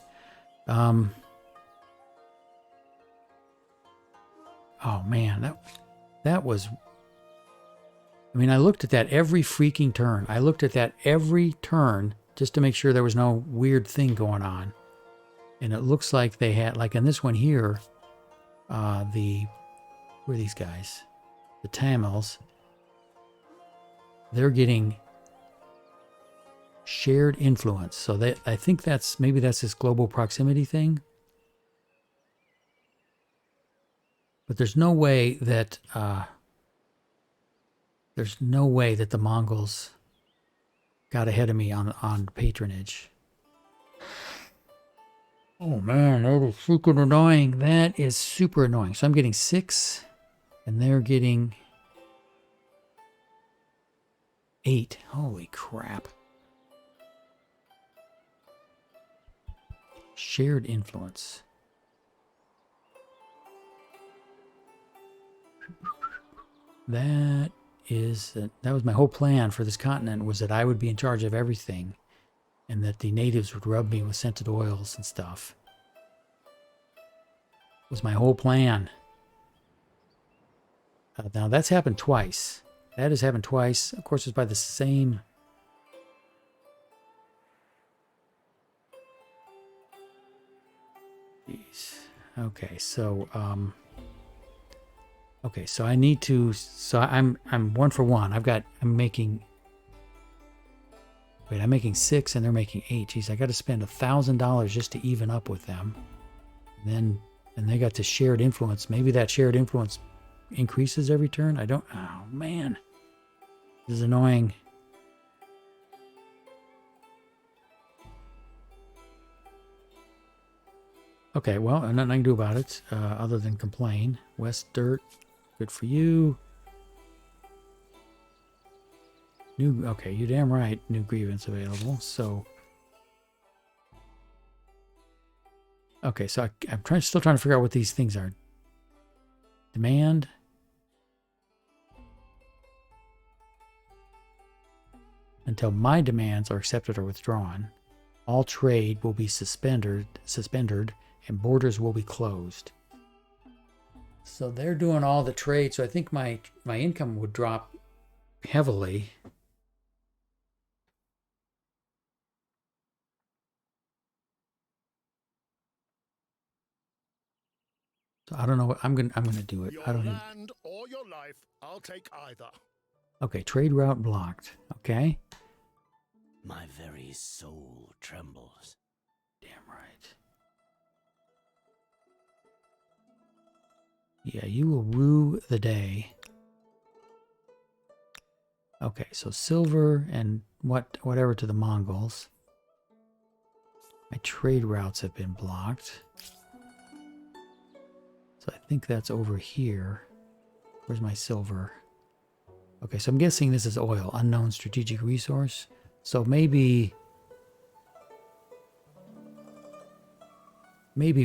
S1: Oh man, that was. I mean, I looked at that every freaking turn. I looked at that every turn just to make sure there was no weird thing going on. And it looks like they had, like in this one here, who are these guys? The Tamils. They're getting shared influence. So I think maybe that's this global proximity thing. But there's no way that the Mongols got ahead of me on patronage. Oh man, that is freaking annoying. That is super annoying. So I'm getting 6, and they're getting 8. Holy crap. Shared influence. That was my whole plan for this continent, was that I would be in charge of everything, and that the natives would rub me with scented oils and stuff. It was my whole plan. Now that's happened twice. That has happened twice. Of course, it's by the same. Jeez. Okay, so okay, so I need to. So I'm 1 for 1. I'm making 6 and they're making 8. Geez, I got to spend $1,000 just to even up with them. And they got to shared influence. Maybe that shared influence increases every turn. I don't. Oh man, this is annoying. Okay, well, nothing I can do about it other than complain. West Dirt, good for you. Okay, you're damn right. New grievance available. So, okay, so I'm still trying to figure out what these things are. Demand. Until my demands are accepted or withdrawn. All trade will be suspended, and borders will be closed. So they're doing all the trade. So I think my income would drop heavily. So I don't know what I'm gonna do it.
S4: Your
S1: I don't even,
S4: land or your life, I'll take either.
S1: okay, trade route blocked. Okay.
S6: My very soul trembles.
S1: Damn right. Yeah, you will rue the day. Okay, so silver and whatever to the Mongols. My trade routes have been blocked. So I think that's over here. Where's my silver? Okay, so I'm guessing this is oil. Unknown strategic resource. So maybe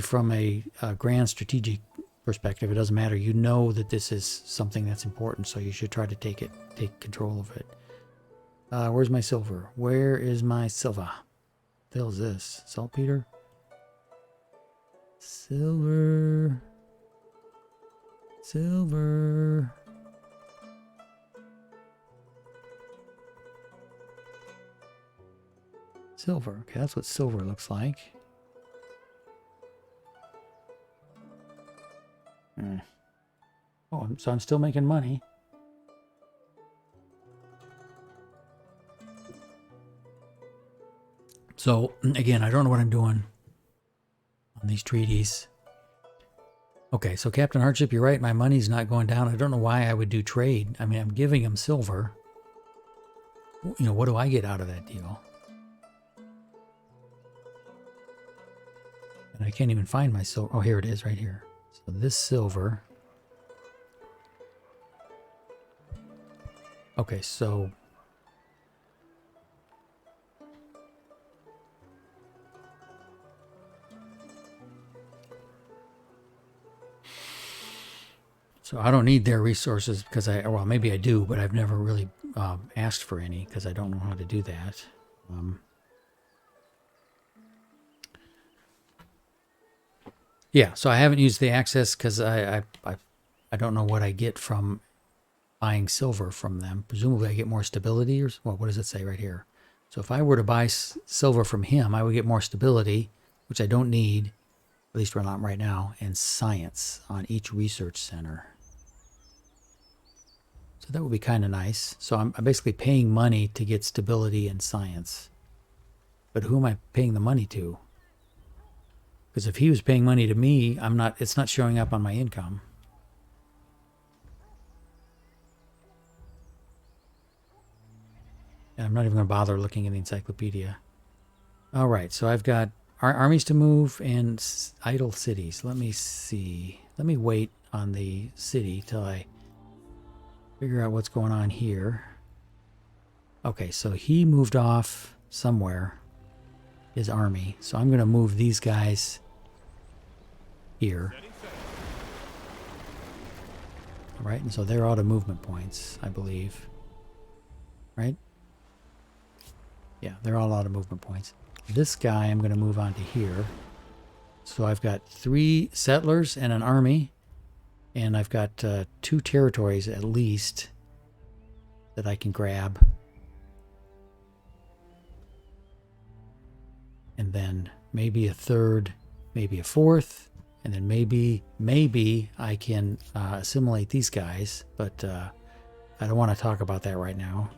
S1: from a grand strategic perspective, it doesn't matter. You know that this is something that's important, so you should try to take control of it. Where's my silver? Where is my silver? What the hell is this? Saltpeter? Silver. Silver. Silver. Okay, that's what silver looks like. Oh, so I'm still making money. So, again, I don't know what I'm doing on these treaties. Okay, so Captain Hardship, you're right. My money's not going down. I don't know why I would do trade. I mean, I'm giving him silver. You know, what do I get out of that deal? And I can't even find my silver. Oh, here it is right here. So this silver. Okay, so I don't need their resources because well, maybe I do, but I've never really asked for any because I don't know how to do that. Yeah, so I haven't used the access because I don't know what I get from buying silver from them. Presumably I get more stability, or well, what does it say right here? So if I were to buy silver from him, I would get more stability, which I don't need, at least not right now, and science on each research center. So that would be kind of nice. So I'm basically paying money to get stability and science. But who am I paying the money to? Because if he was paying money to me, it's not showing up on my income. And I'm not even going to bother looking in the encyclopedia. All right, so I've got armies to move and idle cities. Let me see. Let me wait on the city till I figure out what's going on here. Okay, so he moved off somewhere, his army. So I'm going to move these guys here. All right, and so they're out of movement points, I believe. Right? Yeah, they're all out of movement points. This guy I'm going to move on to here. So I've got 3 settlers and an army. And I've got 2 territories at least that I can grab. And then maybe a 3rd, maybe a 4th. And then maybe I can assimilate these guys. But I don't want to talk about that right now.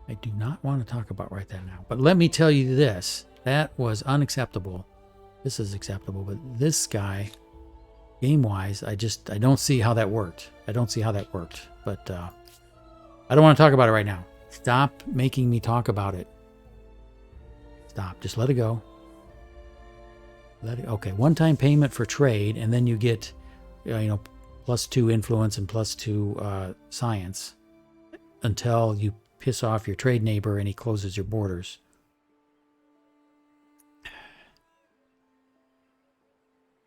S1: I do not want to talk about right there now. But let me tell you this. That was unacceptable. This is acceptable. But this guy, game-wise, I don't see how that worked. I don't see how that worked. But I don't want to talk about it right now. Stop making me talk about it. Stop. Just let it go. Okay, one-time payment for trade, and then you get, +2 influence and +2 science until you piss off your trade neighbor and he closes your borders.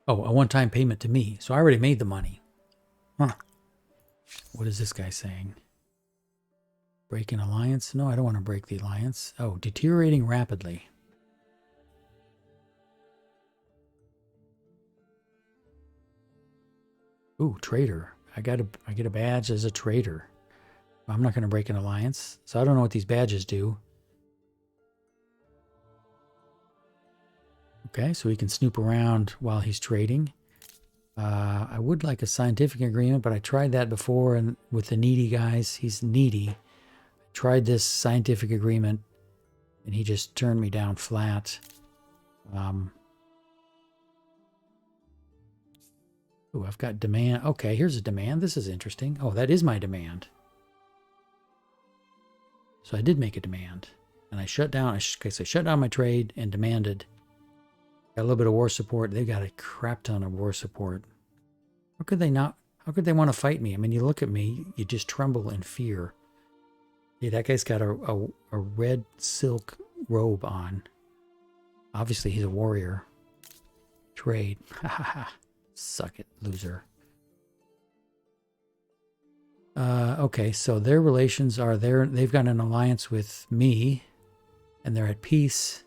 S1: Oh, a one-time payment to me. So I already made the money. Huh. What is this guy saying? Break an alliance? No, I don't want to break the alliance. Oh, deteriorating rapidly. Ooh, traitor. I get a badge as a traitor. I'm not going to break an alliance, so I don't know what these badges do. Okay, so he can snoop around while he's trading. I would like a scientific agreement, but I tried that before, and with the needy guys, he's needy. I tried this scientific agreement, and he just turned me down flat. Ooh, I've got demand. Okay, here's a demand. This is interesting. Oh, that is my demand. So I did make a demand, and I shut down. I shut down my trade and demanded. Got a little bit of war support. They got a crap ton of war support. How could they not? How could they want to fight me? I mean, you look at me, you just tremble in fear. Yeah, that guy's got a red silk robe on. Obviously, he's a warrior. Trade. Ha ha ha. Suck it, loser. Okay, so their relations are there. They've got an alliance with me, and they're at peace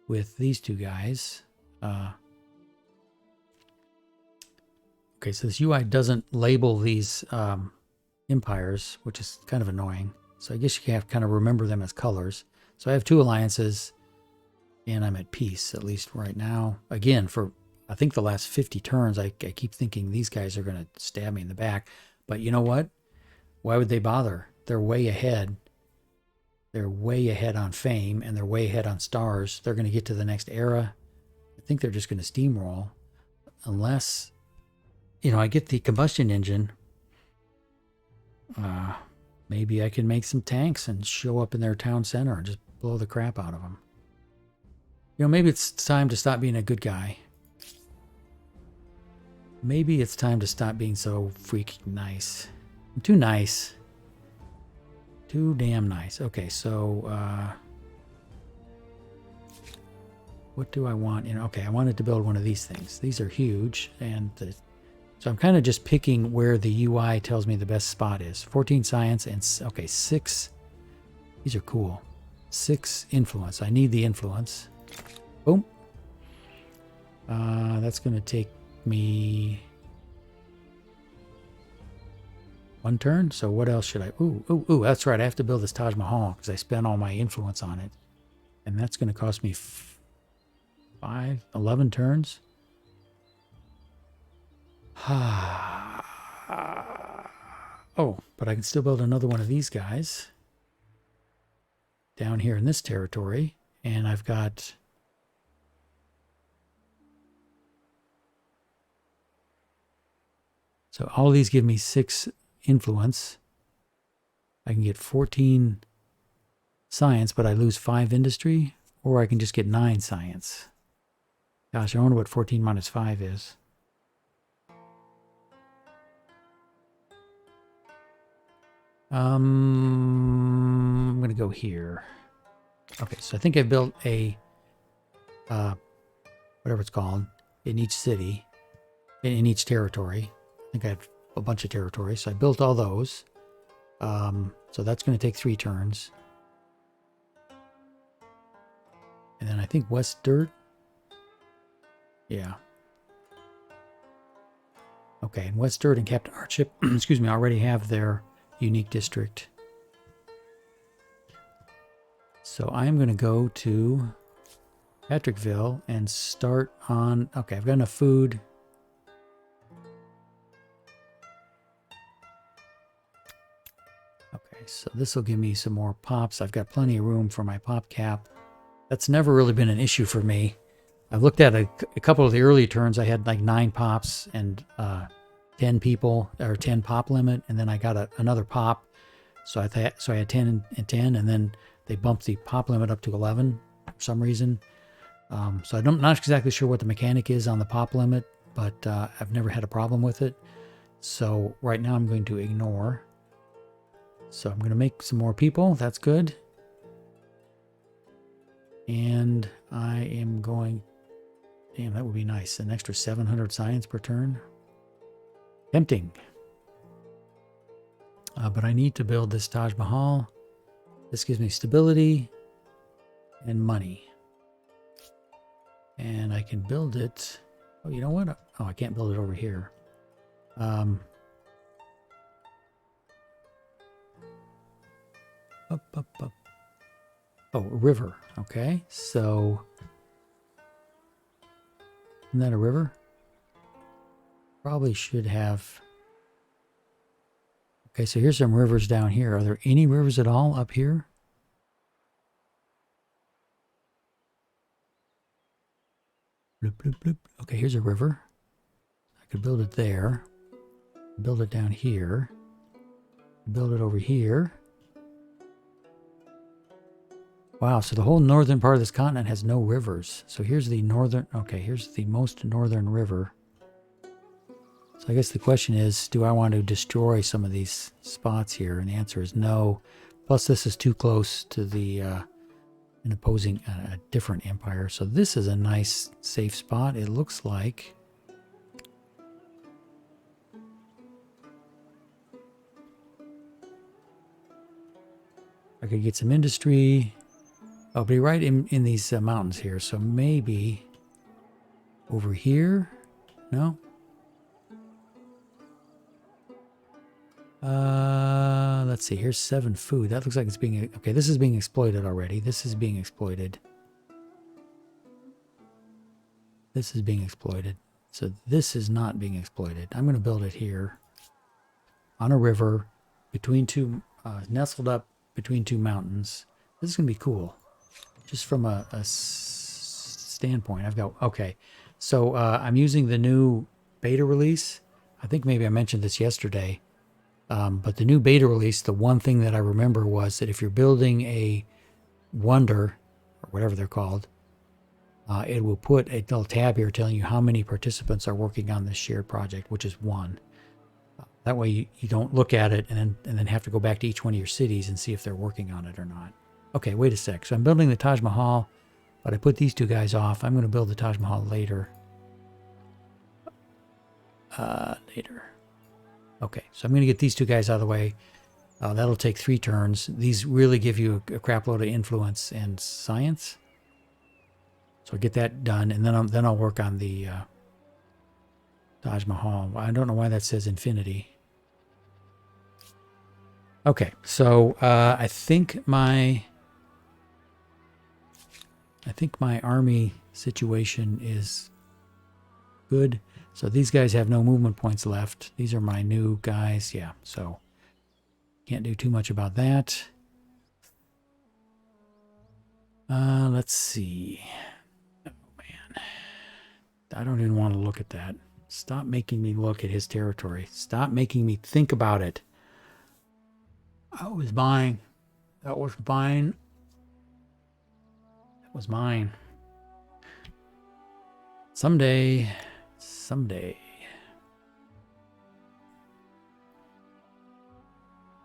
S1: with these two guys. Okay, so this UI doesn't label these empires, which is kind of annoying. So I guess you have to kind of remember them as colors. So I have two alliances, and I'm at peace, at least right now. Again, for I think the last 50 turns, I keep thinking these guys are going to stab me in the back. But you know what? Why would they bother? They're way ahead. They're way ahead on fame, and they're way ahead on stars. They're going to get to the next era. I think they're just going to steamroll. Unless, you know, I get the combustion engine. Maybe I can make some tanks and show up in their town center and just blow the crap out of them. You know, maybe it's time to stop being a good guy. Maybe it's time to stop being so freaking nice. I'm too nice. Too damn nice. Okay, so what do I want? You know, okay, I wanted to build one of these things. These are huge, and so I'm kind of just picking where the UI tells me the best spot is. 14 science and okay, 6. These are cool. 6 influence. I need the influence. Boom. That's going to take me 1 turn. So what else should I? Ooh, that's right. I have to build this Taj Mahal because I spent all my influence on it. And that's going to cost me 11 turns. Oh, but I can still build another one of these guys down here in this territory. And I've got... So all these give me 6 influence. I can get 14 science, but I lose 5 industry. Or I can just get 9 science. Gosh, I wonder what 14 minus 5 is. I'm going to go here. Okay, so I think I built a, whatever it's called, in each city, in each territory. I think I have a bunch of territories, so I built all those. So that's going to take 3 turns. And then I think West Dirt. Yeah. Okay, and West Dirt and Captain Archip, excuse me, already have their unique district. So I'm going to go to Patrickville and start on... Okay, I've got enough food. Okay, so this will give me some more pops. I've got plenty of room for my pop cap. That's never really been an issue for me. I've looked at a couple of the early turns. I had like 9 pops and 10 people, or 10 pop limit, and then I got another pop. So I had 10 and 10, and then they bumped the pop limit up to 11 for some reason. So I'm not exactly sure what the mechanic is on the pop limit, but I've never had a problem with it. So right now I'm going to ignore. So I'm going to make some more people. That's good. And I am going... Damn, that would be nice. An extra 700 science per turn. Tempting. But I need to build this Taj Mahal. This gives me stability and money. And I can build it. Oh, you know what? Oh, I can't build it over here. Up, up, up. Oh, a river. Okay, so isn't that a river? Probably should have. Okay, so here's some rivers down here. Are there any rivers at all up here? Bloop, bloop, bloop. Okay, here's a river. I could build it there. Build it down here. Build it over here. Wow, so the whole northern part of this continent has no rivers. So here's the northern, okay, here's the most northern river. So I guess the question is, do I want to destroy some of these spots here? And the answer is no. Plus this is too close to the, an opposing, a different empire. So this is a nice safe spot, it looks like. I could get some industry. I'll be right in these mountains here, so maybe over here? No? Let's see, here's 7 food. That looks like it's being, okay, this is being exploited already. This is being exploited. This is being exploited. So this is not being exploited. I'm going to build it here on a river between two, nestled up between 2 mountains. This is going to be cool. Just from a standpoint, I've got, okay. So I'm using the new beta release. I think maybe I mentioned this yesterday. But the new beta release, the one thing that I remember was that if you're building a wonder, or whatever they're called, it will put a little tab here telling you how many participants are working on this shared project, which is 1. That way you don't look at it and then have to go back to each one of your cities and see if they're working on it or not. Okay, wait a sec. So I'm building the Taj Mahal, but I put these 2 guys off. I'm going to build the Taj Mahal later. Okay, so I'm going to get these 2 guys out of the way. That'll take 3 turns. These really give you a crap load of influence and science. So I'll get that done, and then I'll work on the Taj Mahal. I don't know why that says infinity. Okay, so I think my army situation is good. So these guys have no movement points left. These are my new guys. Yeah, so can't do too much about that. Let's see. Oh, man. I don't even want to look at that. Stop making me look at his territory. Stop making me think about it. That was mine. That was mine. That was mine. Someday.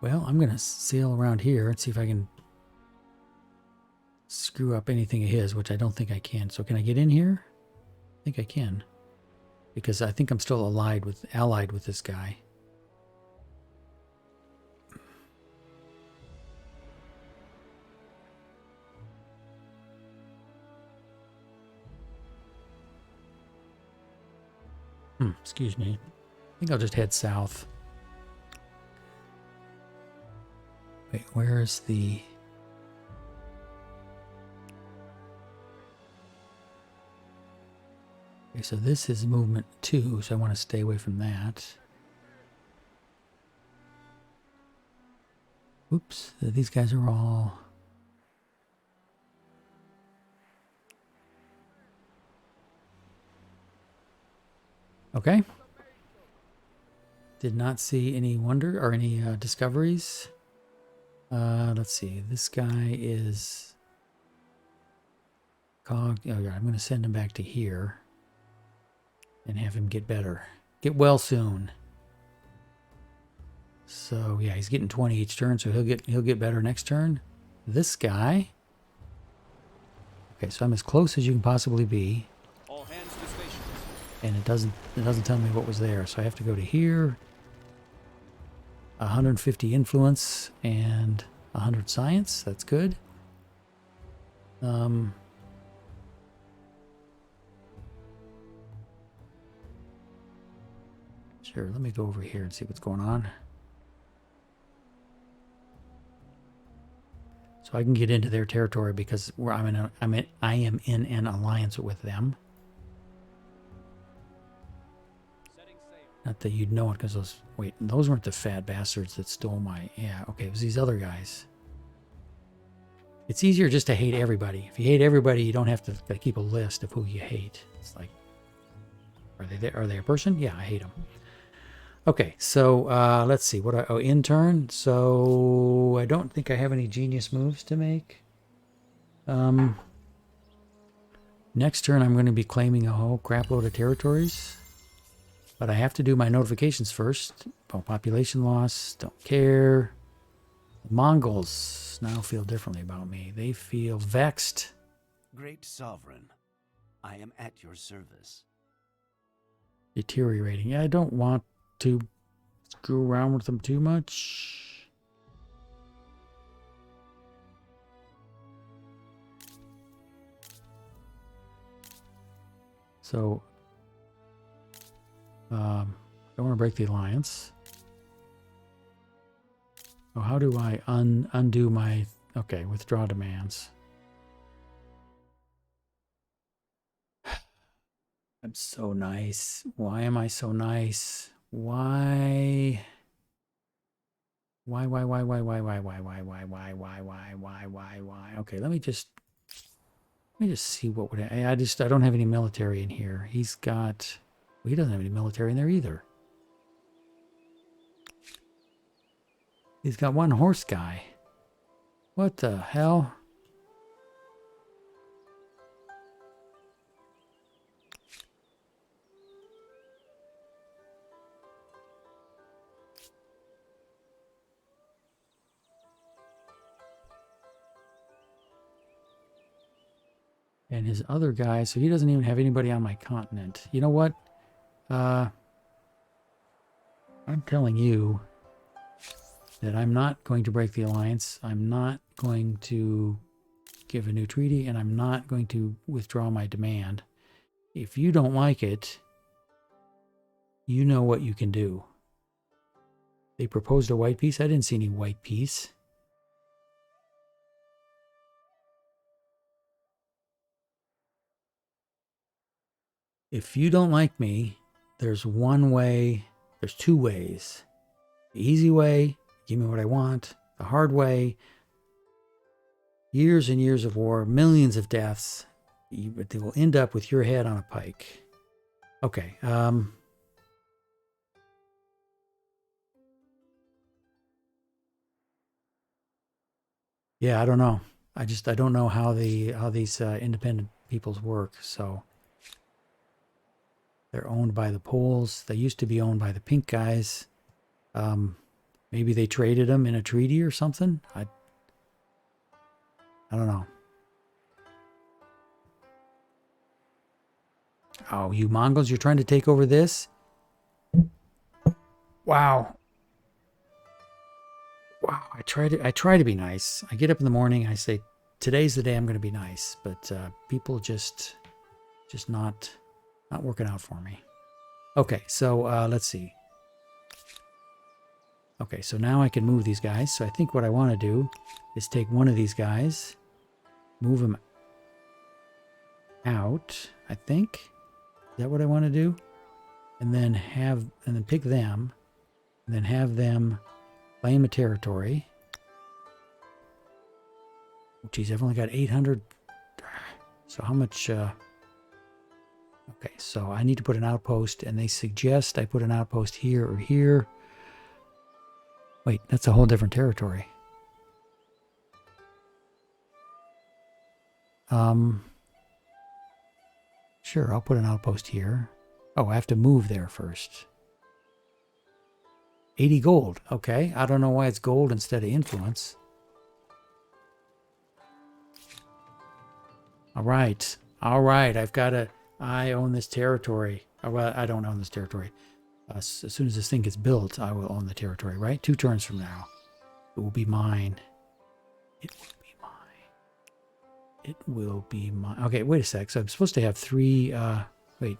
S1: Well, I'm going to sail around here and see if I can screw up anything of his, which I don't think I can. So can I get in here? I think I can. Because I think I'm still allied with this guy. Excuse me. I think I'll just head south. Wait, where's the... Okay, so this is movement 2, so I want to stay away from that. Oops, these guys are all... Okay. Did not see any wonder or any discoveries. Let's see. This guy is Cog. Oh yeah, I'm going to send him back to here and have him get better. Get well soon. So yeah, he's getting 20 each turn, so he'll get better next turn. This guy. Okay, so I'm as close as you can possibly be.
S8: All hands to stations.
S1: And it doesn't tell me what was there, so I have to go to here. 150 influence, and 100 science. That's good. Sure, let me go over here and see what's going on. So I can get into their territory because I am in an alliance with them. Not that you'd know it because those... Wait, those weren't the fat bastards that stole my... Yeah, okay, it was these other guys. It's easier just to hate everybody. If you hate everybody, you don't have to keep a list of who you hate. It's like... Are they a person? Yeah, I hate them. Okay, so let's see. Intern. So I don't think I have any genius moves to make. Next turn, I'm going to be claiming a whole crap load of territories. But I have to do my notifications first. Oh, population loss. Don't care. The Mongols now feel differently about me. They feel vexed.
S6: Great sovereign, I am at your service.
S1: Deteriorating. Yeah, I don't want to screw around with them too much. So, I don't want to break the alliance. Oh, how do I undo my... Okay, withdraw demands. I'm so nice. Why am I so nice? Why? Okay, let me just see what would I don't have any military in here. He's got... Well, he doesn't have any military in there either. He's got one horse guy. What the hell? And his other guy, so he doesn't even have anybody on my continent. You know what? I'm telling you that I'm not going to break the alliance. I'm not going to give a new treaty, and I'm not going to withdraw my demand. If you don't like it, you know what you can do. They proposed a white peace. I didn't see any white peace. If you don't like me, there's one way, there's two ways. The easy way, give me what I want. The hard way, years and years of war, millions of deaths. They will end up with your head on a pike. Okay, yeah, I don't know. I don't know how these independent peoples work, so... They're owned by the Poles. They used to be owned by the pink guys. Maybe they traded them in a treaty or something. I don't know. Oh, you Mongols, you're trying to take over this? Wow. Wow, I try to be nice. I get up in the morning, I say, today's the day I'm going to be nice. But people just not working out for me. Okay, so let's see. Okay, so now I can move these guys. So I think what I want to do is take one of these guys, move him out, I think. Is that what I want to do? And then pick them, and then have them claim a territory. Oh, geez, I've only got 800. So how much... Okay, so I need to put an outpost, and they suggest I put an outpost here or here. Wait, that's a whole different territory. Sure, I'll put an outpost here. Oh, I have to move there first. 80 gold. Okay, I don't know why it's gold instead of influence. All right, I've got to... I own this territory. Well, I don't own this territory. As soon as this thing gets built, I will own the territory, right? 2 turns from now. It will be mine. It will be mine. It will be mine. Okay, wait a sec. So I'm supposed to have 3, wait.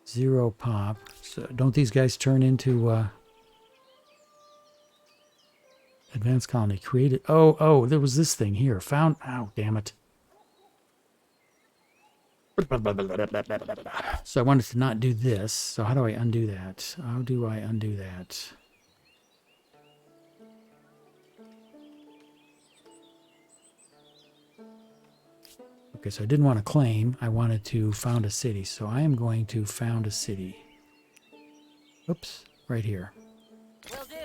S1: Zero pop. So don't these guys turn into, advanced colony created? Oh, there was this thing here. Found, oh, damn it. So I wanted to not do this. So how do I undo that? How do I undo that? Okay, so I didn't want to claim. I wanted to found a city. So I am going to found a city. Oops, right here.
S9: Will do.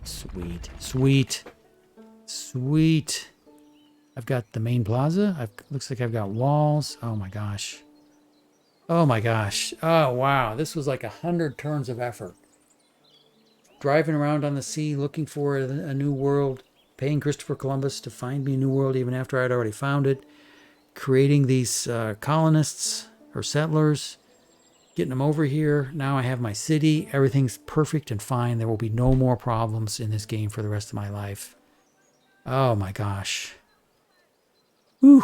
S1: Sweet, sweet, sweet. I've got the main plaza. Looks like I've got walls. Oh my gosh. Oh my gosh. Oh wow. This was like 100 turns of effort. Driving around on the sea, looking for a new world, paying Christopher Columbus to find me a new world even after I'd already found it, creating these colonists or settlers, getting them over here. Now I have my city. Everything's perfect and fine. There will be no more problems in this game for the rest of my life. Oh my gosh. Whew.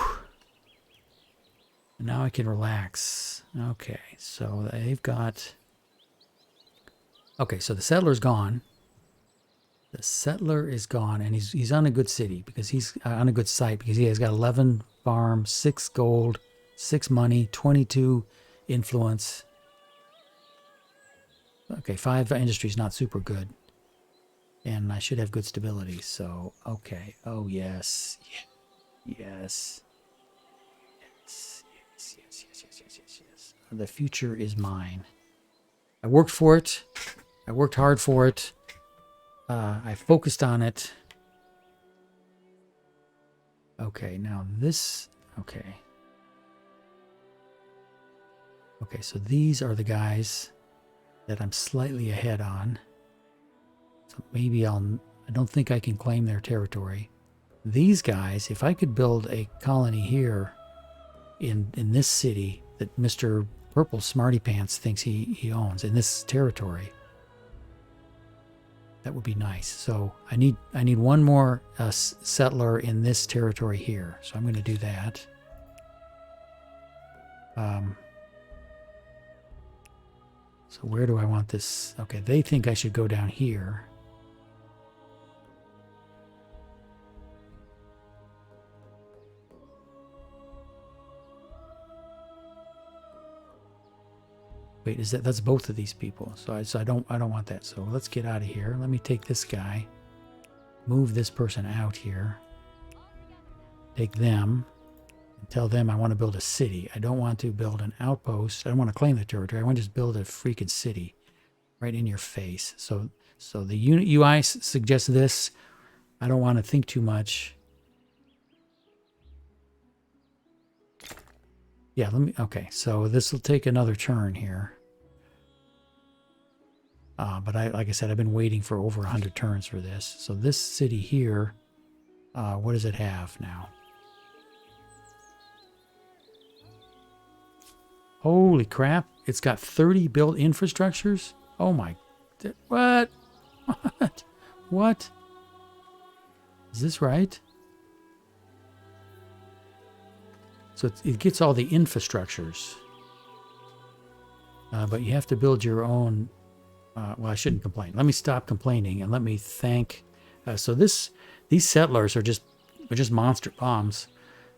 S1: And now I can relax. Okay, so they've got... Okay, so the settler's gone. The settler is gone, and he's on a good city, because he's on a good site, because he has got 11 farm, 6 gold, 6 money, 22 influence. Okay, 5 industries, not super good. And I should have good stability, so, okay. Oh, yes. Yes. Yes. Yes, yes, yes, yes, yes, yes, yes. The future is mine. I worked for it. I worked hard for it. I focused on it. Okay, now this... Okay. Okay, so these are the guys that I'm slightly ahead on. So maybe I don't think I can claim their territory. These guys, if I could build a colony here in this city that Mr. Purple Smarty Pants thinks he owns, in this territory, that would be nice. So I need one more settler in this territory here. So I'm going to do that. So where do I want this? Okay, they think I should go down here. Wait, that's both of these people. So I don't want that. So let's get out of here. Let me take this guy. Move this person out here. Take them. And tell them I want to build a city. I don't want to build an outpost. I don't want to claim the territory. I want to just build a freaking city. Right in your face. So the unit UI suggests this. I don't want to think too much. Yeah, okay, so this will take another turn here. But like I said, I've been waiting for over 100 turns for this. So this city here, what does it have now? Holy crap, it's got 30 built infrastructures? Oh my, what? What? What? Is this right? So it gets all the infrastructures. But you have to build your own... well, I shouldn't complain. Let me stop complaining and let me thank... so these settlers are just monster bombs.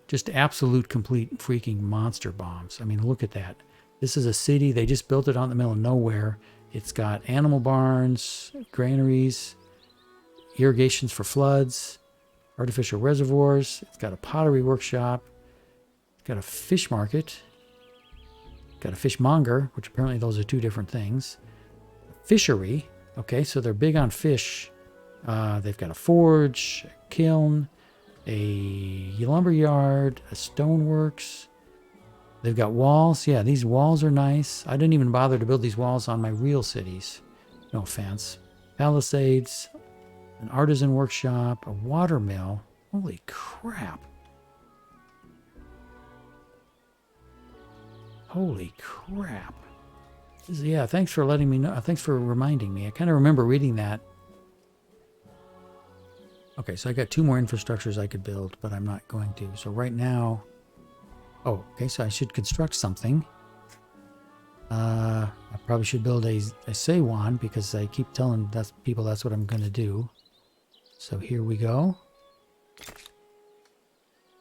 S1: Just absolute, complete, freaking monster bombs. I mean, look at that. This is a city. They just built it out in the middle of nowhere. It's got animal barns, granaries, irrigations for floods, artificial reservoirs. It's got a pottery workshop. Got a fish market. Got a fishmonger, which apparently those are 2 different things. Fishery. Okay, so they're big on fish. They've got a forge, a kiln, a lumber yard, a stoneworks. They've got walls. Yeah, these walls are nice. I didn't even bother to build these walls on my real cities. No offense. Palisades, an artisan workshop, a water mill. Holy crap. Holy crap. Yeah, thanks for letting me know. Thanks for reminding me. I kind of remember reading that. Okay, so I got 2 more infrastructures I could build, but I'm not going to. So right now... Oh, okay, so I should construct something. I probably should build a Seiwan because I keep telling people that's what I'm going to do. So here we go.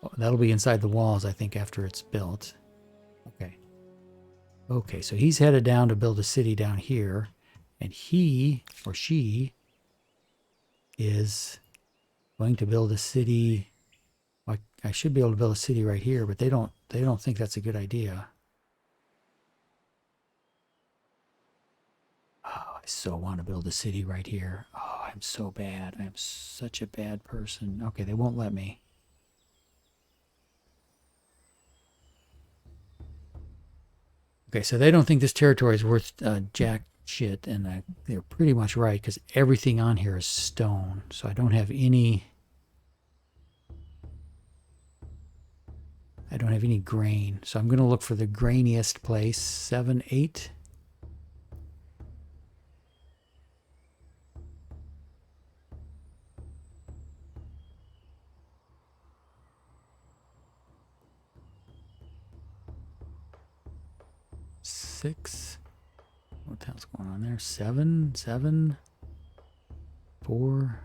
S1: Oh, that'll be inside the walls, I think, after it's built. Okay. Okay, so he's headed down to build a city down here. And he, or she, is going to build a city... Well, I should be able to build a city right here, but they don't think that's a good idea. Oh, I so want to build a city right here. Oh, I'm so bad. I'm such a bad person. Okay, they won't let me. Okay, so they don't think this territory is worth jack shit, and they're pretty much right, because everything on here is stone. So I don't have any... I don't have any grain. So I'm going to look for the grainiest place. 7, 8... Six. What the hell's going on there? 7, 7, 4.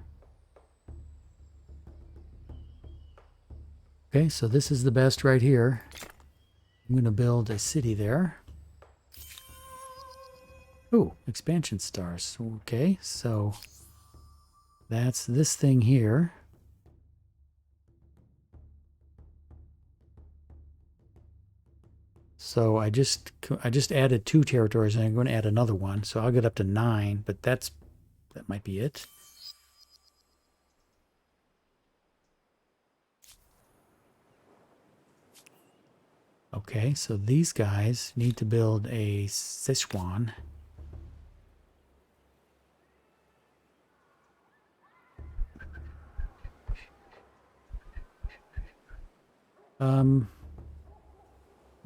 S1: Okay, so this is the best right here. I'm going to build a city there. Ooh, expansion stars. Okay, so that's this thing here. So I just added 2 territories, and I'm going to add another one. So I'll get up to 9, but that might be it. Okay, so these guys need to build a Sichuan.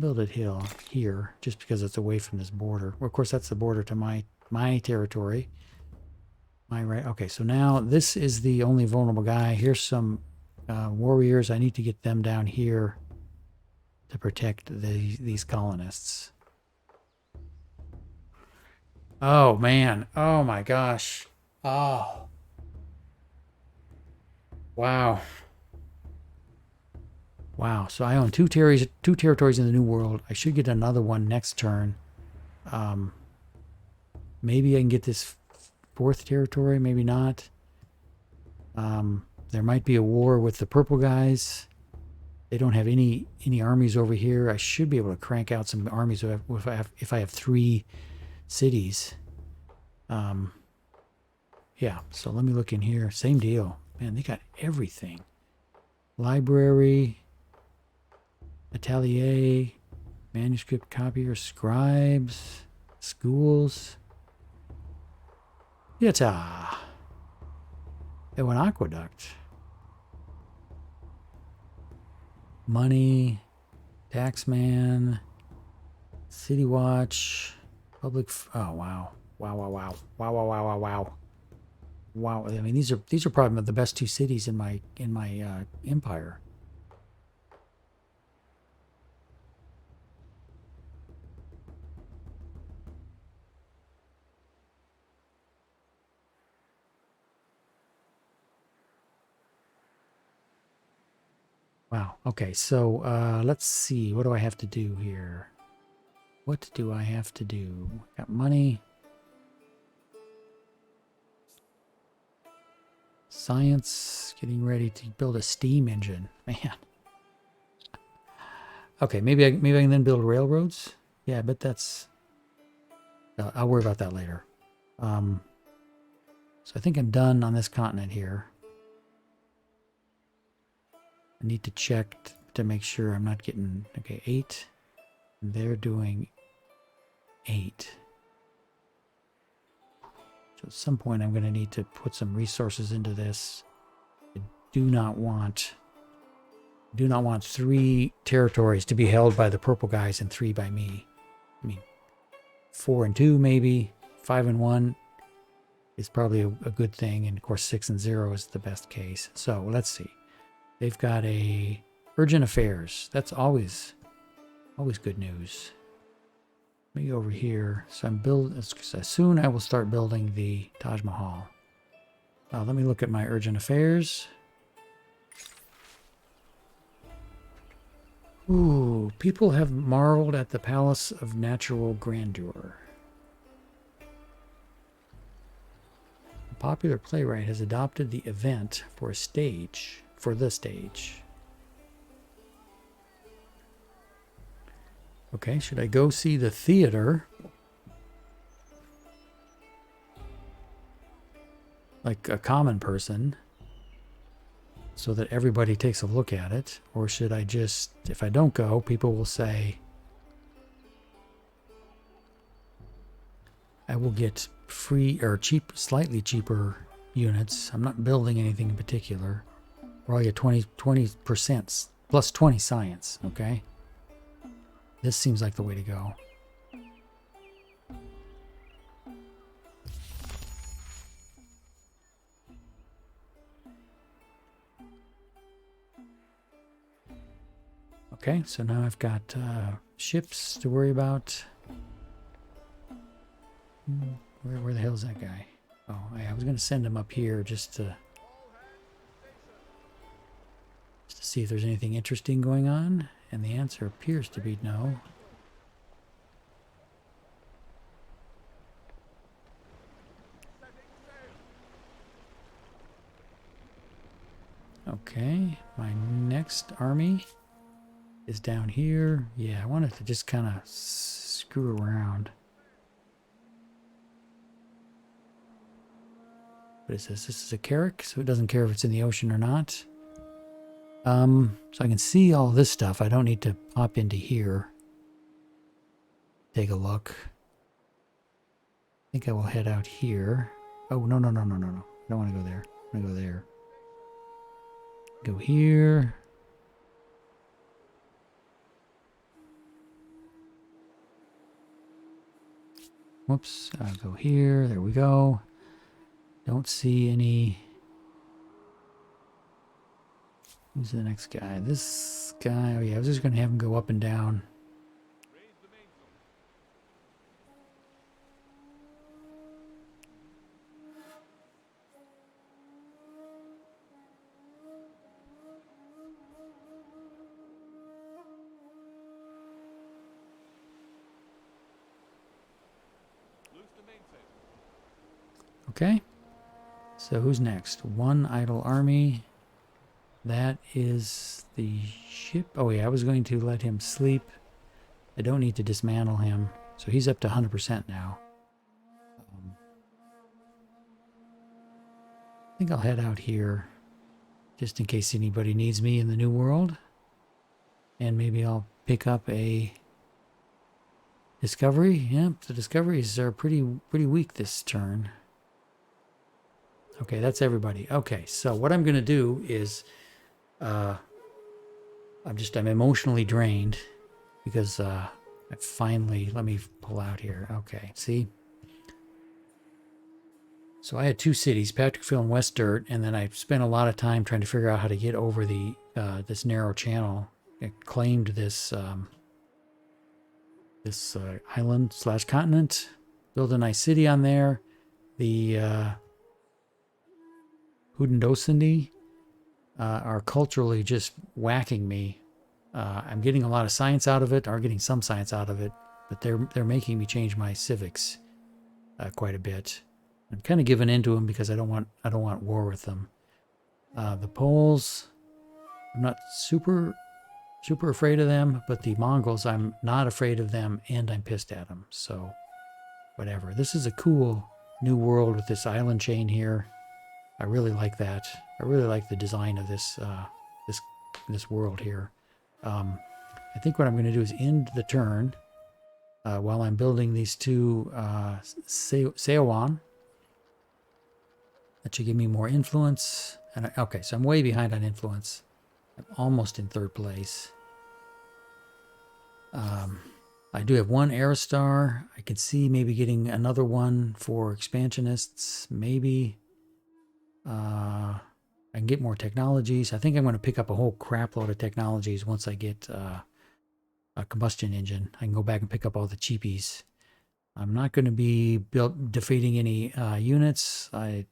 S1: Build it here, just because it's away from this border. Well, of course, that's the border to my territory. My right. Okay, so now this is the only vulnerable guy. Here's some warriors. I need to get them down here to protect these colonists. Oh man! Oh my gosh! Oh! Wow! Wow, so I own 2 territories in the New World. I should get another one next turn. Maybe I can get this 4th territory, maybe not. There might be a war with the purple guys. They don't have any armies over here. I should be able to crank out some armies if I have 3 cities. Yeah, so let me look in here. Same deal. Man, they got everything. Library... Atelier, manuscript copier, scribes, schools. Yata. Oh, an aqueduct. Money, taxman, city watch, public. Oh wow, wow, wow, wow, wow, wow, wow, wow, wow. Wow. I mean, these are probably the best 2 cities in my empire. Wow. Okay, so let's see. What do I have to do here? What do I have to do? Got money. Science. Getting ready to build a steam engine. Man. Okay, maybe I can then build railroads. Yeah, I bet that's... I'll worry about that later. So I think I'm done on this continent here. I need to check to make sure I'm not getting... Okay, 8. And they're doing 8. So at some point I'm going to need to put some resources into this. I do not want 3 territories to be held by the purple guys and 3 by me. I mean, 4 and 2 maybe. 5 and 1 is probably a good thing, and of course 6 and 0 is the best case. So let's see. They've got a urgent affairs. That's always good news. Let me go over here. So soon I will start building the Taj Mahal. Let me look at my urgent affairs. Ooh, people have marveled at the palace of natural grandeur. A popular playwright has adopted the event for the stage. Okay, should I go see the theater? Like a common person, so that everybody takes a look at it? Or should I just, if I don't go, people will say, I will get free or cheap, slightly cheaper units. I'm not building anything in particular. Or I'll get 20% plus 20 science, okay? This seems like the way to go. Okay, so now I've got ships to worry about. Where the hell's that guy? Oh, I was going to send him up here just to see if there's anything interesting going on. And the answer appears to be no. Okay, my next army is down here. Yeah, I wanted to just kind of screw around. What is this? This is a Carrack, so it doesn't care if it's in the ocean or not. So I can see all this stuff. I don't need to pop into here. Take a look. I think I will head out here. Oh, no. I don't want to go there. I want to go there. Go here. Whoops. I'll go here. There we go. Don't see any. Who's the next guy? This guy. Oh yeah, I was just going to have him go up and down. Okay. So who's next? One idle army. That is the ship. Oh yeah, I was going to let him sleep. I don't need to dismantle him. So he's up to 100% now. I think I'll head out here just in case anybody needs me in the new world. And maybe I'll pick up a discovery. Yep, the discoveries are pretty weak this turn. Okay, that's everybody. Okay, so what I'm going to do is I'm emotionally drained because I finally, let me pull out here. Okay, see? So I had two cities, Patrickville and West Dirt, and then I spent a lot of time trying to figure out how to get over the this narrow channel. I claimed this island / continent, built a nice city on there. The Hudendosindi are culturally just whacking me. I'm getting a lot of science out of it, or getting some science out of it, but they're making me change my civics quite a bit. I'm kind of giving in to them because I don't want war with them. The Poles, I'm not super afraid of them, but the Mongols, I'm not afraid of them, and I'm pissed at them. So, whatever. This is a cool new world with this island chain here. I really like that. I really like the design of this this world here. I think what I'm going to do is end the turn while I'm building these two Seowan. That should give me more influence. And okay, so I'm way behind on influence. I'm almost in third place. I do have one Aerostar. I can see maybe getting another one for expansionists. Maybe I can get more technologies. I think I'm going to pick up a whole crap load of technologies once I get a combustion engine. I can go back and pick up all the cheapies. I'm not going to be defeating any units. I'm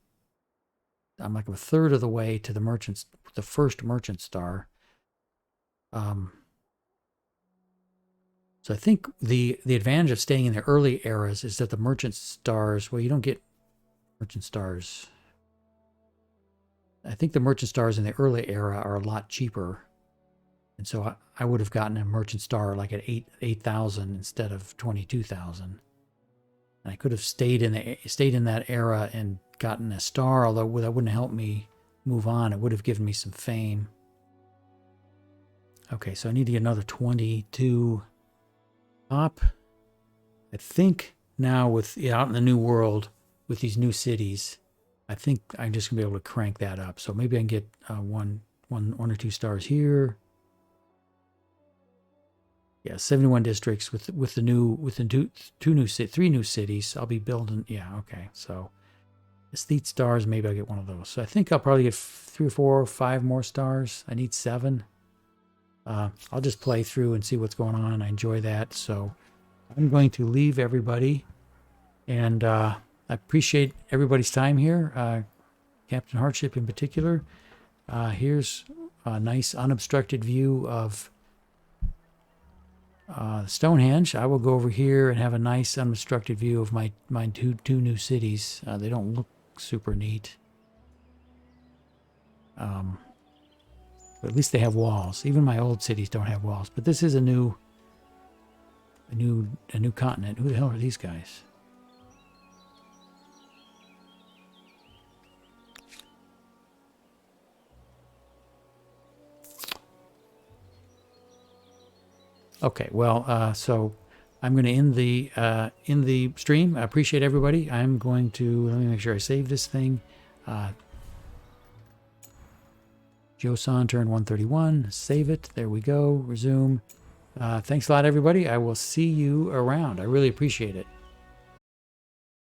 S1: like a third of the way to the first merchant star. So I think the advantage of staying in the early eras is that the merchant stars, well, you don't get merchant stars. I think the merchant stars in the early era are a lot cheaper. And so I would have gotten a merchant star like at 8,000 instead of 22,000. And I could have stayed in that era and gotten a star, although that wouldn't help me move on. It would have given me some fame. Okay, so I need to get another 22 top. I think now out in the new world with these new cities, I think I'm just gonna be able to crank that up. So maybe I can get one or two stars here. Yeah, 71 districts with the three new cities. I'll be building. Yeah, okay. So aesthete stars, maybe I'll get one of those. So I think I'll probably get 3 or 4 or 5 more stars. I need 7. I'll just play through and see what's going on. I enjoy that. So I'm going to leave everybody, and I appreciate everybody's time here. Captain Hardship in particular. Here's a nice unobstructed view of Stonehenge. I will go over here and have a nice unobstructed view of my two new cities. They don't look super neat. But at least they have walls. Even my old cities don't have walls. But this is a new continent. Who the hell are these guys? Okay, well, so I'm going to end the stream. I appreciate everybody. I'm going to let me make sure I save this thing. Josan turned 131. Save it. There we go. Resume. Thanks a lot, everybody. I will see you around. I really appreciate it.